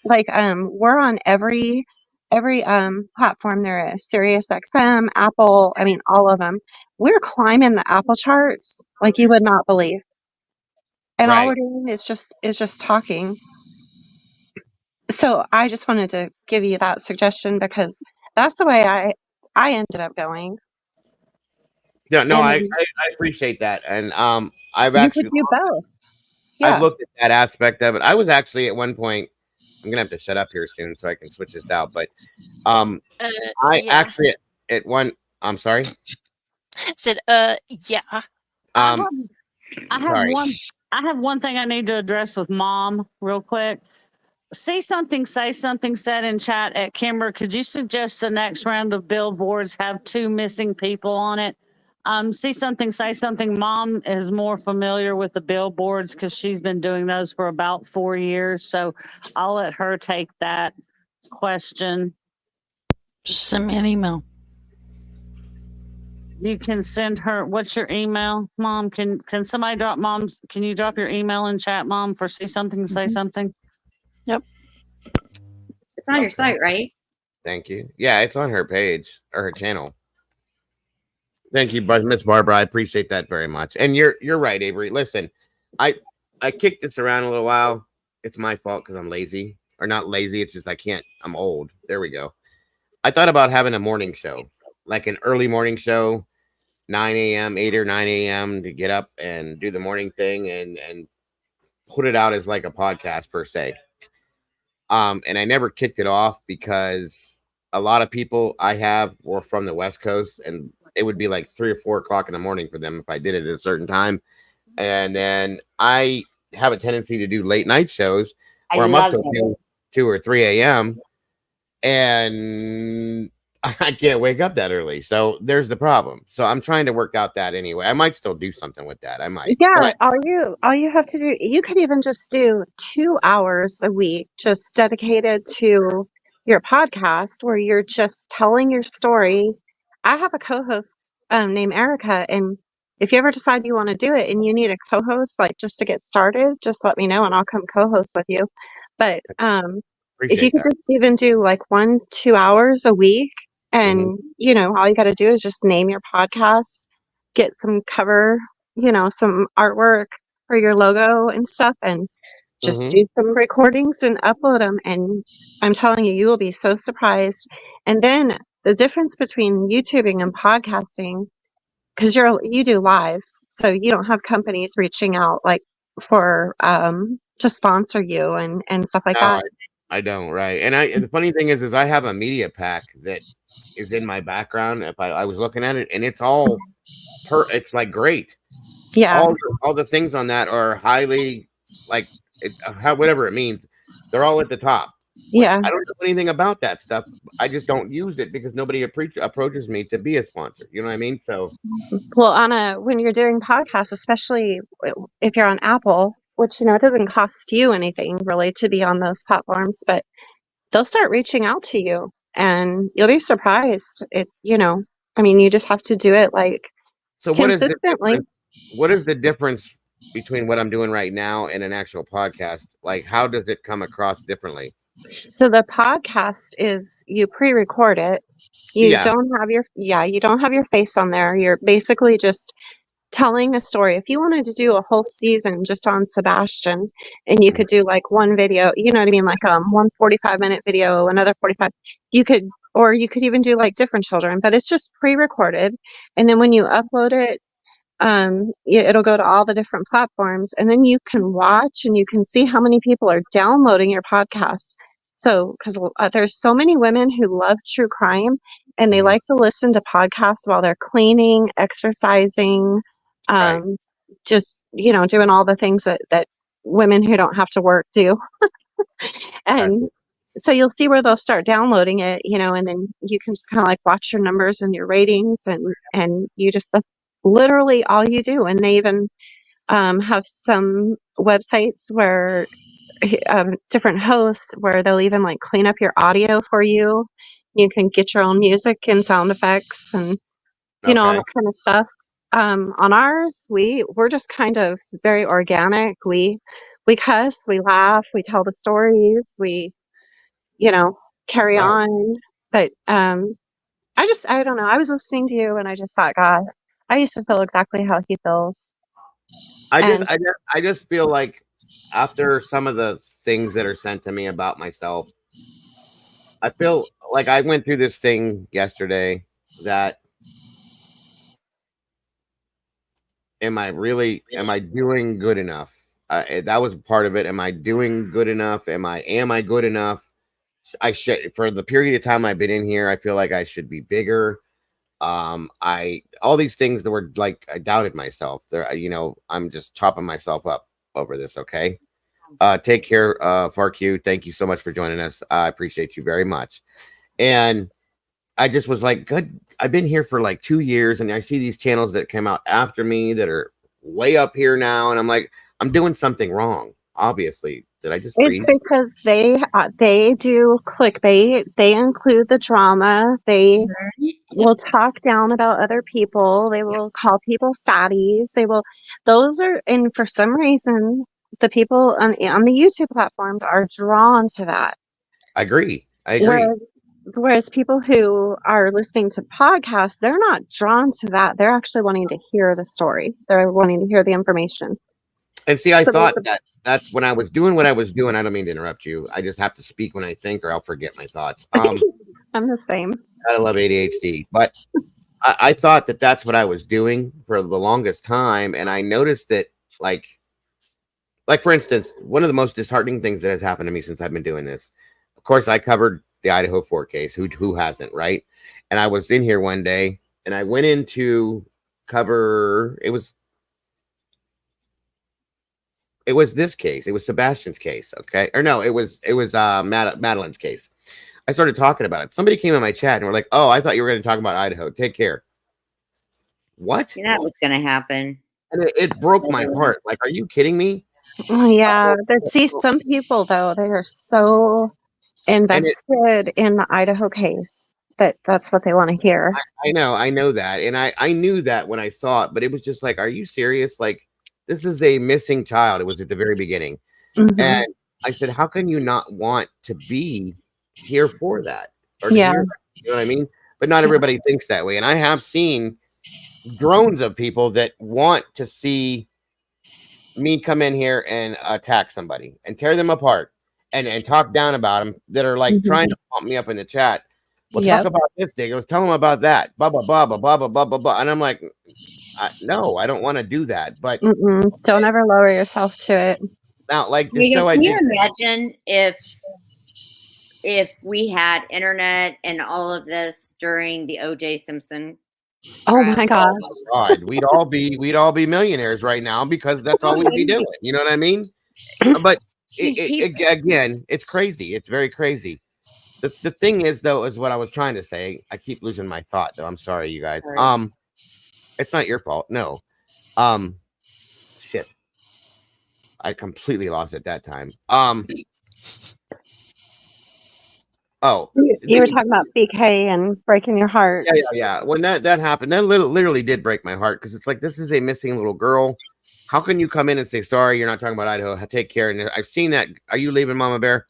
Like we're on every platform there is. Sirius XM, Apple, I mean all of them. We're climbing the Apple charts like you would not believe. And all we're doing is just talking. So I just wanted to give you that suggestion because that's the way I ended up going. Yeah, no, I appreciate that. And I've actually could do both. I've looked at that aspect of it. I was actually at one point, I'm gonna have to shut up here soon so I can switch this out. But actually at one, I'm sorry. Said yeah. I have one thing I need to address with Mom real quick. Say something said in chat at Kimber. Could you suggest the next round of billboards have 2 missing people on it? See something, say something. Mom is more familiar with the billboards because she's been doing those for about 4 years. So I'll let her take that question. Just send me an email. You can send her. What's your email, Mom? Can somebody drop Mom's? Can you drop your email in chat, Mom, for see something, say something? Yep. It's on your site, right? Thank you. Yeah, it's on her page or her channel. Thank you, Miss Barbara. I appreciate that very much. And you're right, Avery. Listen, I kicked this around a little while. It's my fault because I'm lazy. Or not lazy, it's just I can't. I'm old. There we go. I thought about having a morning show, like an early morning show, 9 a.m., 8 or 9 a.m. to get up and do the morning thing and put it out as like a podcast per se. And I never kicked it off because a lot of people I have were from the West Coast, and it would be like 3 or 4 o'clock in the morning for them if I did it at a certain time. And then I have a tendency to do late night shows where I'm up to 2 or 3 a.m. and I can't wake up that early. So there's the problem. So I'm trying to work out that anyway. I might still do something with that. I might. Yeah, But all you have to do, you could even just do 2 hours a week just dedicated to your podcast where you're just telling your story. I have a co-host named Erica, and if you ever decide you want to do it and you need a co-host like just to get started, just let me know and I'll come co-host with you. But if you could just even do like 1-2 hours a week, and all you got to do is just name your podcast, get some cover, some artwork for your logo and stuff, and just do some recordings and upload them. And I'm telling you, you will be so surprised. And then the difference between YouTubing and podcasting, because you do lives, so you don't have companies reaching out like for to sponsor you and stuff like that. I don't, right? And the funny thing is I have a media pack that is in my background. If I was looking at it, and it's all it's like great. Yeah. All the things on that are highly like whatever it means. They're all at the top. Yeah. I don't know anything about that stuff. I just don't use it because nobody approaches me to be a sponsor. You know what I mean? So, Well, when you're doing podcasts, especially if you're on Apple, which, it doesn't cost you anything really to be on those platforms, but they'll start reaching out to you and you'll be surprised. You just have to do it like so what is the consistently. difference? What is the difference between what I'm doing right now and an actual podcast? Like, how does it come across differently? So the podcast is you pre-record it. You Yeah. don't have your face on there. You're basically just telling a story. If you wanted to do a whole season just on Sebastian and you could do like one video, you know what I mean? Like one 45-minute video, another 45, you could even do like different children, but it's just pre-recorded. And then when you upload it, it'll go to all the different platforms and then you can watch and you can see how many people are downloading your podcast. So, because there's so many women who love true crime and they like to listen to podcasts while they're cleaning, exercising, just, doing all the things that women who don't have to work do. And so you'll see where they'll start downloading it, and then you can just kind of like watch your numbers and your ratings and that's literally all you do. And they even have some websites where different hosts where they'll even like clean up your audio for you. You can get your own music and sound effects and all that kind of stuff. On ours, we're just kind of very organic. We cuss, we laugh, we tell the stories, we carry on. But I don't know. I was listening to you and I just thought, God, I used to feel exactly how he feels. I just feel like after some of the things that are sent to me about myself, I feel like I went through this thing yesterday that am I doing good enough? That was part of it. Am I doing good enough? Am I good enough? I should, for the period of time I've been in here, I feel like I should be bigger. All these things that were like, I doubted myself there. I'm just chopping myself up over this. Okay. Take care, FarQ. Thank you so much for joining us. I appreciate you very much. And I just was like, good. I've been here for like 2 years and I see these channels that came out after me that are way up here now. And I'm like, I'm doing something wrong. Obviously. Did I just freeze? It's because they do clickbait. They include the drama. They will talk down about other people. They will call people fatties. And for some reason, the people on the YouTube platforms are drawn to that. I agree. Whereas people who are listening to podcasts, they're not drawn to that. They're actually wanting to hear the story. They're wanting to hear the information. And see, I thought that's when I was doing what I was doing. I don't mean to interrupt you. I just have to speak when I think or I'll forget my thoughts. I'm the same. I love ADHD, but I thought that that's what I was doing for the longest time. And I noticed that like for instance, one of the most disheartening things that has happened to me since I've been doing this, of course, I covered the Idaho 4 case. Who hasn't, right? And I was in here one day and I went in to cover, it was this case. It was Sebastian's case. Okay. Or no, it was Madeline's case. I started talking about it. Somebody came in my chat and were like, oh, I thought you were going to talk about Idaho. Take care. What? That was going to happen. And it broke my heart. Like, are you kidding me? Yeah. But see, some people though, they are so invested in the Idaho case that's what they want to hear. I know that. And I knew that when I saw it, but it was just like, are you serious? Like, this is a missing child. It was at the very beginning. Mm-hmm. And I said, how can you not want to be here for that? Or yeah. You know what I mean? But not everybody thinks that way. And I have seen drones of people that want to see me come in here and attack somebody and tear them apart and talk down about them that are like trying to pump me up in the chat. Well, talk about this, Diggos. Tell them about that. Blah, blah, blah, blah, blah, blah, blah, blah, blah. And I'm like, no, I don't want to do that. But don't ever lower yourself to it. Now, like the show, can you imagine if we had internet and all of this during the O.J. Simpson? Oh my gosh! Oh my God, we'd all be millionaires right now because that's all we'd be doing. You know what I mean? But Again, it's crazy. It's very crazy. The thing is, though, is what I was trying to say. I keep losing my thought, though. I'm sorry, you guys. It's not your fault. No. Shit. I completely lost it that time. Oh, you were talking about BK and breaking your heart. Yeah. When that happened, that literally did break my heart, because it's like, this is a missing little girl. How can you come in and say, sorry, you're not talking about Idaho, take care? And I've seen that. Are you leaving, Mama Bear?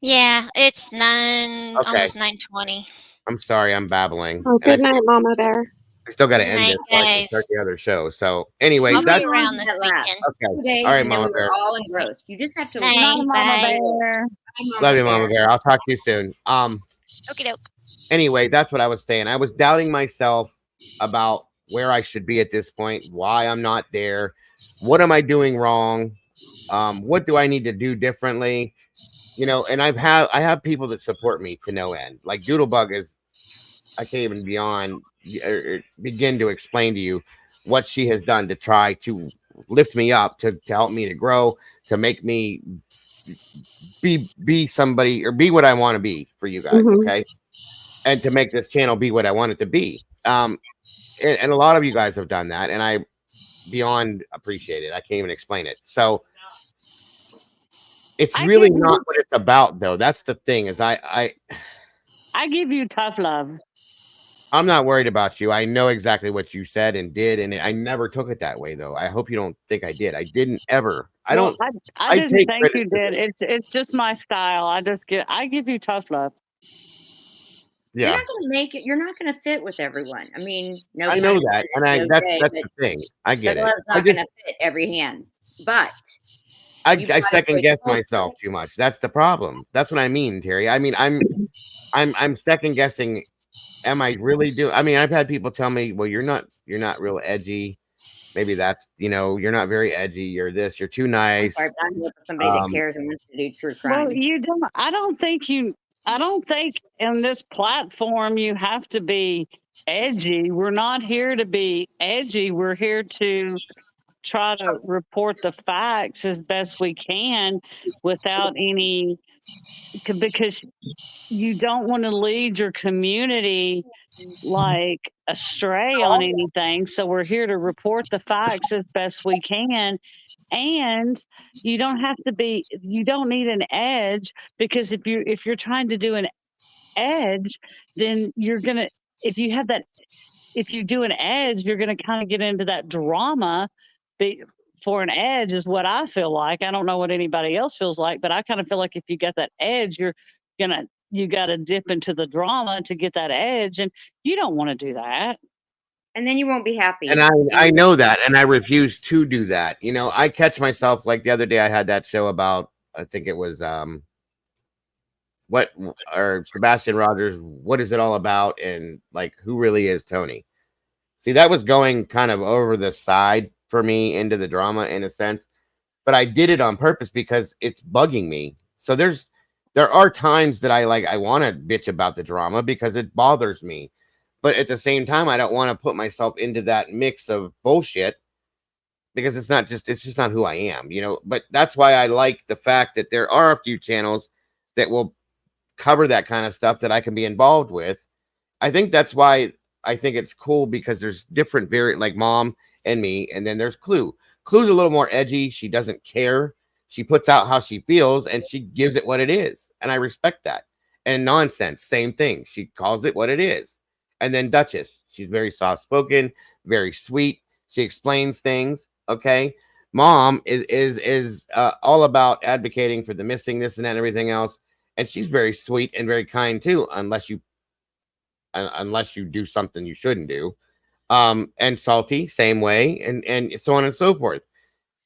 Yeah, it's almost 9:20. I'm sorry, I'm babbling. Oh, good night, Mama Bear. I still got to end this so I can start the other show. So anyway, I'll that's be around this weekend. okay. All right, Mama Bear. All engrossed. You just have to. Mama Bear. Love you, Mama Bear. I'll talk to you soon. Okie doke. Anyway, that's what I was saying. I was doubting myself about where I should be at this point, why I'm not there, what am I doing wrong, what do I need to do differently, and I have people that support me to no end. Like Doodlebug is, I can't even begin to explain to you what she has done to try to lift me up, to help me to grow, to make me be somebody, or be what I want to be for you guys. Okay. And to make this channel be what I want it to be. And a lot of you guys have done that, and I beyond appreciate it. I can't even explain it. So it's really not what it's about, though. That's the thing, is I give you tough love. I'm not worried about you. I know exactly what you said and did, and I never took it that way, though. I hope you don't think I did. I didn't ever. I didn't think you did. It's just my style. I give you tough love. Yeah. You're not going to make it. You're not going to fit with everyone. I mean, no. I know that, and that's the thing. I get it. It's not going to fit every hand, but I second guess myself too much. That's the problem. That's what I mean, Terry. I mean, I'm second guessing. Am I really doing? I mean, I've had people tell me, well, you're not real edgy. Maybe that's, you're not very edgy. You're this. You're too nice. I'm looking for somebody that cares and wants to do true crime. Well, you don't. I don't think in this platform you have to be edgy. We're not here to be edgy. We're here to try to report the facts as best we can without any, because you don't want to lead your community like astray on anything. So we're here to report the facts as best we can. And you don't need an edge, because if you're trying to do an edge, then if you do an edge, you're going to kind of get into that drama. For an edge is what I feel like. I don't know what anybody else feels like, but I kind of feel like if you get that edge, you got to dip into the drama to get that edge, and you don't want to do that. And then you won't be happy. And I know that, and I refuse to do that. I catch myself, like the other day I had that show about, I think it was Sebastian Rogers, what is it all about, and like, who really is Tony? See, that was going kind of over the side for me into the drama in a sense, but I did it on purpose because it's bugging me. So there are times that I want to bitch about the drama because it bothers me. But at the same time, I don't want to put myself into that mix of bullshit, because it's just not who I am, But that's why I like the fact that there are a few channels that will cover that kind of stuff that I can be involved with. I think that's why I think it's cool, because there's different like Mom and me, and then there's Clue. Clue's a little more edgy. She doesn't care. She puts out how she feels, and she gives it what it is, and I respect that. And Nonsense, same thing. She calls it what it is. And then Duchess, she's very soft-spoken, very sweet. She explains things, okay? Mom is all about advocating for the missing, this and that and everything else. And she's very sweet and very kind too, unless you do something you shouldn't do. And Salty, same way, and so on and so forth.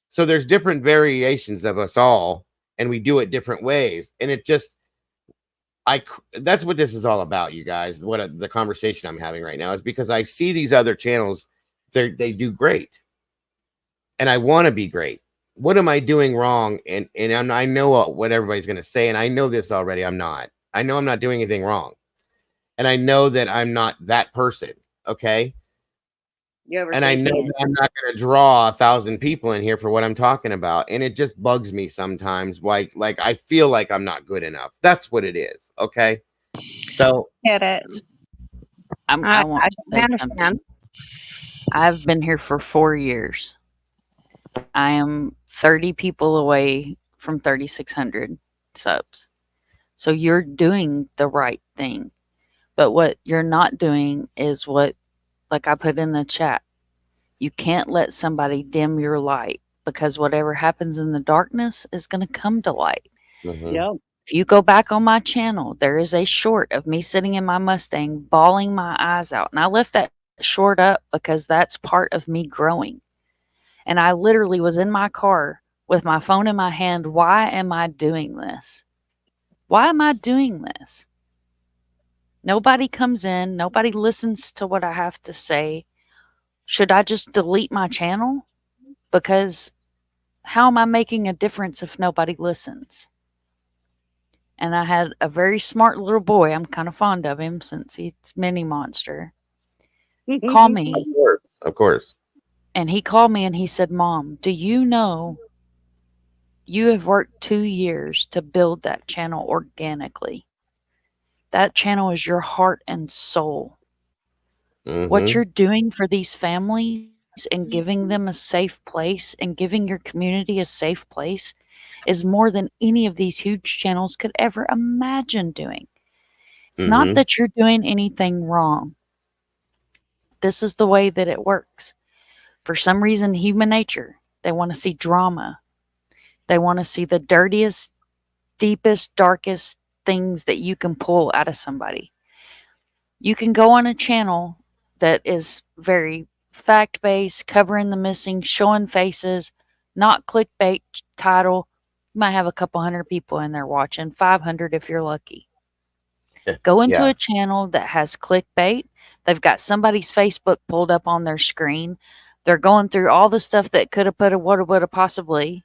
So there's different variations of us all, and we do it different ways. And it just, that's what this is all about, you guys. The conversation I'm having right now is because I see these other channels, they do great, and I want to be great. What am I doing wrong? And I know what everybody's going to say, and I know this already. I'm not. I know I'm not doing anything wrong, and I know that I'm not that person. Okay, And I know that I'm not going to draw 1,000 people in here for what I'm talking about. And it just bugs me sometimes. Like I feel like I'm not good enough. That's what it is. Okay. So Get it. I want to say understand. something. I've been here for 4 years. I am 30 people away from 3,600 subs. So you're doing the right thing. But what you're not doing is what, like I put in the chat, you can't let somebody dim your light, because whatever happens in the darkness is going to come to light. Yep. If you go back on my channel, there is a short of me sitting in my Mustang, bawling my eyes out. And I left that short up because that's part of me growing. And I literally was in my car with my phone in my hand. Why am I doing this? Why am I doing this? Nobody comes in. Nobody listens to what I have to say. Should I just delete my channel? Because how am I making a difference if nobody listens? And I had a very smart little boy. I'm kind of fond of him since he's Mini Monster. Call me. Of course. And he called me and he said, Mom, do you know you have worked 2 years to build that channel organically? That channel is your heart and soul. What you're doing for these families and giving them a safe place and giving your community a safe place is more than any of these huge channels could ever imagine doing. It's not that you're doing anything wrong. This is the way that it works. For some reason, human nature, they want to see drama. They want to see the dirtiest, deepest, darkest things that you can pull out of somebody. You can go on a channel that is very fact-based, covering the missing, showing faces, not clickbait title. You might have a couple hundred people in there watching, 500 if you're lucky. Go into a channel that has clickbait. They've got somebody's Facebook pulled up on their screen. They're going through all the stuff that could have, put, would have, possibly.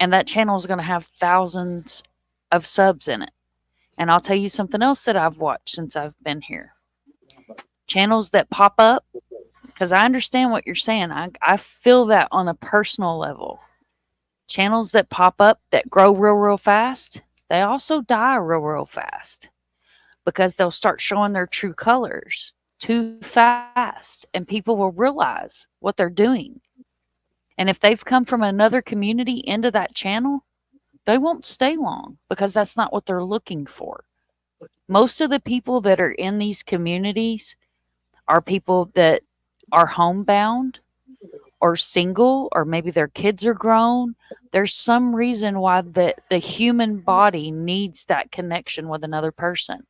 And that channel is going to have thousands of subs in it. And I'll tell you something else that I've watched since I've been here. Channels that pop up, because I understand what you're saying. I feel that on a personal level. Channels that pop up that grow real fast, they also die real fast because they'll start showing their true colors too fast and people will realize what they're doing. And if they've come from another community into that channel, they won't stay long because that's not what they're looking for. Most of the people that are in these communities are people that are homebound or single, or maybe their kids are grown. There's some reason why the human body needs that connection with another person.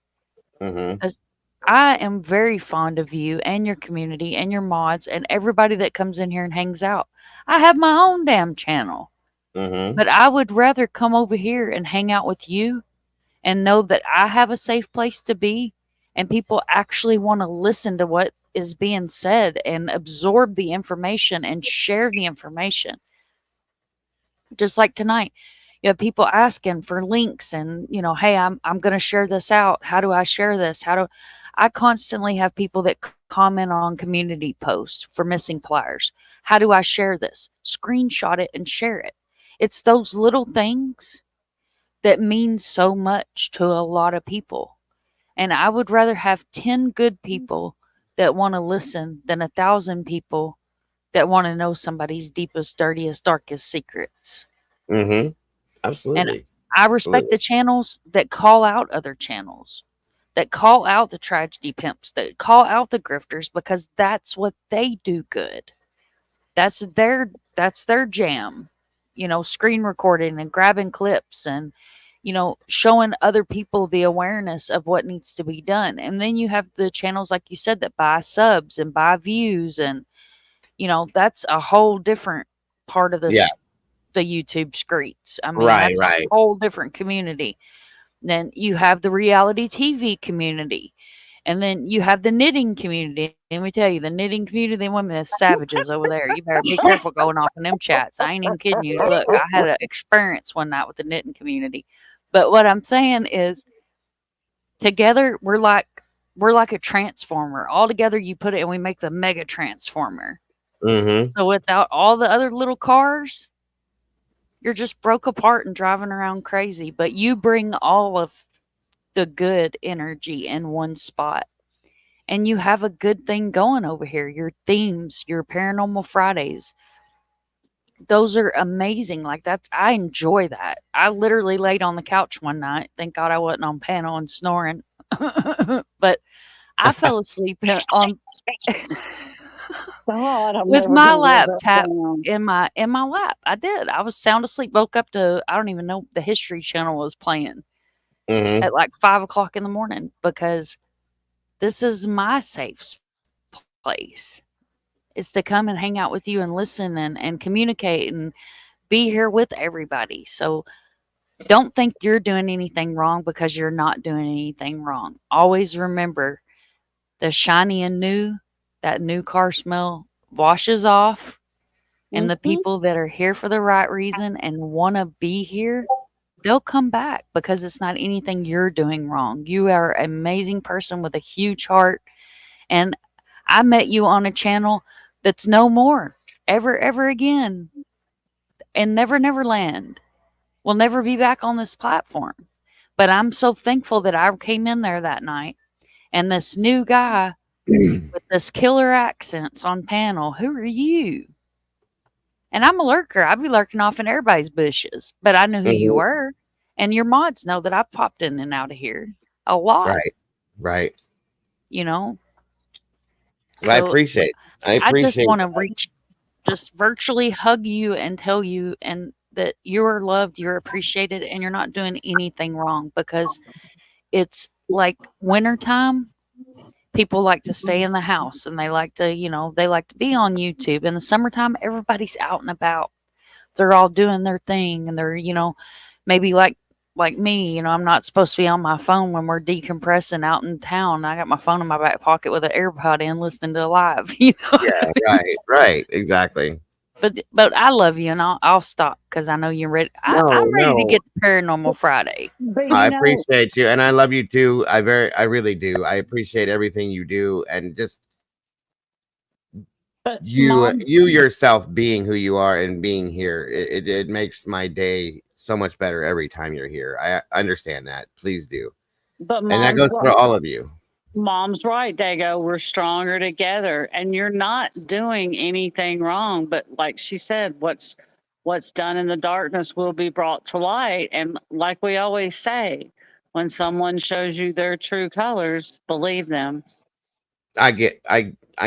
I am very fond of you and your community and your mods and everybody that comes in here and hangs out. I have my own damn channel. But I would rather come over here and hang out with you and know that I have a safe place to be and people actually want to listen to what is being said and absorb the information and share the information. Just like tonight, you have people asking for links and, you know, hey, I'm going to share this out. How do I share this? I constantly have people that comment on community posts for missing pliers. How do I share this? Screenshot it and share it. It's those little things that mean so much to a lot of people. And I would rather have 10 good people that want to listen than 1,000 people that want to know somebody's deepest, dirtiest, darkest secrets. Absolutely. And I respect the channels that call out other channels, that call out the tragedy pimps, that call out the grifters, because that's what they do good. That's their jam. You know, screen recording and grabbing clips and, you know, showing other people the awareness of what needs to be done. And then you have the channels, like you said, that buy subs and buy views. And, you know, that's a whole different part of the YouTube streets. I mean, that's a whole different community. Then you have the reality TV community. And then you have the knitting community. Let me tell you, the knitting community, the women are savages over there. You better be careful going off in them chats. I ain't even kidding you. Look, I had an experience one night with the knitting community. But what I'm saying is, together, we're like we're like a transformer. All together, you put it, and we make the mega transformer. Mm-hmm. So without all the other little cars, you're just broke apart and driving around crazy. But you bring all of the good energy in one spot. And you have a good thing going over here. Your themes, your Paranormal Fridays, those are amazing. Like I enjoy that. I literally laid on the couch one night. Thank God I wasn't on panel and snoring. But I fell asleep on with my laptop in my lap. I did. I was sound asleep. Woke up to, I don't even know, the History Channel was playing at like 5 o'clock in the morning, because this is my safe place. It's to come and hang out with you and listen and communicate and be here with everybody. So don't think you're doing anything wrong, because you're not doing anything wrong. Always remember, the shiny and new, that new car smell washes off. And the people that are here for the right reason and want to be here, they'll come back, because it's not anything you're doing wrong. You are an amazing person with a huge heart. And I met you on a channel that's no more ever again. And Never Land will never be back on this platform. But I'm so thankful that I came in there that night, and this new guy with this killer accents on panel, who are you? And I'm a lurker. I'd be lurking off in everybody's bushes, but I knew who you were. And your mods know that I've popped in and out of here a lot. Right. You know? Well, I appreciate I just want to just virtually hug you and tell you and that you're loved, you're appreciated, and you're not doing anything wrong, because it's like wintertime. People like to stay in the house, and they like to, they like to be on YouTube. In the summertime, everybody's out and about. They're all doing their thing, and they're, maybe like me, I'm not supposed to be on my phone when we're decompressing out in town. I got my phone in my back pocket with an AirPod in, listening to live. Yeah, right, exactly. But I love you, and I'll stop, because I know you're ready. I'm ready to get to Paranormal Friday. I appreciate you, and I love you too. I really do. I appreciate everything you do, and just you yourself being who you are and being here. It makes my day so much better every time you're here. I understand that. Please do. And that goes for all of you. Mom's right, Dago. We're stronger together, and you're not doing anything wrong. But like she said, what's done in the darkness will be brought to light. And like we always say, when someone shows you their true colors, believe them. I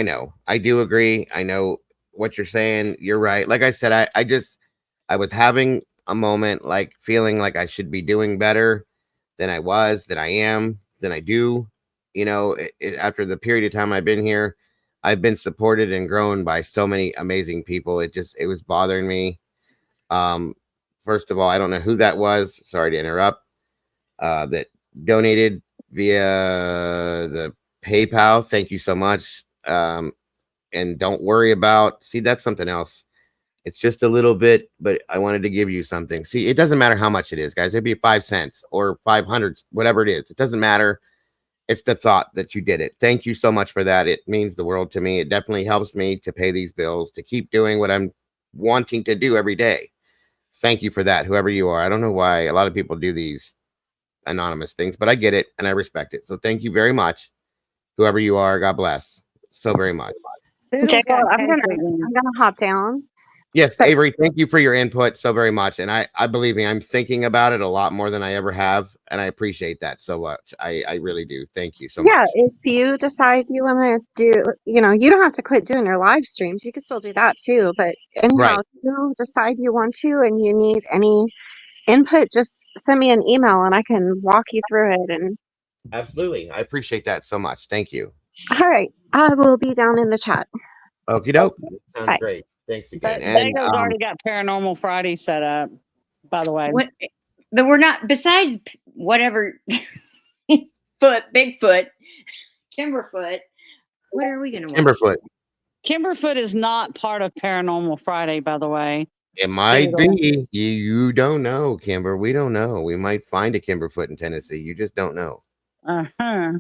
know. I do agree. I know what you're saying. You're right. Like I said, I was having a moment, like feeling like I should be doing better than I was, than I am, than I do. After the period of time I've been here, I've been supported and grown by so many amazing people. It was bothering me. First of all, I don't know who that was. Sorry to interrupt. That donated via the PayPal. Thank you so much. And don't worry about, see, that's something else. It's just a little bit, but I wanted to give you something. See, it doesn't matter how much it is, guys. It'd be 5 cents or 500, whatever it is. It doesn't matter. It's the thought that you did it. Thank you so much for that. It means the world to me. It definitely helps me to pay these bills, to keep doing what I'm wanting to do every day. Thank you for that, whoever you are. I don't know why a lot of people do these anonymous things, but I get it and I respect it. So thank you very much, whoever you are. God bless so very much. Jacob, I'm gonna hop down. Yes, Avery, thank you for your input so very much. And I believe me, I'm thinking about it a lot more than I ever have. And I appreciate that so much. I really do. Thank you so much. Yeah, if you decide you want to do, you don't have to quit doing your live streams. You can still do that too. But anyhow, if you decide you want to and you need any input, just send me an email and I can walk you through it. And absolutely. I appreciate that so much. Thank you. All right. I will be down in the chat. Okie doke. Sounds Bye. great. Thanks again. Dago's already got Paranormal Friday set up, by the way. But we're not, besides whatever Bigfoot, Kimberfoot, what are we going to watch? Kimberfoot is not part of Paranormal Friday, by the way. It might be. You don't know, Kimber. We don't know. We might find a Kimberfoot in Tennessee. You just don't know. Uh-huh.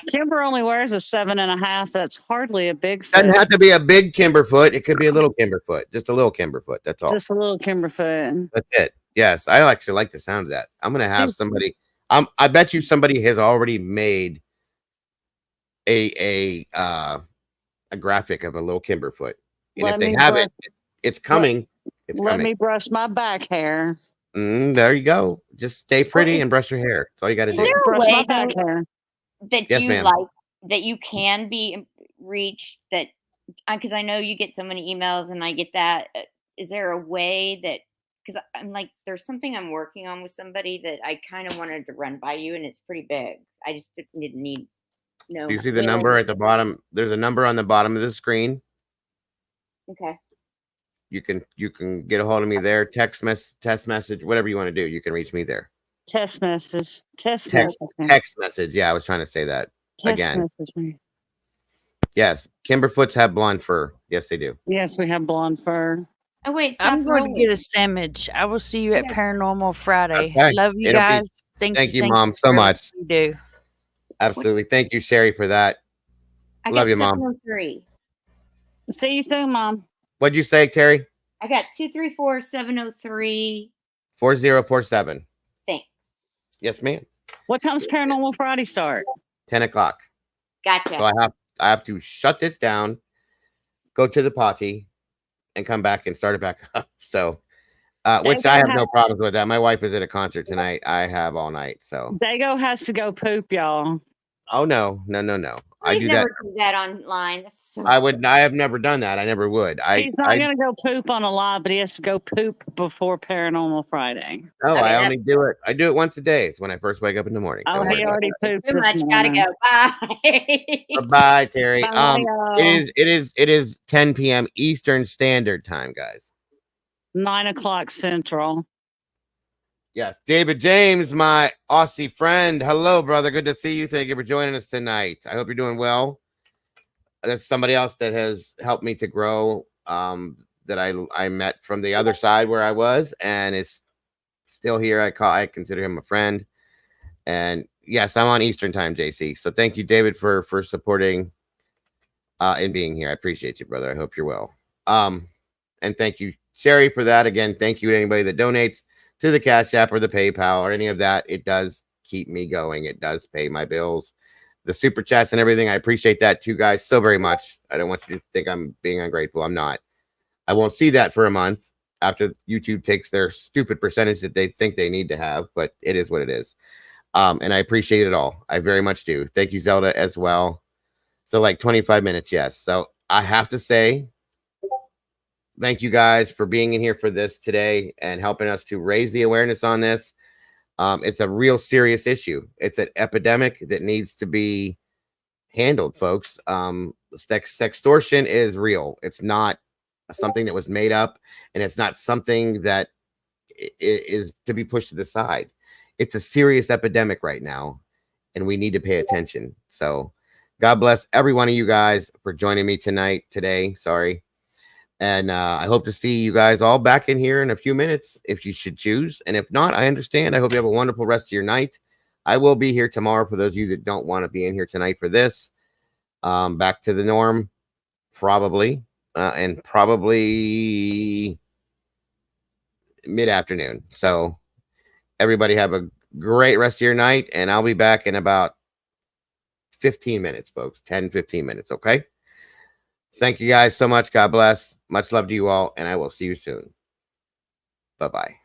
Kimber only wears a 7.5. That's hardly a big foot. Doesn't have to be a big Kimberfoot. It could be a little Kimberfoot. Just a little Kimberfoot. That's all. Just a little Kimberfoot. That's it. Yes, I actually like the sound of that. I'm gonna have somebody. I bet you somebody has already made a graphic of a little Kimberfoot, and if they haven't, it's coming. Let me brush my back hair. There you go. Just stay pretty and brush your hair. That's all you got to do. Is there a Brush my way back though, hair. that Yes, you ma'am. like that you can be reached, that because I know you get so many emails and I get that. Is there a way that, because I'm like, there's something I'm working on with somebody that I kind of wanted to run by you, and it's pretty big. I just didn't need Do you see the number at the bottom? There's a number on the bottom of the screen. Okay. You can get a hold of me there. Text message, whatever you want to do. You can reach me there. Text message. Text message. Yeah, I was trying to say that again. message me. Yes, Kimberfoots have blonde fur. Yes, they do. Yes, we have blonde fur. Oh wait, I'm going to get a sandwich. I will see you at Paranormal Friday. Okay. Love you It'll be- guys. Thank you, Mom, so for much. what you do. Absolutely. Thank you, Sherry, for that. I Love got you, Mom. 703. See you soon, Mom. What'd you say, Terry? I got 234-703. 4047. Thanks. Yes, ma'am. What time's Paranormal Friday start? 10 o'clock. Gotcha. So I have to shut this down, go to the potty, and come back and start it back up. So, which I have no problems with that. My wife is at a concert tonight. I have all night. So Dago has to go poop, y'all. Oh no. I do that. Never do that online. That's so I have never done that. I never would. He's not gonna go poop on a live, but he has to go poop before Paranormal Friday. No, I only do it. I do it once a day. It's when I first wake up in the morning. Oh, he already pooped. too much. Gotta go. Bye. Bye, Terry. Bye, y'all. It is 10 p.m. Eastern Standard Time, guys. 9 o'clock Central. Yes, David James, my Aussie friend. Hello, brother. Good to see you. Thank you for joining us tonight. I hope you're doing well. There's somebody else that has helped me to grow. That I met from the other side where I was, and is still here. I consider him a friend. And yes, I'm on Eastern Time, JC. So thank you, David, for supporting and being here. I appreciate you, brother. I hope you're well. And thank you, Sherry, for that. Again, thank you to anybody that donates to the Cash App or the PayPal or any of that. It does keep me going. It does pay my bills. The super chats and everything. I appreciate that too, guys, so very much. I don't want you to think I'm being ungrateful. I'm not. I won't see that for a month after YouTube takes their stupid percentage that they think they need to have, but it is what it is. And I appreciate it all. I very much do. Thank you, Zelda, as well. So like 25 minutes, yes. So I have to say, thank you guys for being in here for this today and helping us to raise the awareness on this. It's a real serious issue. It's an epidemic that needs to be handled, folks. Sextortion is real. It's not something that was made up, and it's not something that is to be pushed to the side. It's a serious epidemic right now, and we need to pay attention. So God bless every one of you guys for joining me today. Sorry. And I hope to see you guys all back in here in a few minutes if you should choose. And if not, I understand. I hope you have a wonderful rest of your night. I will be here tomorrow for those of you that don't want to be in here tonight for this. Back to the norm, probably. And probably mid-afternoon. So everybody have a great rest of your night. And I'll be back in about 15 minutes, folks. 10-15 minutes, okay? Thank you guys so much. God bless. Much love to you all, and I will see you soon. Bye-bye.